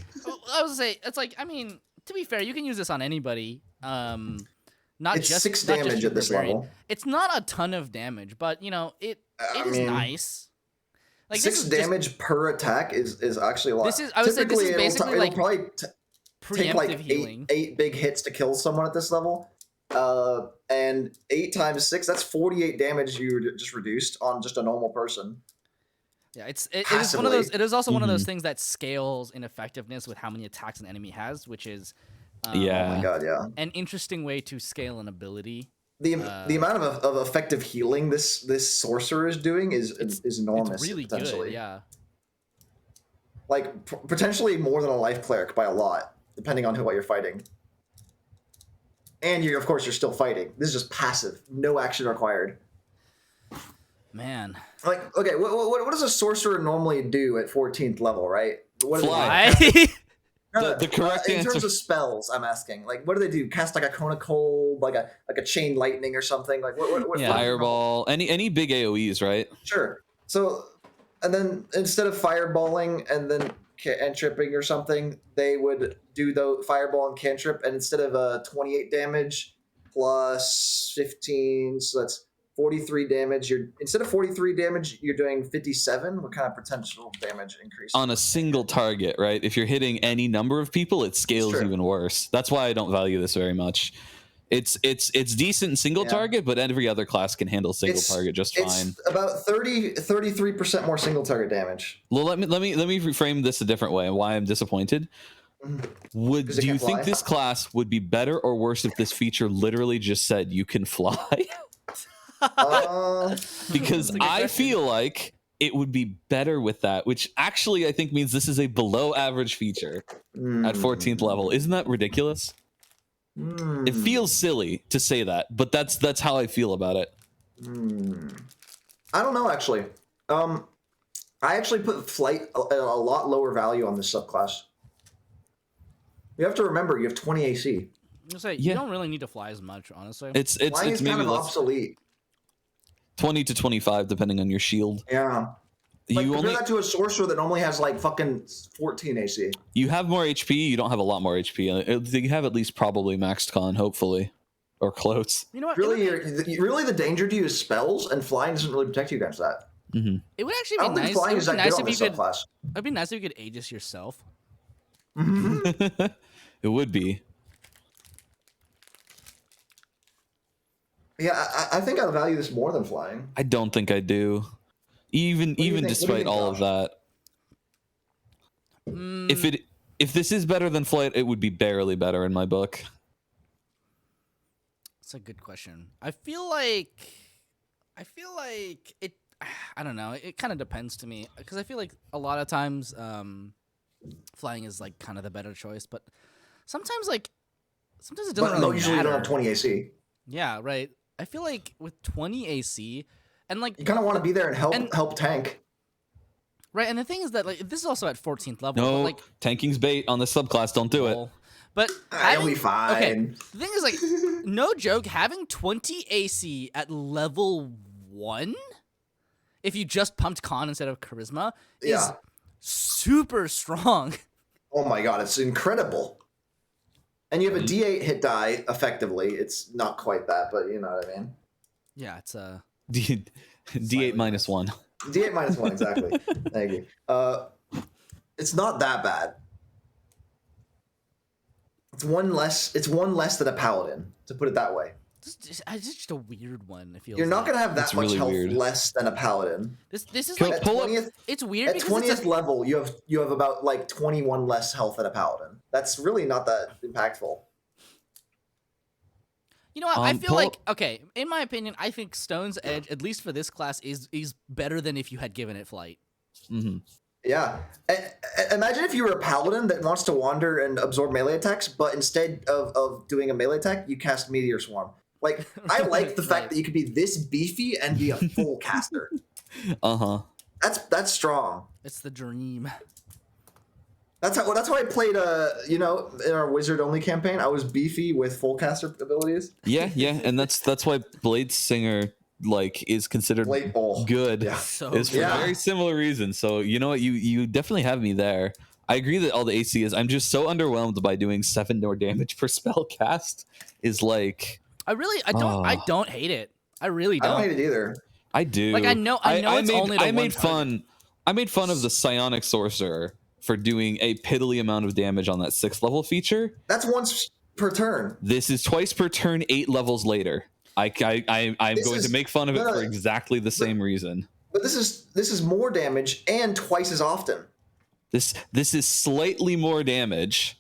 I would say it's like, I mean, to be fair, you can use this on anybody. It's 6 damage at this level. It's not a ton of damage, but it is nice. Like 6 damage per attack is actually a lot. I would say this is basically it'll probably take like healing. 8 big hits to kill someone at this level. And 8 times 6, that's 48 damage you just reduced on just a normal person. Yeah, it is one of those. It is also one of those things that scales in effectiveness with how many attacks an enemy has, which is oh my god, yeah, an interesting way to scale an ability. The amount of effective healing this sorcerer is doing is enormous. It's really good, yeah. Like potentially more than a life cleric by a lot, depending on what you're fighting. And of course you're still fighting. This is just passive, no action required. Man. Like, okay, what does a sorcerer normally do at 14th level, right? What Fly. The correct in answer. terms of spells, I'm asking. Like, what do they do? Cast like a cone of cold, like a chain lightning or something? Like what Fireball, any big AoEs, right? Sure. So, and then instead of fireballing and then cantripping or something, they would do the fireball and cantrip, and instead of 28 damage plus 15, so that's 43 damage. Instead of 43 damage, you're doing 57. What kind of potential damage increase? On a single target, right? If you're hitting any number of people, it scales even worse. That's why I don't value this very much. It's decent in single target, but every other class can handle single target just fine. It's about 33% more single target damage. Well, let me reframe this a different way. Why I'm disappointed. Do you think this class would be better or worse if this feature literally just said you can fly? Because I feel like it would be better with that, which actually I think means this is a below average feature at 14th level. Isn't that ridiculous? It feels silly to say that, but that's how I feel about it. I don't know, actually. I actually put flight at a lot lower value on this subclass. You have to remember, you have 20 AC. You don't really need to fly as much, honestly. It's Flying is maybe kind of less, obsolete. 20 to 25, depending on your shield. Yeah. Like, compare that to a sorcerer that normally has like fucking 14 AC. You have more HP. You don't have a lot more HP. You have at least probably maxed con, hopefully, or close. You know what? Really, really, the danger to you is spells, and flying doesn't really protect you against that. It would actually be nice. It would be nice if you could. It'd be nice if you could Aegis yourself. It would be. Yeah, I think I value this more than flying. I don't think I do. Even despite all of that. If this is better than flight, it would be barely better in my book. That's a good question. I feel like it. I don't know. It kind of depends to me, because I feel like a lot of times flying is like kind of the better choice, but sometimes it doesn't really matter. Usually you don't have 20 AC. Yeah, right. I feel like with 20 AC, and like you kind of want to be there and help tank. Right, and the thing is that like this is also at 14th level. No, but, like, tanking's bait on the subclass. Don't do it. But I'll be fine. Okay, the thing is, like, no joke, having 20 AC at level 1, if you just pumped con instead of charisma, is super strong. Oh my god, it's incredible. And you have a D8 hit die, effectively. It's not quite that, but you know what I mean. Yeah, it's a... D8 -1. D8 -1, exactly. Thank you. It's not that bad. It's one less than a paladin, to put it that way. It's just a weird one. It feels You're not going to have that much really health weird. less than a paladin. This is like... At 20th, it's weird at because 20th level, you have about like 21 less health than a paladin. That's really not that impactful. You know what? I feel like, okay, in my opinion, I think Stone's Edge, at least for this class, is better than if you had given it flight. Mm-hmm. Yeah. Imagine if you were a paladin that wants to wander and absorb melee attacks, but instead of doing a melee attack, you cast Meteor Swarm. Like, I like the fact that you could be this beefy and be a full caster. Uh-huh. That's strong. It's the dream. That's how I played. In our wizard only campaign, I was beefy with full caster abilities. Yeah, and that's why Blade Singer is considered good. Yeah. It's for very similar reasons. So you know what, you definitely have me there. I agree that all the AC is. I'm just so underwhelmed by doing 7 more damage per spell cast. Is like I don't hate it. I really don't. I don't hate it either. I do. Like I know it's only the I made fun. I made fun of the Psionic Sorcerer for doing a piddly amount of damage on that 6th level feature. That's once per turn. This is twice per turn, 8 levels later. I'm going to make fun of it for exactly the same reason. But this is more damage and twice as often. This is slightly more damage.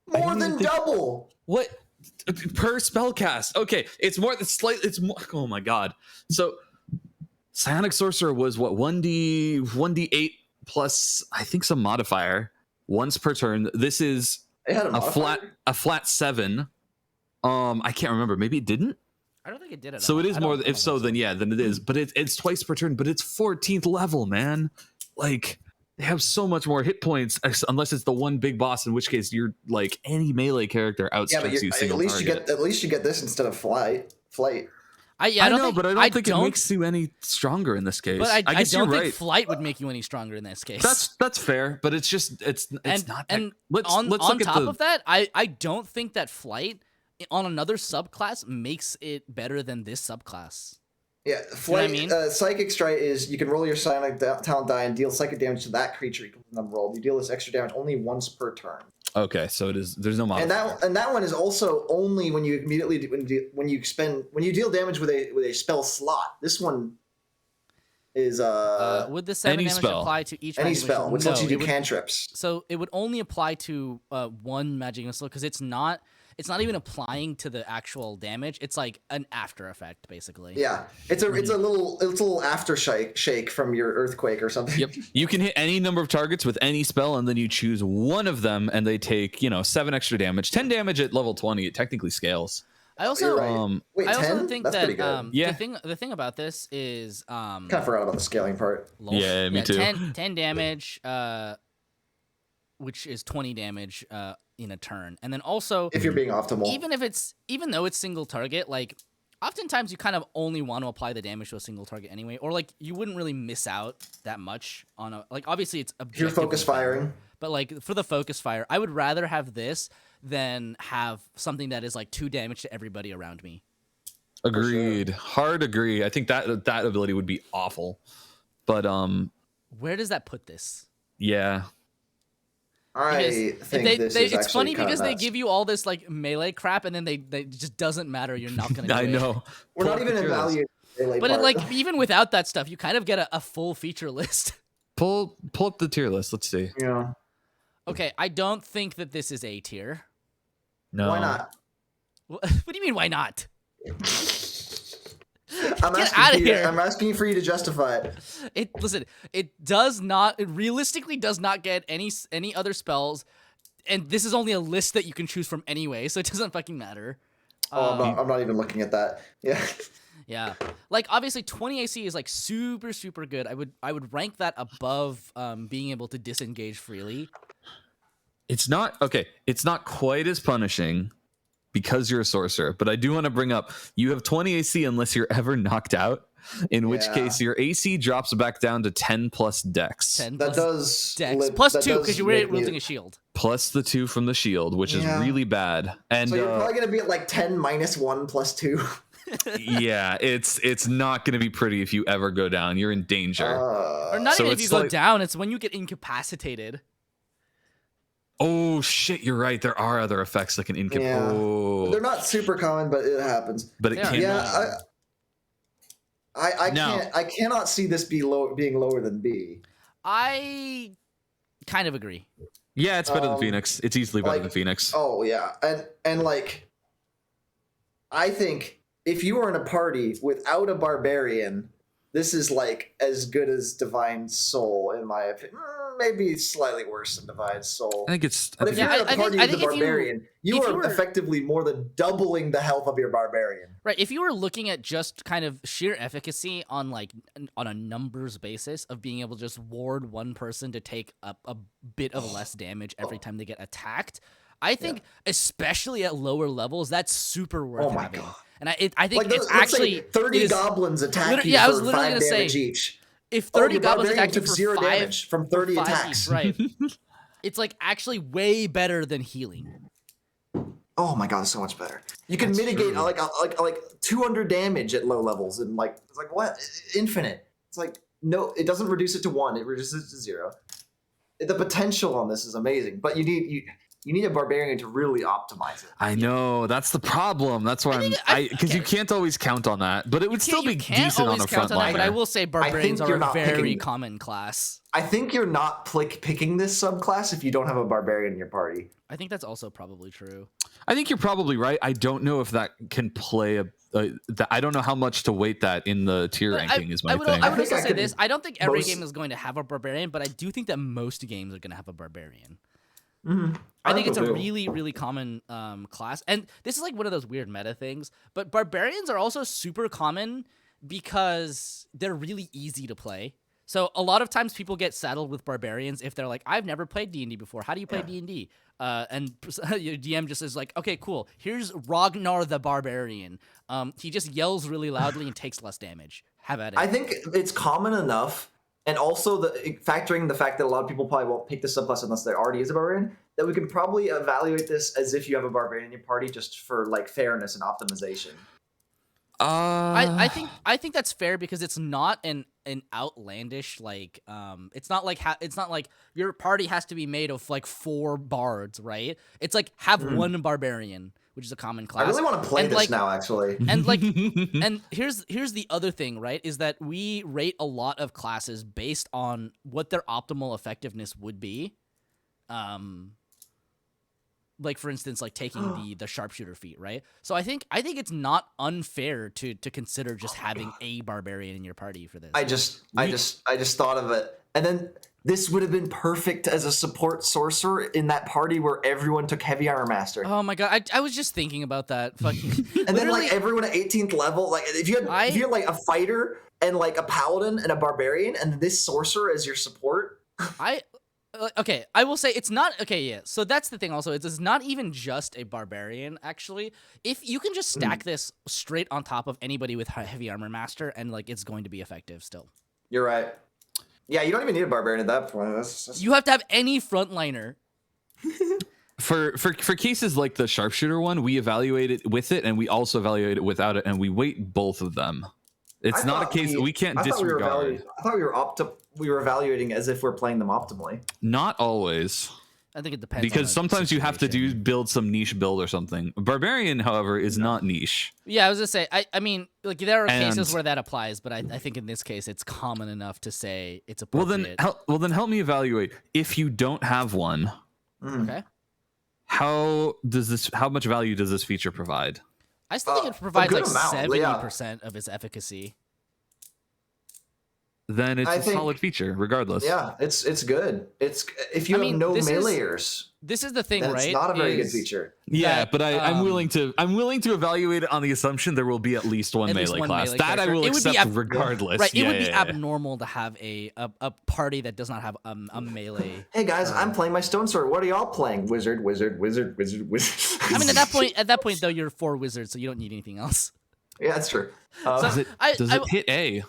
More than double. What per spellcast? Okay, it's more. It's more. Oh my god. So Psionic Sorcerer was what 1d8 plus I think some modifier once per turn. This is a flat 7. I can't remember. Maybe it didn't. I don't think it did it. So it is more. If so, then yeah, then it is. But it's twice per turn. But it's 14th level, man. Like they have so much more hit points, unless it's the one big boss, in which case you're like any melee character outstrips you single target. At least you get this instead of flight. I don't think it makes you any stronger in this case. But I guess don't you're think right. flight would make you any stronger in this case. That's fair, but it's not. And let's on look top at of that, I don't think that flight on another subclass makes it better than this subclass. Yeah, flight. You know what I mean? Psychic Strike is you can roll your psionic talent die and deal psychic damage to that creature equal to the number rolled. You deal this extra damage only once per turn. Okay, so it is. There's no modifier. And that one is also only when you immediately when you deal damage with a spell slot. This one is would the 7 damage spell. apply to each any magic spell, missile? which No, lets you do it would- cantrips. So it would only apply to one magic missile because it's not even applying to the actual damage. It's like an after effect, basically. Yeah, it's a little aftershake from your earthquake or something. Yep. You can hit any number of targets with any spell, and then you choose one of them, and they take 7 extra damage, 10 damage at level 20. It technically scales. I also You're right. Wait, I 10? also think That's pretty that good. Yeah. the thing about this is Kind of forgot about the scaling part. Yeah, me too. 10 damage, which is 20 damage in a turn, and then also If you're being optimal, even though it's single target, like oftentimes you kind of only want to apply the damage to a single target anyway, or like you wouldn't really miss out that much on a obviously it's if you're focus firing. but like for the focus fire, I would rather have this than have something that is like 2 damage to everybody around me. Agreed. Hard agree. I think that ability would be awful. But where does that put this? Yeah. I think this is it's funny actually because kinda they nuts. give you all this like melee crap, and then they just doesn't matter. You're not gonna. I do it. know. We're not even evaluating. But like even without that stuff, you kind of get a full feature list. Pull up the tier list. Let's see. Yeah. Okay, I don't think that this is A tier. No. Why not? What do you mean? Why not? I'm Get outta here. I'm asking for you to justify it. It does not. It realistically does not get any other spells, and this is only a list that you can choose from anyway, so it doesn't fucking matter. I'm not even looking at that. Yeah. Yeah, like obviously 20 AC is like super good. I would rank that above being able to disengage freely. It's not quite as punishing because you're a sorcerer, but I do want to bring up you have 20 AC unless you're ever knocked out, in which case your AC drops back down to 10 plus dex. 10 That plus does dex lit- plus that 2 does because you're make me- wielding a shield. Plus the 2 from the shield, which is really bad. And So you're probably gonna be at like 10 minus 1 plus 2. yeah, it's not going to be pretty if you ever go down. You're in danger. Or not so even if you it's go like- down, it's when you get incapacitated. Oh shit, you're right. There are other effects that can Yeah. Oh, They're not super common, but it happens. but it They are. can. Yeah, I Now- can't. I cannot see this being lower than B. I kind of agree. Yeah, it's better than Phoenix. It's easily better than Phoenix. Oh yeah, and like, I think if you are in a party without a barbarian, this is like as good as Divine Soul in my opinion. Maybe slightly worse than Divine Soul. I think it's. But if Yeah, you're in a I party think with a if you- barbarian, you if are you were- effectively more than doubling the health of your barbarian. Right, if you were looking at just kind of sheer efficacy on on a numbers basis of being able to just ward one person to take a bit of less damage every time they get attacked, I think especially at lower levels that's super worth Oh my having. God. And I think Like it's let's say actually 30 it is- goblins attack you yeah, I was for literally 5 gonna say, damage each. if 30 your goblins barbarian attack you took for 0 5 damage from 30 5 attacks. each, right? It's like actually way better than healing. Oh my god, so much better. You can mitigate like 200 damage at low levels, and like it's like what? Infinite. It's like no, it doesn't reduce it to 1. It reduces it to 0. The potential on this is amazing, but you need a barbarian to really optimize it. I know that's the problem. That's why because you can't always count on that, but it would still be Can't decent on always a count front on that, line. but I will say barbarians think are you're a not very picking- common class. I think you're not picking this subclass if you don't have a barbarian in your party. I think that's also probably true. I think you're probably right. I don't know if that can play I don't know how much to weight that in the tier But ranking is my I would, thing. I would think also I say could this. I don't think every most- game is going to have a barbarian, but I do think that most games are going to have a barbarian. Mm-hmm. I think it's a really, really common class. And this is like one of those weird meta things. But barbarians are also super common because they're really easy to play. So a lot of times people get saddled with barbarians if they're like, I've never played D&D before. How do you play D&D? And your DM just is like, okay, cool. Here's Ragnar the Barbarian. He just yells really loudly and takes less damage. Have at it. I think it's common enough, and also factoring the fact that a lot of people probably won't pick the subclass unless there already is a barbarian, that we can probably evaluate this as if you have a barbarian in your party, just for like fairness and optimization. I think that's fair because it's not an outlandish like it's not like your party has to be made of like 4 bards, right? It's like have one barbarian, which is a common class. I really want to play this now, actually. And like and here's the other thing, right? Is that we rate a lot of classes based on what their optimal effectiveness would be. Like for instance, like taking the sharpshooter feat, right? So I think it's not unfair to consider just having a barbarian in your party for this. I just thought of it, and then this would have been perfect as a support sorcerer in that party where everyone took heavy armor master. Oh my god, I was just thinking about that. Fucking and then like everyone at 18th level, like if you had like a fighter and like a paladin and a barbarian, and this sorcerer as your support. Okay, I will say it's not okay. Yeah, so that's the thing. Also, it's not even just a barbarian. Actually, if you can just stack this straight on top of anybody with heavy armor master, and like it's going to be effective still. You're right. Yeah, you don't even need a barbarian at that point. That's... You have to have any frontliner. For cases like the sharpshooter one, we evaluate it with it, and we also evaluate it without it, and we weight both of them. It's not a case we can't disregard. I thought we were evaluating as if we're playing them optimally. Not always. I think it depends. Because sometimes you have to build some niche build or something. Barbarian, however, is not niche. Yeah, I was gonna say. I mean, like there are cases where that applies, but I think in this case it's common enough to say it's appropriate. Well, then help me evaluate. If you don't have one, okay, how much value does this feature provide? I still think it provides like 70% of its efficacy. Then it's a solid feature, regardless. Yeah, it's good. It's if you have no meleeers. This is the thing, right? It's not a very good feature. Yeah, but I'm willing to evaluate it on the assumption there will be at least one melee class. That I will accept regardless. Right, it would be abnormal to have a party that does not have a melee. Hey guys, I'm playing my stone sword. What are y'all playing? Wizard. I mean, at that point though, you're 4 wizards, so you don't need anything else. Yeah, that's true. Does it hit A?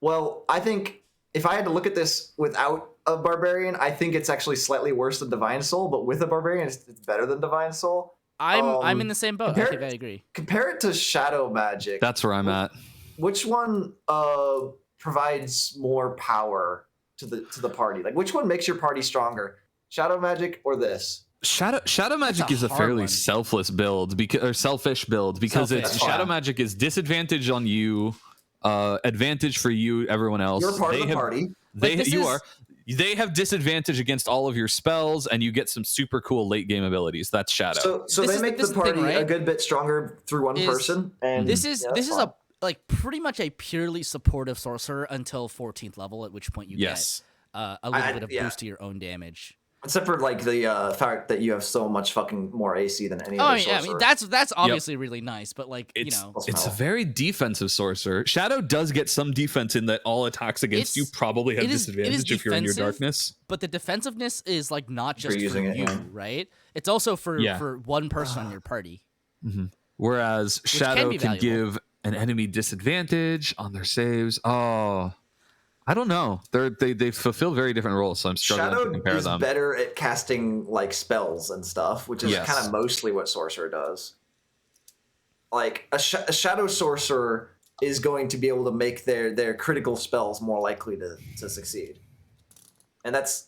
Well, I think if I had to look at this without a barbarian, I think it's actually slightly worse than Divine Soul, but with a barbarian, it's better than Divine Soul. I'm in the same boat. I think I agree. Compare it to Shadow Magic. That's where I'm at. Which one provides more power to the party? Like, which one makes your party stronger? Shadow Magic or this? Shadow Magic is a fairly selfish build because Shadow Magic is disadvantage on you. Advantage for you, everyone else. You're part of the party. They have disadvantage against all of your spells, and you get some super cool late game abilities. That's Shadow. So they make the party a good bit stronger through one person. And this is a like pretty much a purely supportive sorcerer until 14th level, at which point you get a little bit of boost to your own damage. Except for like the fact that you have so much fucking more AC than any other sorcerer. I mean that's obviously really nice, but like it's a very defensive sorcerer. Shadow does get some defense in that all attacks against you probably have disadvantage if you're in your darkness. But the defensiveness is like not just for you, right? It's also for one person on your party. Mm-hmm. Whereas Shadow can give an enemy disadvantage on their saves. Oh. I don't know. They fulfill very different roles, so I'm struggling to compare them. Shadow is better at casting like spells and stuff, which is kind of mostly what Sorcerer does. Like a Shadow Sorcerer is going to be able to make their critical spells more likely to succeed, and that's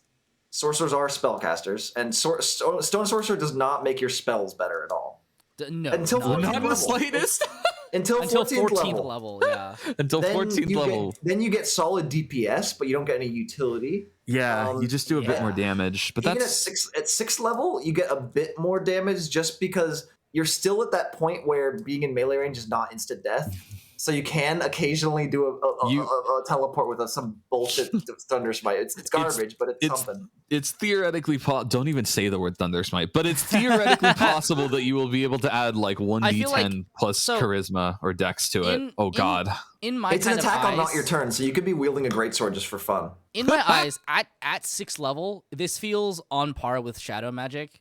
sorcerers are spellcasters, and Stone Sorcerer does not make your spells better at all. No, until not in the slightest. Until 14th level, yeah. Until 14th level. Then you get solid DPS, but you don't get any utility. Yeah, you just do a bit more damage. But even that's at 6th level, you get a bit more damage just because you're still at that point where being in melee range is not instant death. So you can occasionally do a teleport with some bullshit Thunder Smite. It's garbage, but it's something. It's theoretically don't even say the word Thunder Smite, but it's theoretically possible that you will be able to add like 1d10 plus charisma or dex to it. Oh god. In my it's kind an attack of eyes, on not your turn, so you could be wielding a greatsword just for fun. In my eyes, at 6th level, this feels on par with Shadow Magic.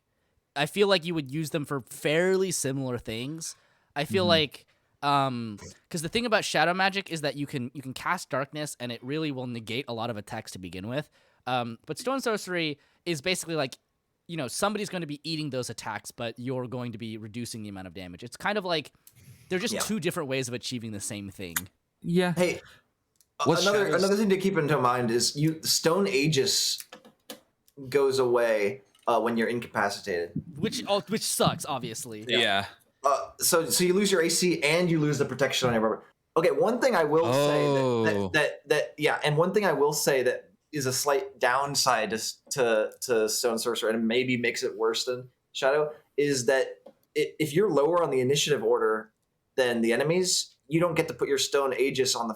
I feel like you would use them for fairly similar things. I feel like because the thing about Shadow Magic is that you can cast Darkness and it really will negate a lot of attacks to begin with. But Stone Sorcery is basically like, somebody's going to be eating those attacks, but you're going to be reducing the amount of damage. It's kind of like they're just two different ways of achieving the same thing. Yeah. Hey, another thing to keep into mind is Stone Aegis goes away when you're incapacitated, which sucks, obviously. Yeah. So you lose your AC and you lose the protection on your rubber. Okay, one thing I will say and one thing I will say that is a slight downside to Stone Sorcerer and maybe makes it worse than Shadow is that if you're lower on the initiative order than the enemies, you don't get to put your Stone Aegis on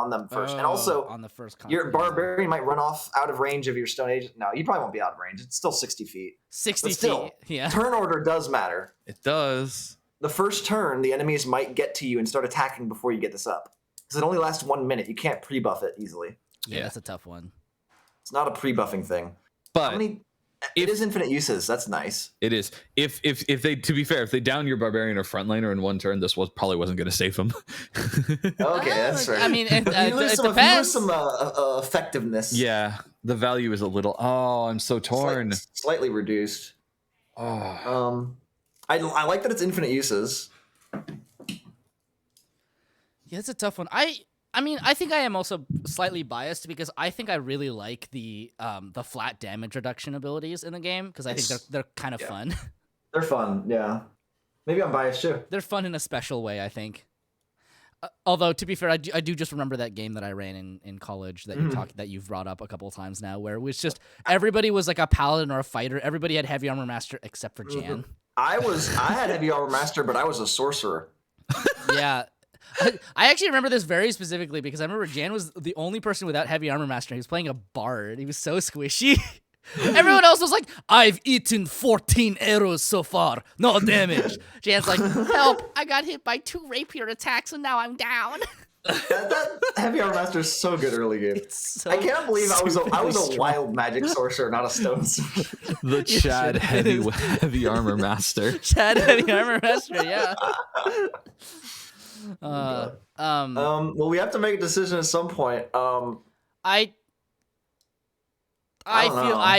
them first. And also, on the first your Barbarian might run off out of range of your Stone Aegis. No, you probably won't be out of range. It's still 60 feet. 60 still, feet, yeah. Turn order does matter. It does. The first turn, the enemies might get to you and start attacking before you get this up. Because it only lasts 1 minute. You can't pre-buff it easily. Yeah, that's a tough one. It's not a pre-buffing thing. But it is infinite uses. That's nice. It is. If they, to be fair, if they down your Barbarian or Frontliner in one turn, this probably wasn't going to save them. Okay, that's right. I mean, it depends. depends. You lose some effectiveness. Yeah, the value is a little. Oh, I'm so torn. Slightly reduced. Oh. I like that it's infinite uses. Yeah, it's a tough one. I mean, I think I am also slightly biased because I think I really like the flat damage reduction abilities in the game because I think they're kind of fun. They're fun, yeah. Maybe I'm biased too. They're fun in a special way, I think. Although to be fair, I do just remember that game that I ran in college that you've brought up a couple of times now, where it was just everybody was like a paladin or a fighter. Everybody had heavy armor master except for Jan. I had heavy armor master, but I was a sorcerer. Yeah. I actually remember this very specifically because I remember Jan was the only person without heavy armor master. He was playing a bard. He was so squishy. Everyone else was like, I've eaten 14 arrows so far. No damage. Jan's like, help. I got hit by 2 rapier attacks and now I'm down. that heavy armor master is so good early game. I can't believe I was a wild magic sorcerer, not a stone sorcerer. The Chad heavy armor master. Chad heavy armor master, yeah. Well, we have to make a decision at some point. I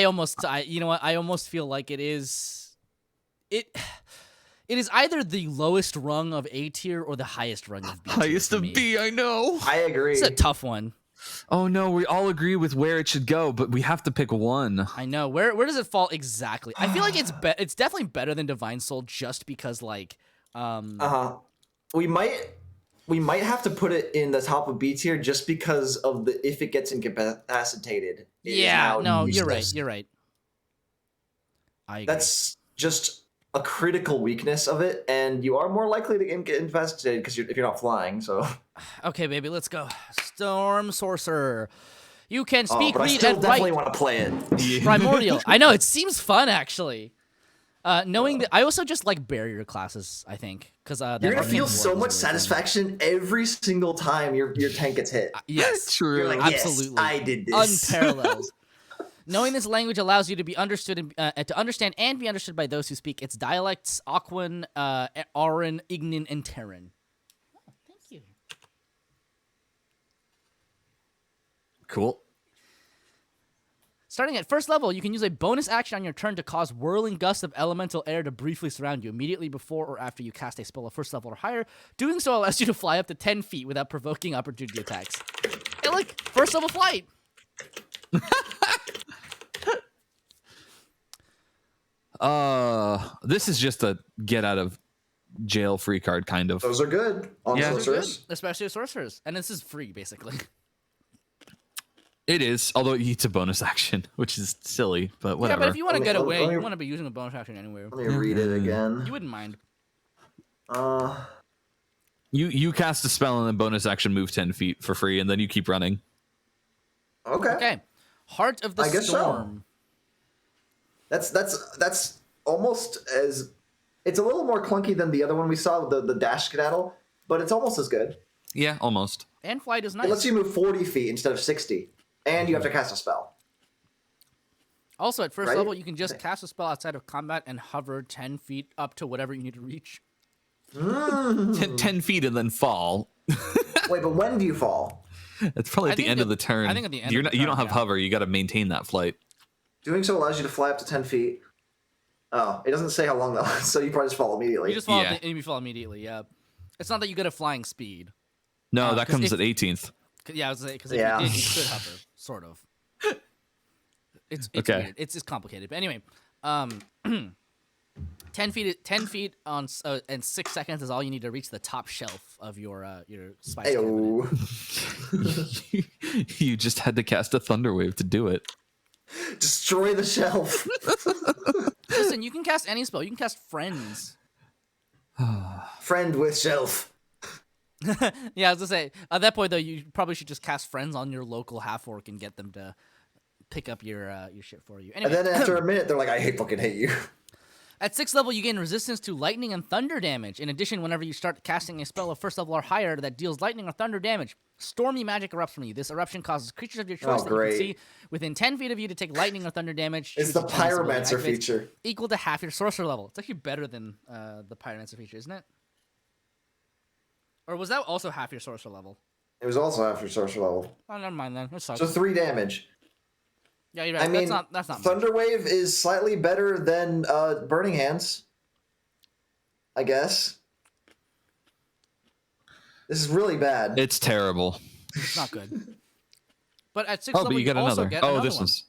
almost feel like it is either the lowest rung of A tier or the highest rung of B tier. Highest of B, I know. I agree. It's a tough one. Oh no, we all agree with where it should go, but we have to pick one. I know. Where does it fall exactly? I feel like it's definitely better than Divine Soul just because like we might have to put it in the top of B tier just because of if it gets incapacitated. Yeah, no, you're right. I agree. That's just a critical weakness of it, and you are more likely to get incapacitated because if you're not flying. So, okay, baby, let's go. Storm Sorcerer. You can speak, but read, I still and definitely write. Want to play it. Primordial. I know it seems fun actually. Knowing that, I also just like barrier classes. I think because you're gonna feel so much satisfaction every single time your tank gets hit. Yes, true. You're like, absolutely. Yes, I did this. Unparalleled. Knowing this language allows you to be understood and to understand and be understood by those who speak its dialects: Aquan, Auran, Ignin, and Terran. Oh, thank you. Cool. Starting at first level, you can use a bonus action on your turn to cause whirling gusts of elemental air to briefly surround you immediately before or after you cast a spell of first level or higher. Doing so allows you to fly up to 10 feet without provoking opportunity attacks. Hey, look! First level flight! This is just a get out of jail free card, kind of. Those are good on sorcerers. Especially sorcerers. And this is free, basically. It is, although it eats a bonus action, which is silly, but whatever. Yeah, but if you want to get away, you want to be using a bonus action anywhere. Let me read it again. You wouldn't mind. You cast a spell and then bonus action move 10 feet for free, and then you keep running. Okay. Heart of the I guess Storm. So. That's almost as. It's a little more clunky than the other one we saw, the dash skedaddle, but it's almost as good. Yeah, almost. And flight is nice. It lets you move 40 feet instead of 60, and you have to cast a spell. Also, at first level, you can just cast a spell outside of combat and hover 10 feet up to whatever you need to reach. 10 feet and then fall. Wait, but when do you fall? It's probably at the end of the turn. I think at the end you of the turn, don't have hover. You got to maintain that flight. Doing so allows you to fly up to 10 feet. Oh, it doesn't say how long that lasts, so you probably just fall immediately. You just fall, you fall immediately, yeah. It's not that you get a flying speed. No, that comes at 18th. Yeah, I was saying, because if you did, you could hover, sort of. It's okay. Weird. It's complicated. But anyway, 10 feet on and 6 seconds is all you need to reach the top shelf of your spice cabinet. You just had to cast a thunder wave to do it. Destroy the shelf. Listen, you can cast any spell. You can cast Friends. Friend with shelf. Yeah, I was gonna say at that point though, you probably should just cast Friends on your local half orc and get them to pick up your shit for you. Anyway. And then after a minute, they're like, "I fucking hate you." At 6th level, you gain resistance to lightning and thunder damage. In addition, whenever you start casting a spell of 1st level or higher that deals lightning or thunder damage, stormy magic erupts from you. This eruption causes creatures of your choice that you can see within 10 feet of you to take lightning or thunder damage. It's the Pyromancer feature. Equal to half your sorcerer level. It's actually better than the Pyromancer feature, isn't it? Or was that also half your sorcerer level? It was also half your sorcerer level. Oh, never mind then. It sucks. So 3 damage. Yeah, you're right. I mean, that's not Thunder much. Wave is slightly better than Burning Hands. I guess. This is really bad. It's terrible. It's not good. But at 6th Oh, level, but you get also another. get Oh, another this one. one's.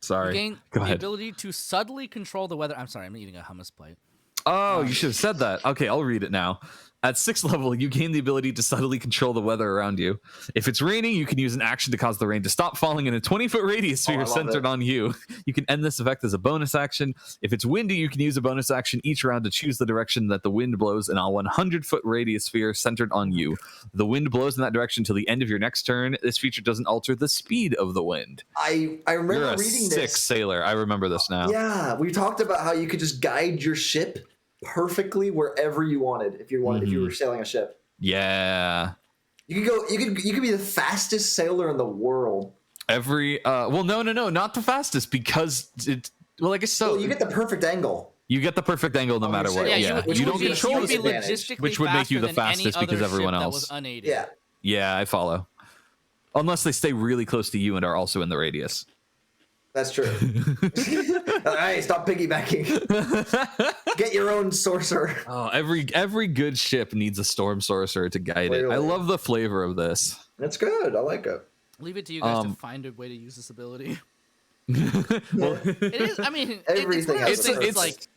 Sorry. You gain Go the ahead. ability to subtly control the weather. I'm sorry, I'm eating a hummus plate. Oh, you should have said that. Okay, I'll read it now. At 6th level, you gain the ability to subtly control the weather around you. If it's raining, you can use an action to cause the rain to stop falling in a 20-foot radius sphere centered on you. You can end this effect as a bonus action. If it's windy, you can use a bonus action each round to choose the direction that the wind blows in a 100-foot radius sphere centered on you. The wind blows in that direction till the end of your next turn. This feature doesn't alter the speed of the wind. I remember You're a reading this. sick sailor. I remember this now. Yeah, we talked about how you could just guide your ship perfectly wherever you wanted if you wanted if you were sailing a ship. Yeah. You could be the fastest sailor in the world. Well, no, not the fastest, because it. Well, I guess so. Well, you get the perfect angle. You get the perfect angle no matter what. Yeah, You don't be control the it, which would make you the fastest because everyone else. Yeah, I follow. Unless they stay really close to you and are also in the radius. That's true. Hey, stop piggybacking. Get your own sorcerer. Oh, every good ship needs a storm sorcerer to guide it. I love the flavor of this. That's good. I like it. Leave it to you guys to find a way to use this ability. Well, it is. I mean, everything it's like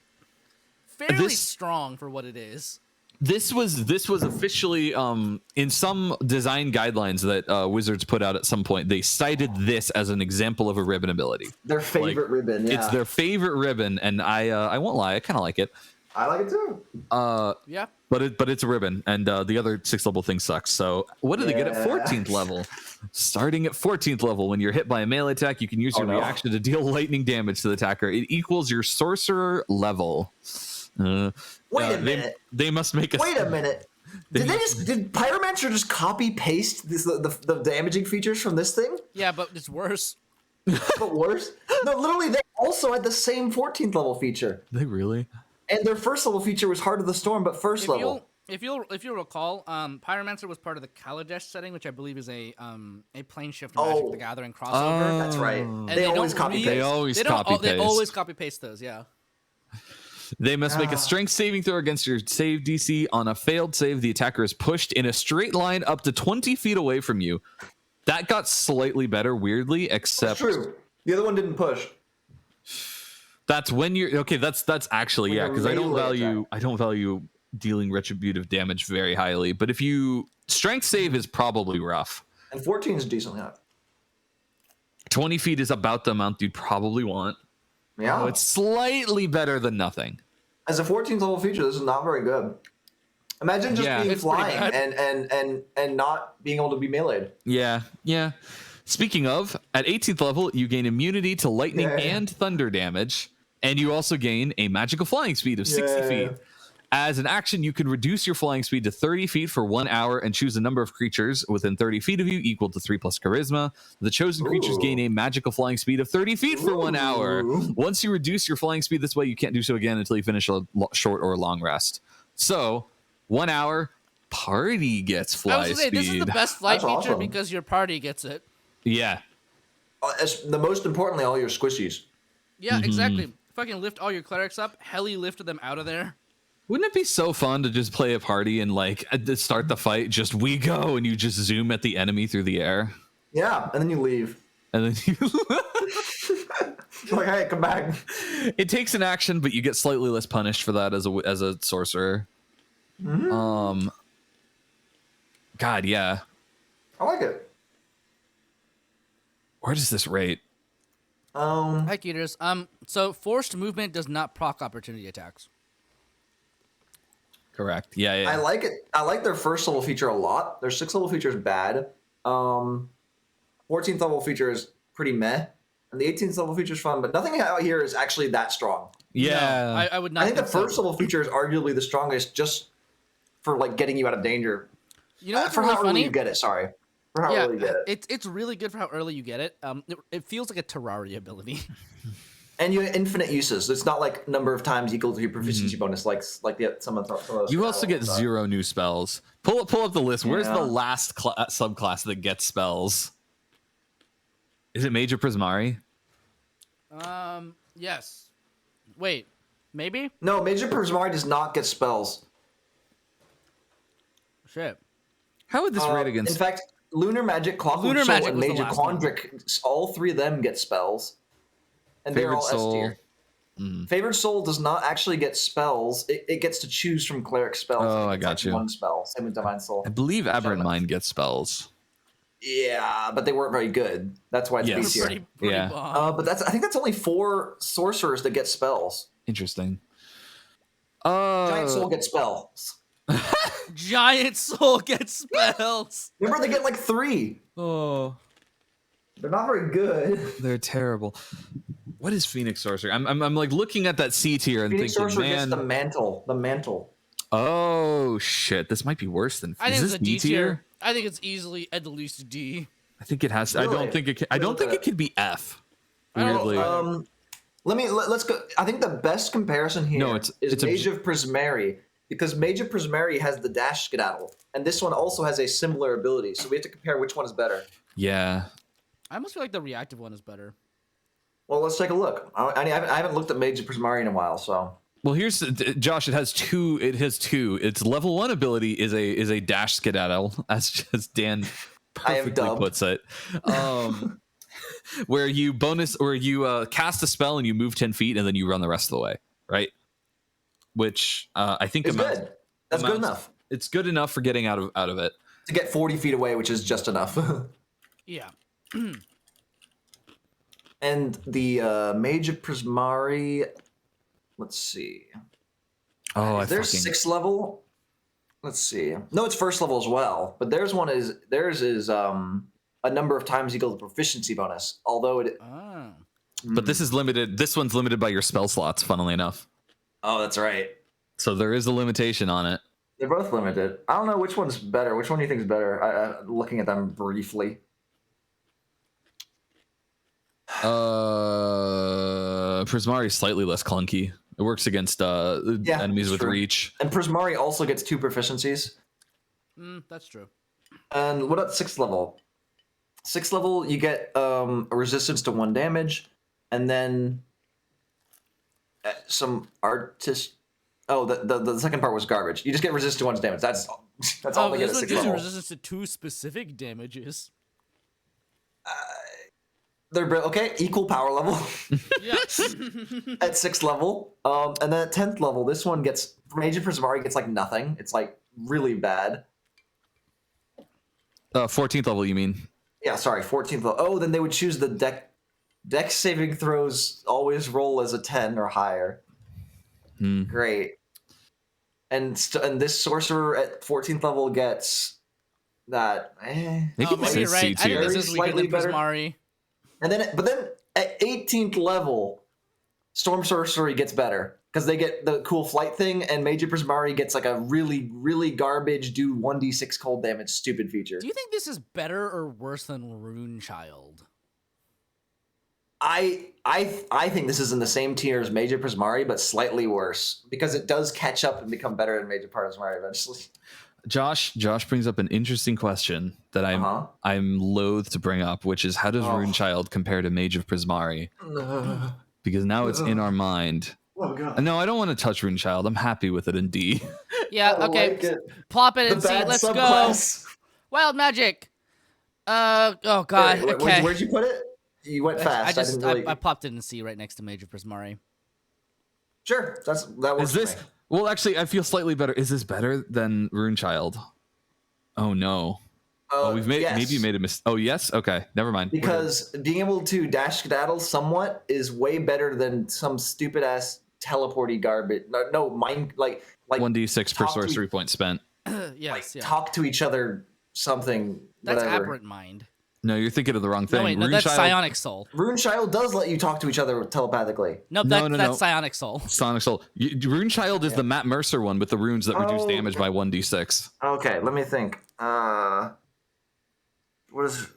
fairly strong for what it is. This was officially in some design guidelines that Wizards put out at some point. They cited this as an example of a ribbon ability. Their favorite ribbon. Yeah. It's their favorite ribbon, and I won't lie, I kind of like it. I like it too. Yeah. But it's a ribbon, and the other 6th level thing sucks. So what do they get at 14th level? Starting at 14th level, when you're hit by a melee attack, you can use your reaction to deal lightning damage to the attacker. It equals your sorcerer level. Wait a minute. They must make a. Wait a minute. Did Pyromancer just copy paste the damaging features from this thing? Yeah, but it's worse. But worse? No, literally, they also had the same 14th level feature. They really? And their 1st level feature was Heart of the Storm, but first level. If you'll recall, Pyromancer was part of the Kaladesh setting, which I believe is a plane shift Magic the Gathering crossover. That's right. And they always copy paste. They always copy paste. They always copy paste those. Yeah. They must make a strength saving throw against your save DC. On a failed save, the attacker is pushed in a straight line up to 20 feet away from you. That got slightly better, weirdly, except... That's true. The other one didn't push. That's when you're... Okay, that's actually, yeah, because I don't value dealing retributive damage very highly, but if you... Strength save is probably rough. And 14 is decently high. 20 feet is about the amount you'd probably want. Yeah. Oh, it's slightly better than nothing. As a 14th level feature, this is not very good. Imagine just being flying and not being able to be meleeed. Yeah. Speaking of, at 18th level, you gain immunity to lightning and thunder damage, and you also gain a magical flying speed of 60 feet. As an action, you can reduce your flying speed to 30 feet for 1 hour and choose a number of creatures within 30 feet of you equal to 3 plus charisma. The chosen creatures gain a magical flying speed of 30 feet for 1 hour. Once you reduce your flying speed this way, you can't do so again until you finish a short or long rest. So, 1 hour, party gets fly speed. This is the best flight feature because your party gets it. Yeah. The most importantly, all your squishies. Yeah, exactly. Fucking lift all your clerics up, heli lift them out of there. Wouldn't it be so fun to just play a party and like to start the fight, just we go, and you just zoom at the enemy through the air? Yeah, and then you leave. And then you like, hey, come back. It takes an action, but you get slightly less punished for that as a sorcerer. God, yeah. I like it. Where does this rate? Hi, Keeters. So forced movement does not proc opportunity attacks. Correct. Yeah. I like it. I like their first level feature a lot. Their 6th level feature is bad. 14th level feature is pretty meh. And the 18th level feature is fun, but nothing out here is actually that strong. Yeah. No, I would not. I think the first level feature is arguably the strongest just for like getting you out of danger. You know what's for really how funny? early you get it, sorry. For how early you get it. It's really good for how early you get it. It feels like a Terraria ability. And you have infinite uses. It's not like number of times equal to your proficiency bonus, like some of those. You also get 0 new spells. Pull up the list. Where's the last subclass that gets spells? Is it Major Prismari? Yes. Wait, maybe? No, Major Prismari does not get spells. Shit. How would this rate against? In fact, Lunar Magic, Clockwork Soul, and Major Quandric, all 3 of them get spells. And they're all S tier. Favored Soul does not actually get spells. It gets to choose from cleric spells. Oh, I got you. One spell. Same with Divine Soul. I believe Aberrant Mind gets spells. Yeah, but they weren't very good. That's why it's B tier. Pretty bomb. But I think that's only 4 sorcerers that get spells. Interesting. Giant Soul gets spells. Giant Soul gets spells. Remember, they get like 3. Oh, they're not very good. They're terrible. What is Phoenix Sorcerer? I'm like looking at that C tier and Phoenix thinking, Sorcerer man, gets the mantle. The mantle. Oh shit, this might be worse than. I think is it's this a D D tier? I think it's easily at the least D. I think it has. Really? I don't think it. I don't think it could be F. Weirdly. Let's go. I think the best comparison here is Mage of Prismari, because Mage of Prismari has the dash skedaddle, and this one also has a similar ability. So we have to compare which one is better. Yeah. I almost feel like the reactive one is better. Well, let's take a look. I haven't looked at Mage of Prismari in a while, so. Well, here's Josh. It has two. Its level 1 ability is a dash skedaddle, as just Dan perfectly puts it. Where you cast a spell and you move 10 feet and then you run the rest of the way, right? Which I think is good. That's good enough. It's good enough for getting out of it. To get 40 feet away, which is just enough. Yeah. And the Mage of Prismari, let's see. Oh, is theirs 6th level? Let's see. No, it's 1st level as well. But theirs is a number of times equal to proficiency bonus. Although it. But this is limited. This one's limited by your spell slots. Funnily enough. Oh, that's right. So there is a limitation on it. They're both limited. I don't know which one's better. Which one do you think is better? Looking at them briefly. Prismari is slightly less clunky. It works against enemies with reach. And Prismari also gets 2 proficiencies. That's true. And what about 6th level? 6th level, you get a resistance to 1 damage, and then some artist. Oh, the second part was garbage. You just get resistance to 1's damage. That's all they get at 6th level. Resistance to 2 specific damages. They're okay. Equal power level. Yeah. At 6th level, and then at 10th level, this one gets Mage of Prismari gets like nothing. It's like really bad. 14th level, you mean? Yeah, sorry, 14th level. Oh, then they would choose the dex saving throws always roll as a 10 or higher. great. And this sorcerer at 14th level gets that. Maybe maybe you're right. I think this is weaker than Prismari. And then, but then at 18th level, Storm Sorcery gets better because they get the cool flight thing, and Major Prismari gets like a really, really garbage do 1d6 cold damage stupid feature. Do you think this is better or worse than Rune Child? I think this is in the same tier as Major Prismari, but slightly worse because it does catch up and become better than Major Prismari eventually. Josh brings up an interesting question that I'm loath to bring up, which is how does Rune Child compare to Mage of Prismari? Because now it's in our mind. Oh god. No, I don't want to touch Rune Child. I'm happy with it in D. Yeah, okay. Like Plop it and see. Let's subclass. Go. Wild Magic. Oh god. Okay. Where'd you put it? You went fast. I popped it in C right next to Major Prismari. Sure, that works. Is this? Well, actually, I feel slightly better. Is this better than Rune Child? Oh no. We've made maybe you made a mistake. Oh yes, okay, never mind. Because being able to dash skedaddle somewhat is way better than some stupid ass teleporty garbage. No, mind like 1d6 per sorcery point spent. Yes, yeah. Talk to each other. Something. That's whatever. Aberrant Mind. No, you're thinking of the wrong thing. No, wait, no, that's Psionic Soul. Rune Child does let you talk to each other telepathically. Nope, that's Psionic Soul. Psionic Soul. Rune Child is the Matt Mercer one with the runes that reduce damage by 1d6. Okay, let me think. What is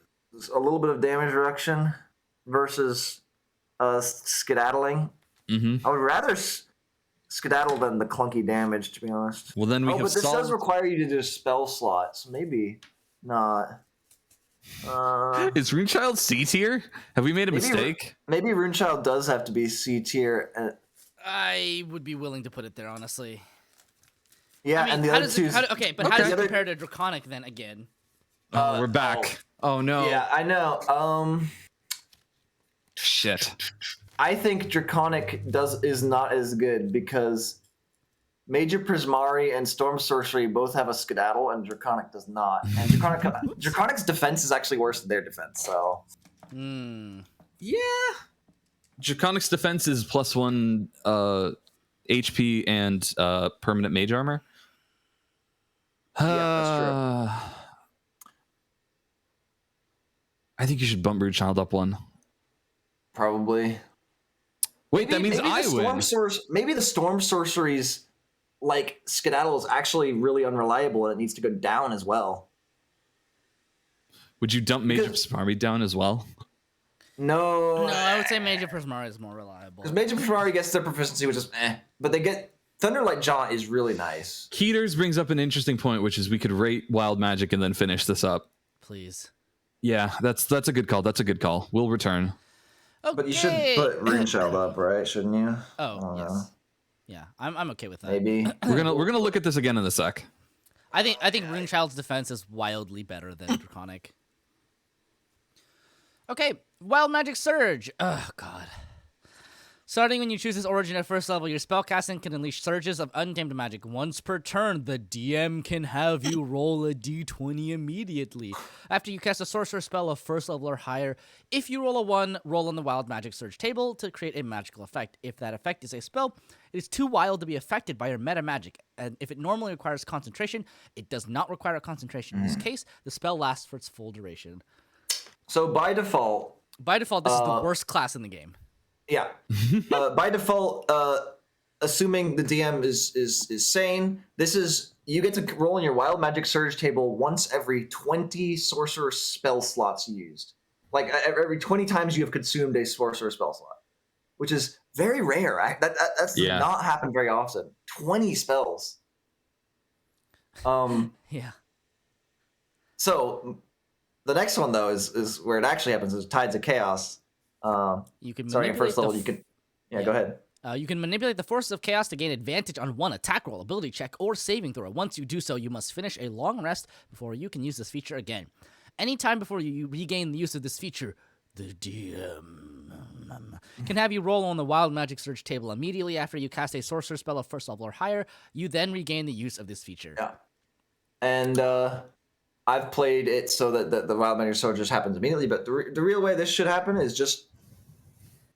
a little bit of damage reduction versus skedaddling? Mm-hmm. I would rather skedaddle than the clunky damage, to be honest. Well, then we have but this does require you to do spell slots. Maybe not. Is Rune Child C tier? Have we made a mistake? Maybe Rune Child does have to be C tier. I would be willing to put it there, honestly. Yeah, I mean, and the other two. How does it compare to Draconic then again? We're back. Oh no. Yeah, I know. Shit. I think Draconic is not as good because Major Prismari and Storm Sorcery both have a skedaddle, and Draconic does not. And Draconic's defense is actually worse than their defense. So, yeah, Draconic's defense is +1 HP and permanent mage armor. Yeah, that's true. I think you should bump Rune Child up one. Probably. Wait, that means I win. Maybe the Storm Sorcery's skedaddle is actually really unreliable and it needs to go down as well. Would you dump Major Prismari down as well? No, I would say Major Prismari is more reliable. Because Major Prismari gets their proficiency, which is but they get Thunderlight Jaunt is really nice. Keeters brings up an interesting point, which is we could rate Wild Magic and then finish this up. Please. Yeah, that's a good call. That's a good call. We'll return. Okay. But you should put Rune Child up, right? Shouldn't you? Oh, yes. Yeah, I'm okay with that. Maybe we're gonna look at this again in a sec. I think Rune Child's defense is wildly better than Draconic. Okay, Wild Magic Surge. Oh god. Starting when you choose this origin at first level, your spellcasting can unleash surges of untamed magic once per turn. The DM can have you roll a d20 immediately. After you cast a sorcerer spell of first level or higher, if you roll a 1, roll on the Wild Magic Surge table to create a magical effect. If that effect is a spell, it is too wild to be affected by your meta magic, and if it normally requires concentration, it does not require a concentration. In this case, the spell lasts for its full duration. So by default, this is the worst class in the game. Yeah. By default, assuming the DM is sane, this is you get to roll in your Wild Magic Surge table once every 20 sorcerer spell slots used. Like every 20 times you have consumed a sorcerer spell slot, which is very rare. That's not happen very often. 20 spells. Yeah. So the next one though is where it actually happens is Tides of Chaos. You can starting at first level, you can. Yeah, go ahead. You can manipulate the forces of chaos to gain advantage on one attack roll, ability check, or saving throw. Once you do so, you must finish a long rest before you can use this feature again. Anytime before you regain the use of this feature, the DM can have you roll on the Wild Magic Surge table immediately after you cast a sorcerer spell of first level or higher. You then regain the use of this feature. Yeah, and I've played it so that the Wild Magic Surge just happens immediately. But the real way this should happen is just.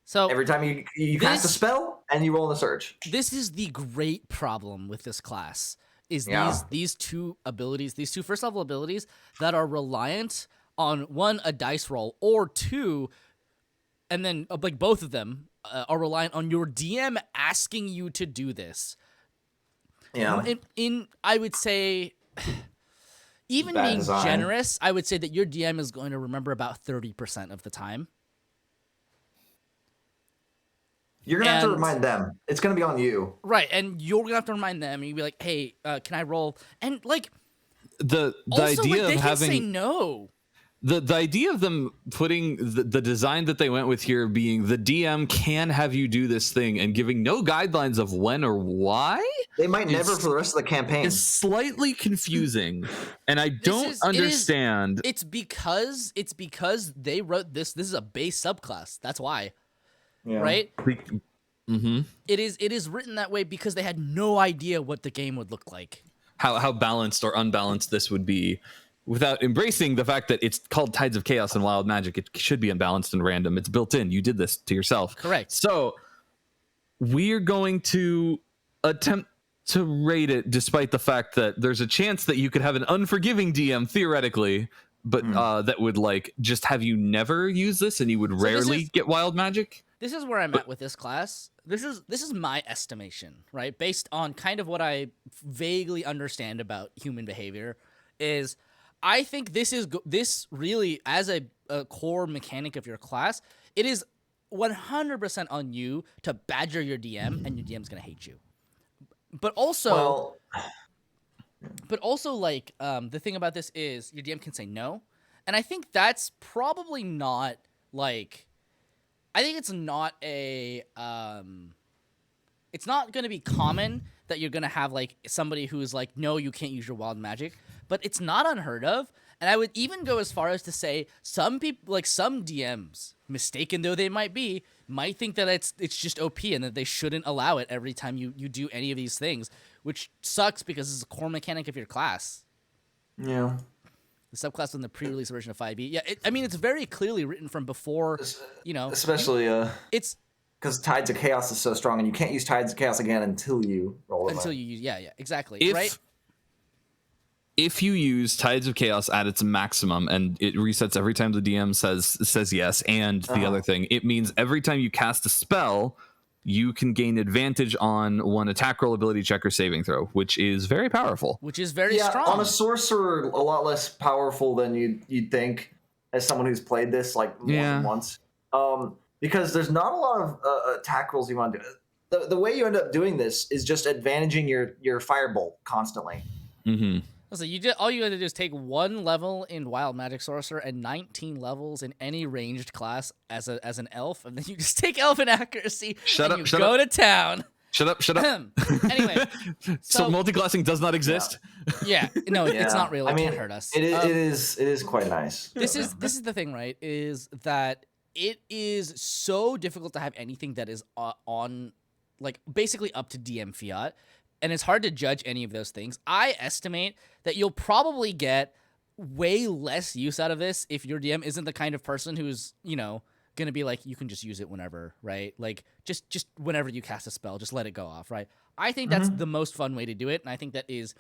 So every time you cast a spell, and you roll in the surge. This is the great problem with this class. Is these two abilities, these two first level abilities that are reliant on one, a dice roll, or two, and then like both of them are reliant on your DM asking you to do this. Yeah. In I would say, even Bad being design. generous, I would say that your DM is going to remember about 30% of the time. You're gonna have to remind them. It's gonna be on you. Right, and you're gonna have to remind them, and you'll be like, "Hey, can I roll?" And like, the also, idea like, they of can having say no. The idea of them putting the design that they went with here being the DM can have you do this thing and giving no guidelines of when or why. They might never for the rest of the campaign. It's slightly confusing, and I don't understand. It's because they wrote this. This is a base subclass. That's why, right? Mm-hmm. It is written that way because they had no idea what the game would look like. How balanced or unbalanced this would be. Without embracing the fact that it's called Tides of Chaos and Wild Magic, it should be unbalanced and random. It's built in. You did this to yourself. Correct. So we're going to attempt to rate it despite the fact that there's a chance that you could have an unforgiving DM theoretically, but that would like just have you never use this and you would rarely get Wild Magic. This is where I'm at with this class. This is my estimation, right? Based on kind of what I vaguely understand about human behavior is I think this really, as a core mechanic of your class, it is 100% on you to badger your DM, and your DM's gonna hate you. But also, like, the thing about this is your DM can say no, and I think that's probably not like, I think it's not a, it's not gonna be common that you're gonna have like somebody who's like, no, you can't use your wild magic. But it's not unheard of, and I would even go as far as to say some people, like some DMs, mistaken though they might be, might think that it's just OP and that they shouldn't allow it every time you do any of these things, which sucks because it's a core mechanic of your class. Yeah. The subclass in the pre-release version of 5e. Yeah, I mean, it's very clearly written from before, you know. Especially, it's because Tides of Chaos is so strong, and you can't use Tides of Chaos again until you roll it. Until you use, yeah, exactly, right? If you use Tides of Chaos at its maximum and it resets every time the DM says yes, and the other thing, it means every time you cast a spell, you can gain advantage on one attack roll, ability check, or saving throw, which is very powerful. Which is very strong. On a sorcerer, a lot less powerful than you'd think as someone who's played this like more than once. Because there's not a lot of attack rolls you want to do. The way you end up doing this is just advantaging your firebolt constantly. Mm-hmm. So all you had to do is take 1 level in Wild Magic Sorcerer and 19 levels in any ranged class as an elf, and then you just take Elf and Accuracy and go to town. Shut up. Anyway. So multiclassing does not exist? Yeah. No, it's not real. It can't hurt us. It is quite nice. This is the thing, right? Is that it is so difficult to have anything that is on, like, basically up to DM fiat. And it's hard to judge any of those things. I estimate that you'll probably get way less use out of this if your DM isn't the kind of person who's, you know, going to be like, you can just use it whenever, right? Like, just whenever you cast a spell, just let it go off, right? I think that's the most fun way to do it, and I think that is,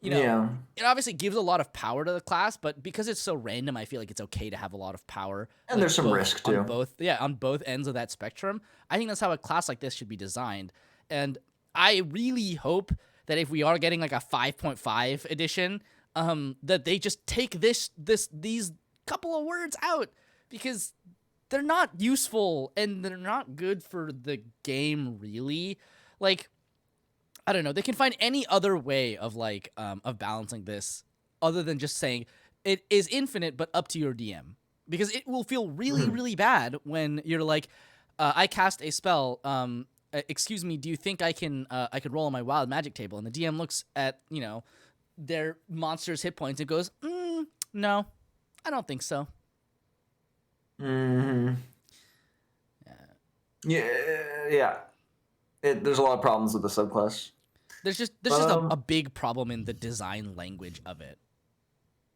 you know, it obviously gives a lot of power to the class, but because it's so random, I feel like it's okay to have a lot of power. And there's some risk, too. On both ends of that spectrum. I think that's how a class like this should be designed, and I really hope that if we are getting like a 5.5 edition, that they just take these couple of words out because they're not useful and they're not good for the game, really. Like, I don't know. They can find any other way of like of balancing this other than just saying it is infinite but up to your DM, because it will feel really really bad when you're like, I cast a spell. Excuse me, do you think I can roll on my wild magic table? And the DM looks at, you know, their monster's hit points and goes, no, I don't think so. Mm-hmm. Yeah. There's a lot of problems with the subclass. There's just a big problem in the design language of it.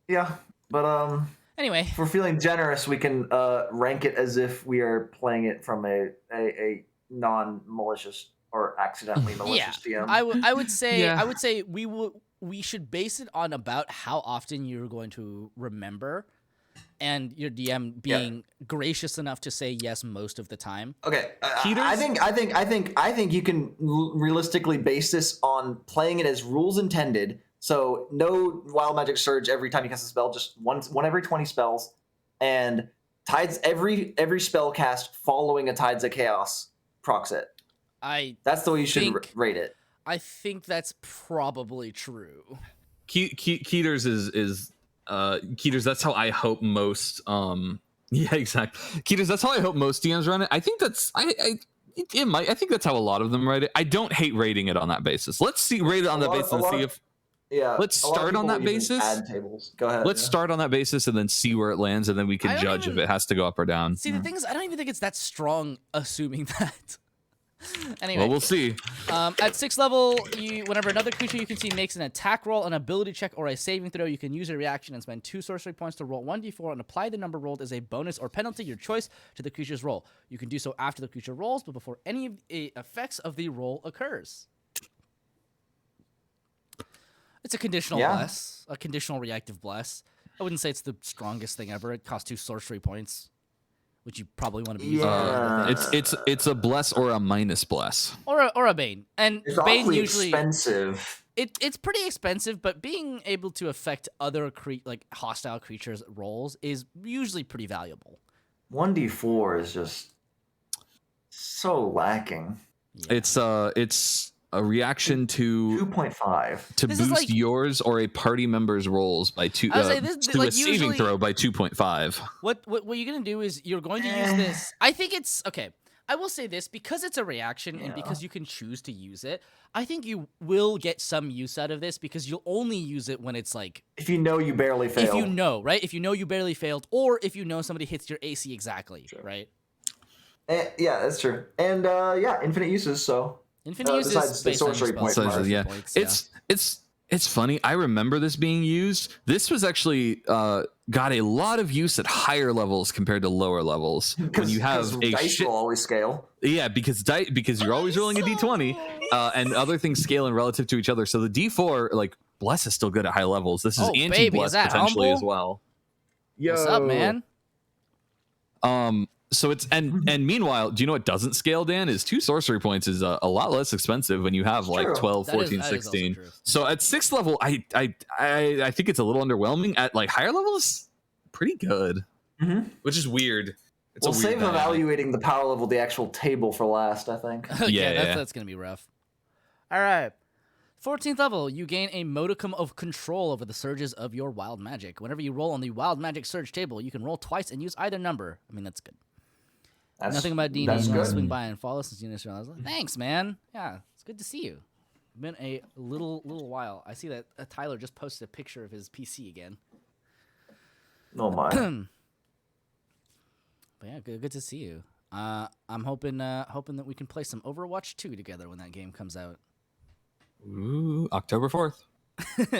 Yeah, but anyway, if we're feeling generous, we can rank it as if we are playing it from a non-malicious or accidentally malicious DM. I would say Yeah. I would say we should base it on about how often you're going to remember, and your DM being gracious enough to say yes most of the time. Okay, I think you can realistically base this on playing it as rules intended. So no wild magic surge every time you cast a spell, just one every 20 spells, and tides every spell cast following a Tides of Chaos procs it. That's the way you should rate it. I think that's probably true. Keeters is Keeters. That's how I hope most. Yeah, exactly. Keeters. That's how I hope most DMs run it. I think that's I think that's how a lot of them write it. I don't hate rating it on that basis. Let's rate it on that basis and see if. Yeah. Let's start on that basis. Add tables. Go ahead. Let's start on that basis and then see where it lands, and then we can judge if it has to go up or down. See, the thing is, I don't even think it's that strong assuming that. Anyway. Well, we'll see. At 6th level, whenever another creature you can see makes an attack roll, an ability check, or a saving throw, you can use a reaction and spend 2 sorcery points to roll 1d4 and apply the number rolled as a bonus or penalty, your choice, to the creature's roll. You can do so after the creature rolls, but before any of the effects of the roll occurs. It's a conditional bless, a conditional reactive bless. I wouldn't say it's the strongest thing ever. It costs 2 sorcery points, which you probably want to be using. It's a bless or a minus bless. Or a bane. And it's bane awfully usually expensive. It's pretty expensive, but being able to affect other hostile creatures' rolls is usually pretty valuable. 1d4 is just so lacking. Yeah. It's a reaction to 2.5 to boost yours or a party member's rolls by 2 to a saving throw by 2.5. What you're gonna do is you're going to use this. I think it's okay. I will say this, because it's a reaction and because you can choose to use it. I think you will get some use out of this, because you'll only use it when it's like if you know you barely failed. If you know, right? If you know you barely failed, or if you know somebody hits your AC exactly, right? Yeah, that's true. And infinite uses. So. Infinite uses besides the sorcery points. It's funny. I remember this being used. This was actually got a lot of use at higher levels compared to lower levels. When you have a dice will always scale. Yeah, because you're always rolling a d20, and other things scaling relative to each other. So the d4, like bless, is still good at high levels. This is anti-bless potentially humble? As well. Yo. What's up, man? So it's and meanwhile, do you know what doesn't scale, Dan? Is 2 sorcery points is a lot less expensive when you have like 12, 14, 16. So at 6th level, I think it's a little underwhelming. At like higher levels, pretty good, which is weird. We'll save evaluating the power level of the actual table for last, I think. That's gonna be rough. All right. 14th level, you gain a modicum of control over the surges of your wild magic. Whenever you roll on the wild magic surge table, you can roll twice and use either number. I mean, that's good. Nothing about D&D. Swing by and follow since you I was like, thanks, man. Yeah, it's good to see you. Been a little while. I see that Tyler just posted a picture of his PC again. Oh my. But yeah, good to see you. I'm hoping that we can play some Overwatch 2 together when that game comes out. Ooh, October 4th.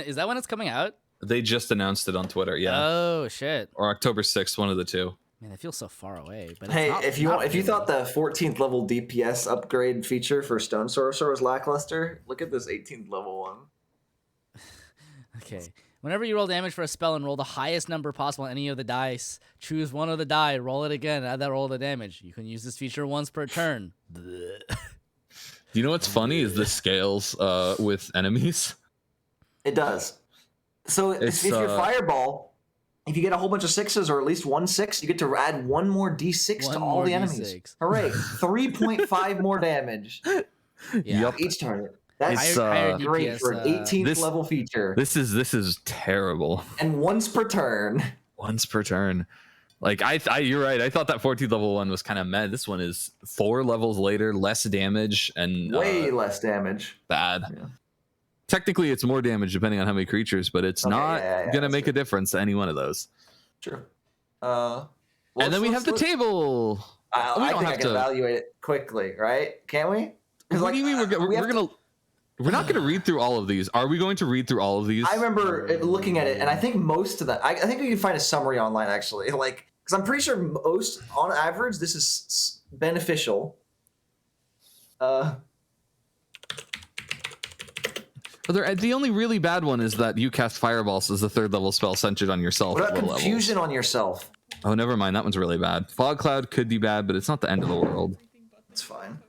Is that when it's coming out? They just announced it on Twitter. Yeah. Oh shit. Or October 6th, one of the two. Man, that feels so far away. But hey, if you thought the 14th level DPS upgrade feature for Stone Sorcerer was lackluster, look at this 18th level one. Okay. Whenever you roll damage for a spell and roll the highest number possible on any of the dice, choose one of the die, roll it again, add that roll to damage. You can use this feature once per turn. You know what's funny is this scales with enemies. It does. So if you're Fireball, if you get a whole bunch of 6s or at least 1 6, you get to add 1 more d6 to all the enemies. Hooray! 3.5 more damage. Yeah. Each target. That's higher great DPS, for an 18th level feature. This is terrible. And once per turn. Once per turn. Like you're right. I thought that 14th level one was kind of mad. This one is 4 levels later, less damage and way less damage. Bad. Yeah. Technically, it's more damage depending on how many creatures, but it's not gonna make a difference to any one of those. True. And then we have the table. I think I can evaluate it quickly, right? Can't we? What do you mean we're not going to read through all of these? Are we going to read through all of these? I remember looking at it, and I think most of them. I think we can find a summary online actually, like because I'm pretty sure most, on average, this is beneficial. The only really bad one is that you cast Fireballs as the 3rd level spell centered on yourself. What about at low Confusion levels. on yourself? Oh, never mind. That one's really bad. Fog Cloud could be bad, but it's not the end of the world. It's fine.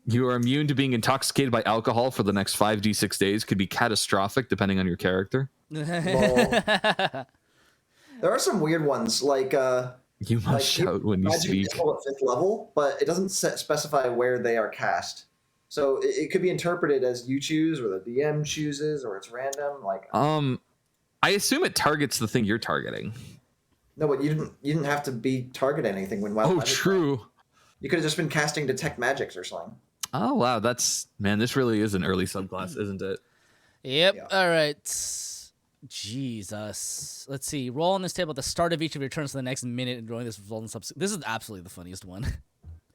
You are immune to being intoxicated by alcohol for the next 5d6 days. Could be catastrophic depending on your character. There are some weird ones, like You must shout when you speak. At 5th level, but it doesn't specify where they are cast. So it could be interpreted as you choose, or the DM chooses, or it's random. Like I assume it targets the thing you're targeting. no, but you didn't have to be target anything when wild. Oh, magic true. went. You could have just been casting detect magics or something. Oh wow, this really is an early subclass, isn't it? Yep. Yeah. All right. Jesus. Let's see. Roll on this table at the start of each of your turns for the next minute, and drawing this result in This is absolutely the funniest one.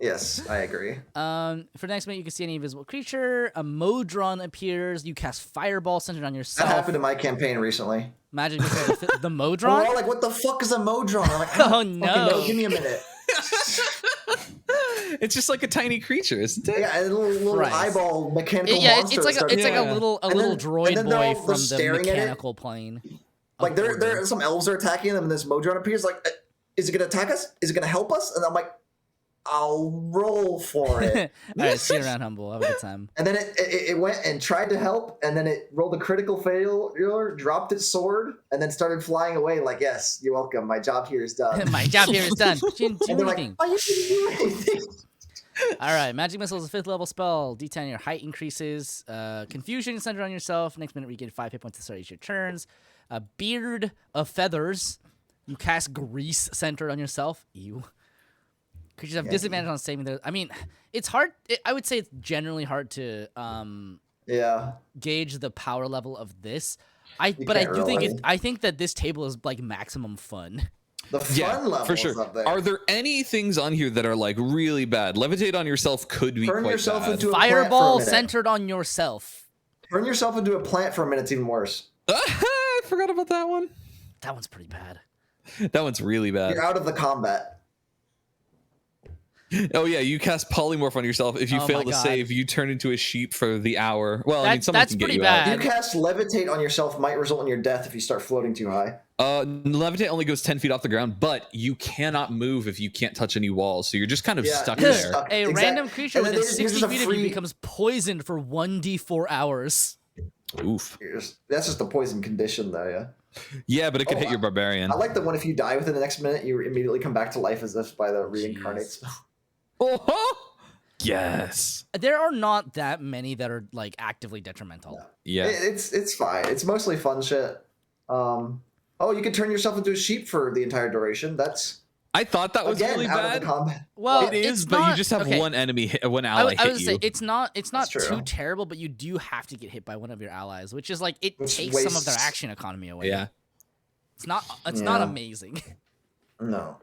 Yes, I agree. For the next minute, you can see any invisible creature. A Modron appears. You cast Fireball centered on yourself. That happened in my campaign recently. Magic missile. The Modron? We're all like, what the fuck is a Modron? I'm like, Oh, no. Give me a minute. It's just like a tiny creature, isn't it? Yeah, a little Christ. eyeball mechanical Yeah, monster. it's like a little droid they're boy all from the staring at it. mechanical plane. Like there some elves are attacking them, and this Modron appears. Like, is it gonna attack us? Is it gonna help us? And I'm like, I'll roll for it. All right, see you around, Humble. Have a good time. And then it went and tried to help, and then it rolled a critical failure, dropped its sword, and then started flying away. Like, yes, you're welcome. My job here is done. My job here is done. Didn't do And they're like, anything. oh, you didn't do anything. All right, Magic Missile is a 5th level spell. D10, your height increases. Confusion centered on yourself. Next minute, we get 5 hit points to start each of your turns. A Beard of Feathers. You cast Grease centered on yourself. Ew. Creatures have disadvantage on saving throws. I mean, it's hard. I would say it's generally hard to gauge the power level of this. I think that this table is like maximum fun. The fun level for sure. is up there. Are there any things on here that are like really bad? Levitate on yourself could be Turn quite yourself bad. into a Fireball plant for a minute. centered on yourself. Turn yourself into a plant for a minute. It's even worse. I forgot about that one. That one's pretty bad. That one's really bad. You're out of the combat. Oh yeah, you cast polymorph on yourself. If you Oh fail my to God. save, you turn into a sheep for the hour. Well, I mean, someone That's can get pretty you bad. You cast levitate on yourself might result in your death if you start floating too high. out. Levitate only goes 10 feet off the ground, but you cannot move if you can't touch any walls. So you're just kind of stuck you're there. stuck. A random creature And then within there's 60 just a feet of you free- becomes poisoned for 1d4 hours. Oof. That's just a poison condition, though. Yeah. Yeah, but it could hit your barbarian. I like the one if you die within the next minute, you immediately come back to life as if by the reincarnate spell. Oh, yes. There are not that many that are like actively detrimental. Yeah. It's fine. It's mostly fun shit. You could turn yourself into a sheep for the entire duration. That's I thought that was again really out bad. of the combat. Well, It is, it's but not, you just have okay. one enemy, one I ally was hit gonna you. say it's not true. too terrible, but you do have to get hit by one of your allies, which is like it Which takes some of their wastes- action economy away. Yeah. It's not Yeah. amazing. No.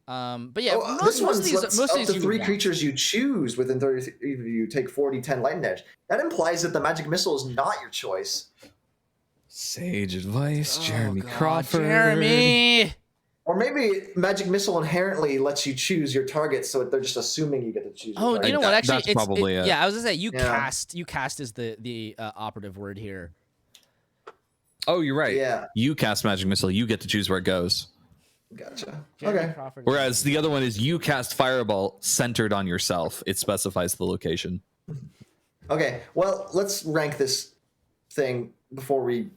But yeah, This most one's of these up you to would 3 want. creatures you choose within 30 of you take 40-10 lightning damage. That implies that the magic missile is not your choice. Sage advice, Oh, Jeremy God, Crawford. Jeremy. Or maybe magic missile inherently lets you choose your target, so they're just assuming you get to choose. Oh, your you know target. what? Actually, That's probably it. Yeah, I was gonna say you Yeah. cast is the operative word here. Oh, you're right. Yeah. You cast magic missile. You get to choose where it goes. Gotcha. Jeremy Okay. Crawford. Whereas the other one is you cast fireball centered on yourself. It specifies the location. Okay. Well, let's rank this thing before we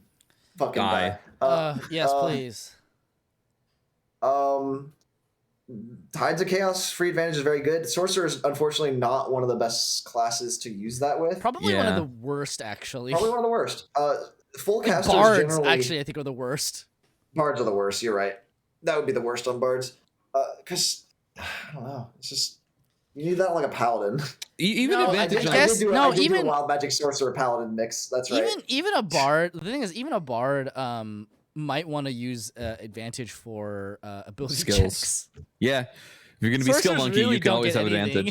fucking Die. die. Yes, please. Tides of Chaos free advantage is very good. Sorcerer is unfortunately not one of the best classes to use that with. Probably one of Yeah. the worst, actually. Probably one of the worst. Full casters Bards, generally. actually, I think are the worst. Bards are the worst. You're right. That would be the worst on bards. Because I don't know. It's just you need that like a paladin. Even No, advantage. I on- guess- I did do no, a even- wild magic sorcerer paladin mix. That's right. Even a bard. The thing is, even a bard might want to use advantage for ability Skills. checks. Yeah. If you're going to be skill Sorcerers monkey, really you can don't always get have anything.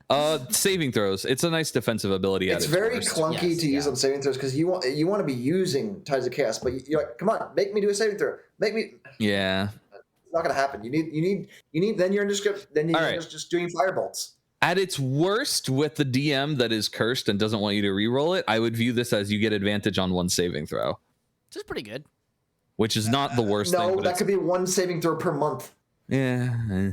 advantage. Saving throws. It's a nice defensive ability. It's at very worst. clunky Yes, to use yeah. on saving throws because you want to be using Tides of Chaos, but you're like, come on, make me do a saving throw. Make me. Yeah. It's not gonna happen. You need. Then you're just All right. just doing firebolts. At its worst, with the DM that is cursed and doesn't want you to re-roll it, I would view this as you get advantage on one saving throw. Which is pretty good. Which is not the worst thing. No, that could be one saving throw per month. Yeah.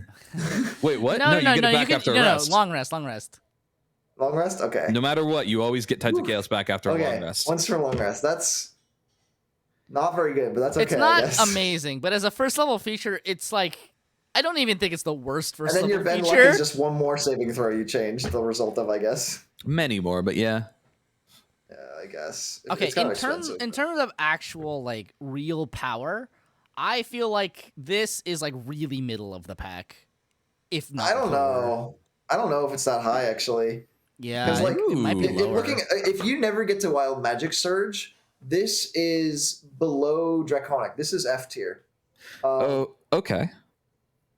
Wait, what? No, you get it back after rest. No, long rest. Long rest? Okay. No matter what, you always get Tides of Chaos back after a long rest. Once for a long rest. That's not very good, but that's okay. It's not amazing, but as a first level feature, it's like I don't even think it's the worst first level feature. And then your Ben luck is just one more saving throw you change the result of, I guess. Many more, but yeah. Yeah, I guess. Okay, in terms of actual like real power, I feel like this is like really middle of the pack. If not, I don't know. I don't know if it's that high actually. Yeah, like, it might be lower. If you never get to Wild Magic Surge, this is below Draconic. This is F tier. Oh, okay.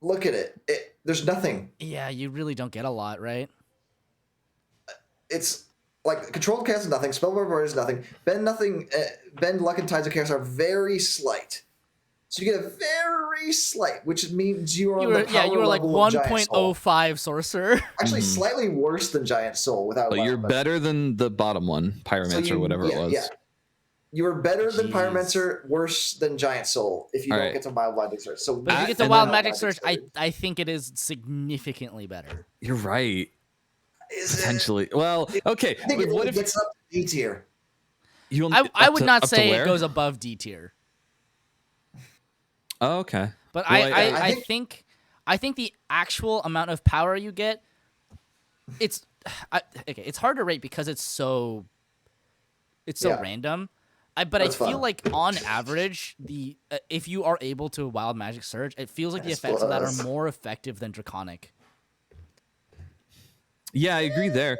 Look at it. There's nothing. Yeah, you really don't get a lot, right? It's like Controlled Chaos is nothing. Spellboard is nothing. Bend Luck and Tides of Chaos are very slight. So you get a very slight, which means you were like 1.05 Sorcerer. Actually, slightly worse than Giant Soul without. But you're better than the bottom one, Pyromancer, or whatever it was. Yeah. You were better than Pyromancer, worse than Giant Soul if you don't get to Wild Magic Surge. So, but if you get to Wild Magic Surge, I think it is significantly better. You're right. Potentially. Well, okay. I think what if it gets up to D tier? I would not say it goes above D tier. Oh, okay. But I think the actual amount of power you get, it's hard to rate because it's so random. But I feel like on average, if you are able to Wild Magic Surge, it feels like the effects of that are more effective than Draconic. Yeah, I agree there.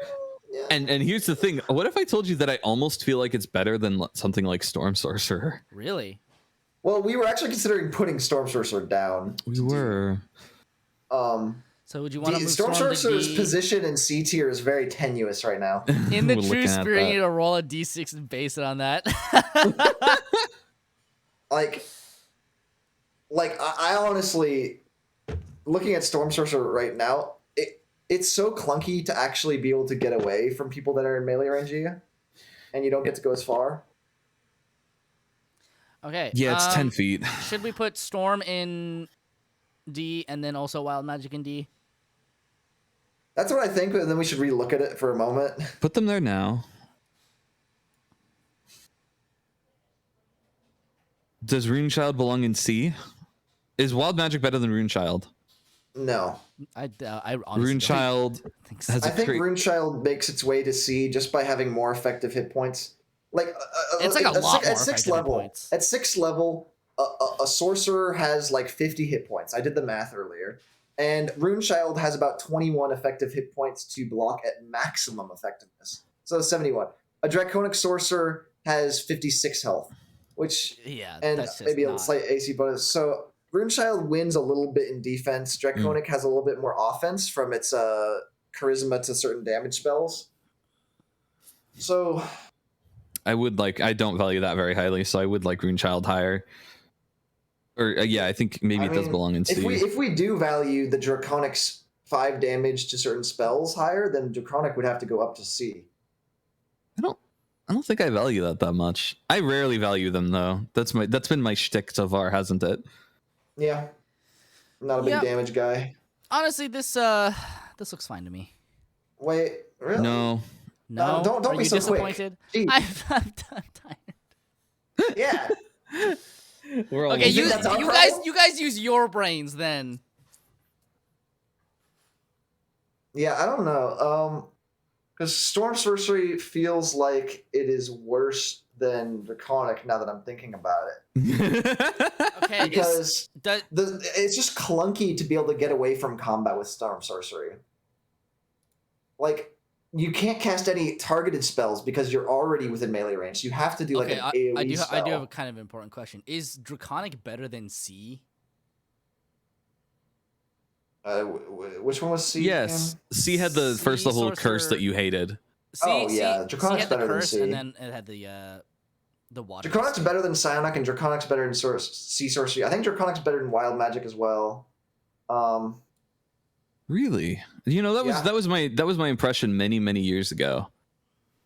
Yeah. And here's the thing. What if I told you that I almost feel like it's better than something like Storm Sorcerer? Really? Well, we were actually considering putting Storm Sorcerer down. We were. So would you want to move Storm Sorcerer's position in C tier is very tenuous right now. In the true spirit, you need to roll a D6 and base it on that. like I honestly, looking at Storm Sorcerer right now, it's so clunky to actually be able to get away from people that are in melee range of you, and you don't get to go as far. Okay. Yeah, it's 10 feet. Should we put Storm in D and then also Wild Magic in D? That's what I think, but then we should relook at it for a moment. Put them there now. Does Rune Child belong in C? Is Wild Magic better than Rune Child? No. I honestly Rune Child think so. I think Rune Child makes its way to C just by having more effective hit points. Like it's like a lot more at 6th level. Points. At 6th level, a sorcerer has like 50 hit points. I did the math earlier. And Rune Child has about 21 effective hit points to block at maximum effectiveness. So 71. A Draconic Sorcerer has 56 health, which and that's maybe a slight AC bonus. So Rune Child wins a little bit in defense. Draconic has a little bit more offense from its charisma to certain damage spells. So I don't value that very highly, so I would like Rune Child higher. Or I think maybe it does belong in C. If we do value the Draconic's 5 damage to certain spells higher, then Draconic would have to go up to C. I don't think I value that much. I rarely value them though. That's been my shtick so far, hasn't it? Yeah. I'm not a big damage guy. Honestly, this looks fine to me. Wait, really? No. Don't be so disappointed. Quick. I'm tired. Yeah. Okay, you guys use your brains then. Yeah, I don't know. Because Storm Sorcery feels like it is worse than Draconic now that I'm thinking about it. Okay, because it's just clunky to be able to get away from combat with Storm Sorcery. Like, you can't cast any targeted spells because you're already within melee range. You have to do an AoE spell. I do have a kind of important question. Is Draconic better than C? Which one was C? Yes, again? C had the first level Sorcerer curse that you hated. Draconic's better than C. And then it had the water. Draconic's better than Psionic, and Draconic's better than Sea Sorcery. I think Draconic's better than Wild Magic as well. Really? You know, that was my impression many years ago.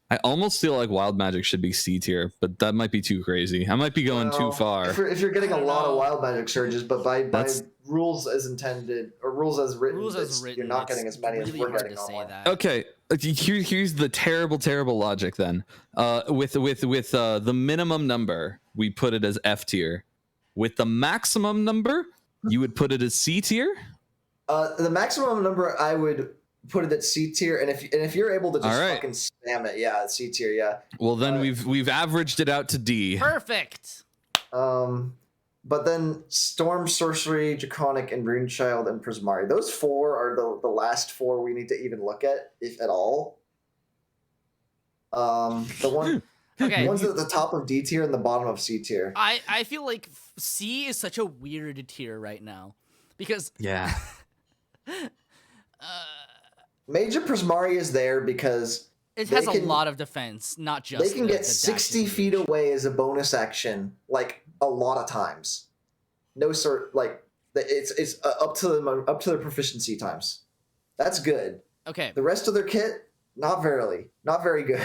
I almost feel like wild magic should be C tier, but that might be too crazy. I might be going too far. If you're getting a lot of wild magic surges, but by rules as intended or rules as written, you're not getting as many as we're getting normally. Okay, here's the terrible logic then. With the minimum number, we put it as F tier. With the maximum number, you would put it as C tier. The maximum number, I would put it at C tier, and if you're able to just fucking spam it, yeah, C tier, yeah. Well, then we've averaged it out to D. Perfect. But then Storm, Sorcery, Draconic, and Runechild and Prismari. Those 4 are the last 4 we need to even look at, if at all. The ones at the top of D tier and the bottom of C tier. I feel like C is such a weird tier right now because Major Prismari is there because it has a lot of defense, not just they can get 60 feet away as a bonus action, like a lot of times. It's up to their proficiency times. That's good. Okay. The rest of their kit, not very good.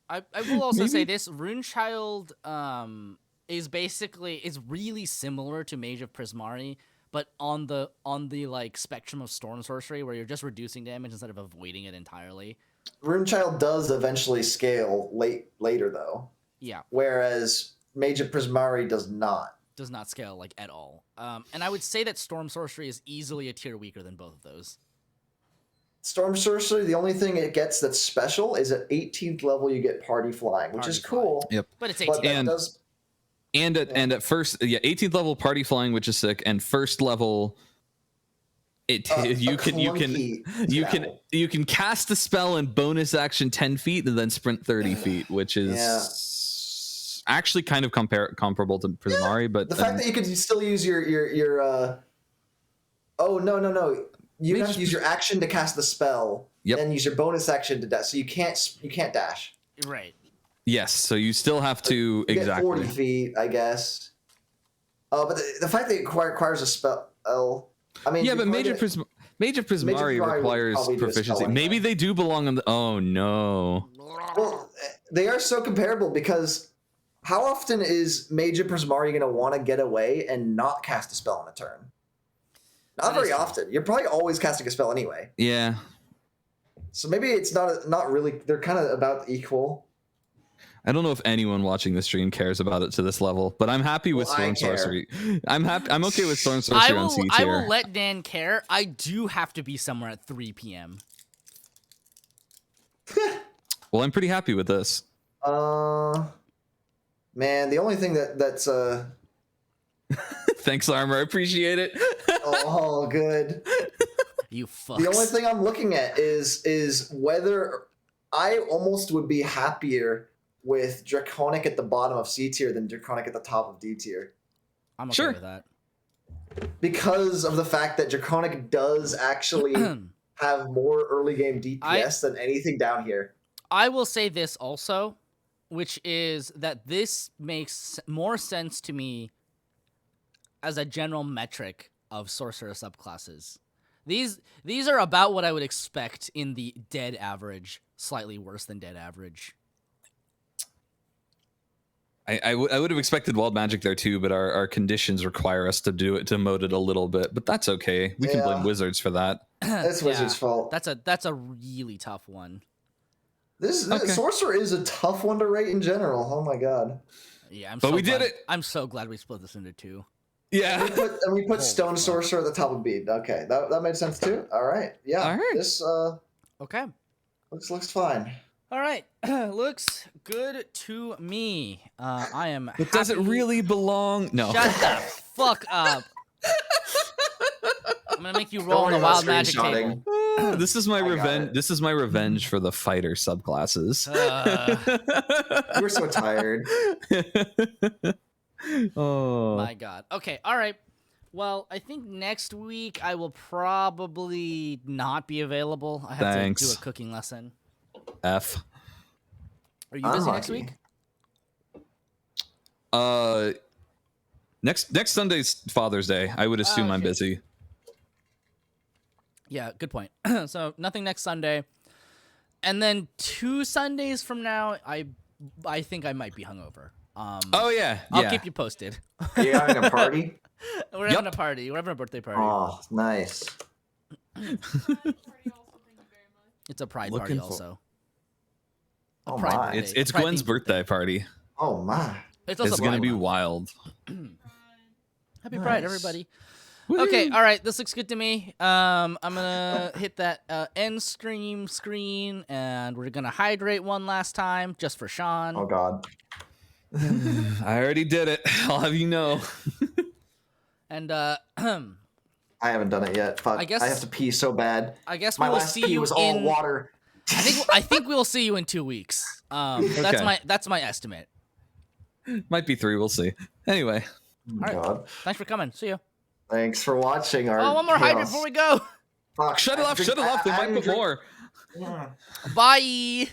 I will also say this: Runechild is really similar to Mage of Prismari, but on the like spectrum of Storm Sorcery, where you're just reducing damage instead of avoiding it entirely. Runechild does eventually scale later though. Yeah. Whereas Mage of Prismari does not. Does not scale like at all. And I would say that Storm Sorcery is easily a tier weaker than both of those. Storm Sorcery, the only thing it gets that's special is at 18th level you get Party Flying, which is cool. Yep. But it's 18th. And at first, 18th level Party Flying, which is sick, and first level, you can cast a spell and bonus action 10 feet and then sprint 30 feet, which is actually kind of comparable to Prismari, but the fact that you could still use your you have to use your action to cast the spell, then use your bonus action to dash. So you can't dash. Right. Yes, so you still have to get 40 feet, I guess. But the fact that it requires a spell, I mean, but Mage of Prismari requires proficiency. Maybe they do belong on the. Oh no. Well, they are so comparable because how often is Mage of Prismari going to want to get away and not cast a spell on a turn? Not very often. You're probably always casting a spell anyway. Yeah. So maybe it's not really. They're kind of about equal. I don't know if anyone watching the stream cares about it to this level, but I'm happy with Storm Sorcery. I'm okay with Storm Sorcery on C tier. I will let Dan care. I do have to be somewhere at 3 p.m. Well, I'm pretty happy with this. Man, the only thing that's Thanks, Armor. I appreciate it. Oh, good. You fucks. The only thing I'm looking at is whether I almost would be happier with Draconic at the bottom of C tier than Draconic at the top of D tier. I'm okay with that. Because of the fact that Draconic does actually have more early game DPS than anything down here. I will say this also, which is that this makes more sense to me as a general metric of Sorcerer subclasses. These are about what I would expect in the dead average, slightly worse than dead average. I would have expected Wild Magic there too, but our conditions require us to do it, to mode it a little bit. But that's okay. We can blame Wizards for that. That's Wizards' fault. That's a really tough one. This Sorcerer is a tough one to rate in general. Oh my god. Yeah, we did it. I'm so glad we split this into 2. Yeah. And we put Stone Sorcerer at the top of B. Okay, that made sense too. All right. Yeah. All right. This okay. Looks fine. All right, looks good to me. I am. But does it really belong? No. Shut the fuck up. I'm gonna make you roll on the Wild Magic table. This is my revenge. This is my revenge for the fighter subclasses. We're so tired. Oh my god. Okay. All right. Well, I think next week I will probably not be available. I have to do a cooking lesson. F. Are you busy next week? Next Sunday's Father's Day. I would assume I'm busy. Yeah, good point. So nothing next Sunday, and then 2 Sundays from now, I think I might be hungover. Oh yeah, I'll keep you posted. Are you having a party? We're having a party. We're having a birthday party. Oh, nice. It's a pride Looking party for- also. A Oh pride my. birthday. It's Pride Gwen's themed birthday party. Oh my. It's also It's gonna Pride be Month. wild. Happy Nice. Pride, everybody. Woo. Okay, all right, this looks good to me. I'm gonna hit that end stream screen, and we're gonna hydrate one last time, just for Sean. Oh god. I already did it. I'll have you know. And I haven't done it yet. Fuck. I guess- I have to pee so bad. I guess My we will last see pee you was all in. water. I think we will see you in 2 weeks. That's my estimate. Might be 3. We'll see. Anyway. Oh, All right. God. Thanks for coming. See you. Thanks for watching our. Oh, one more hydrate chaos. before we go. Fuck. Shut it off. Shut it off. They might put more. Yeah. Bye.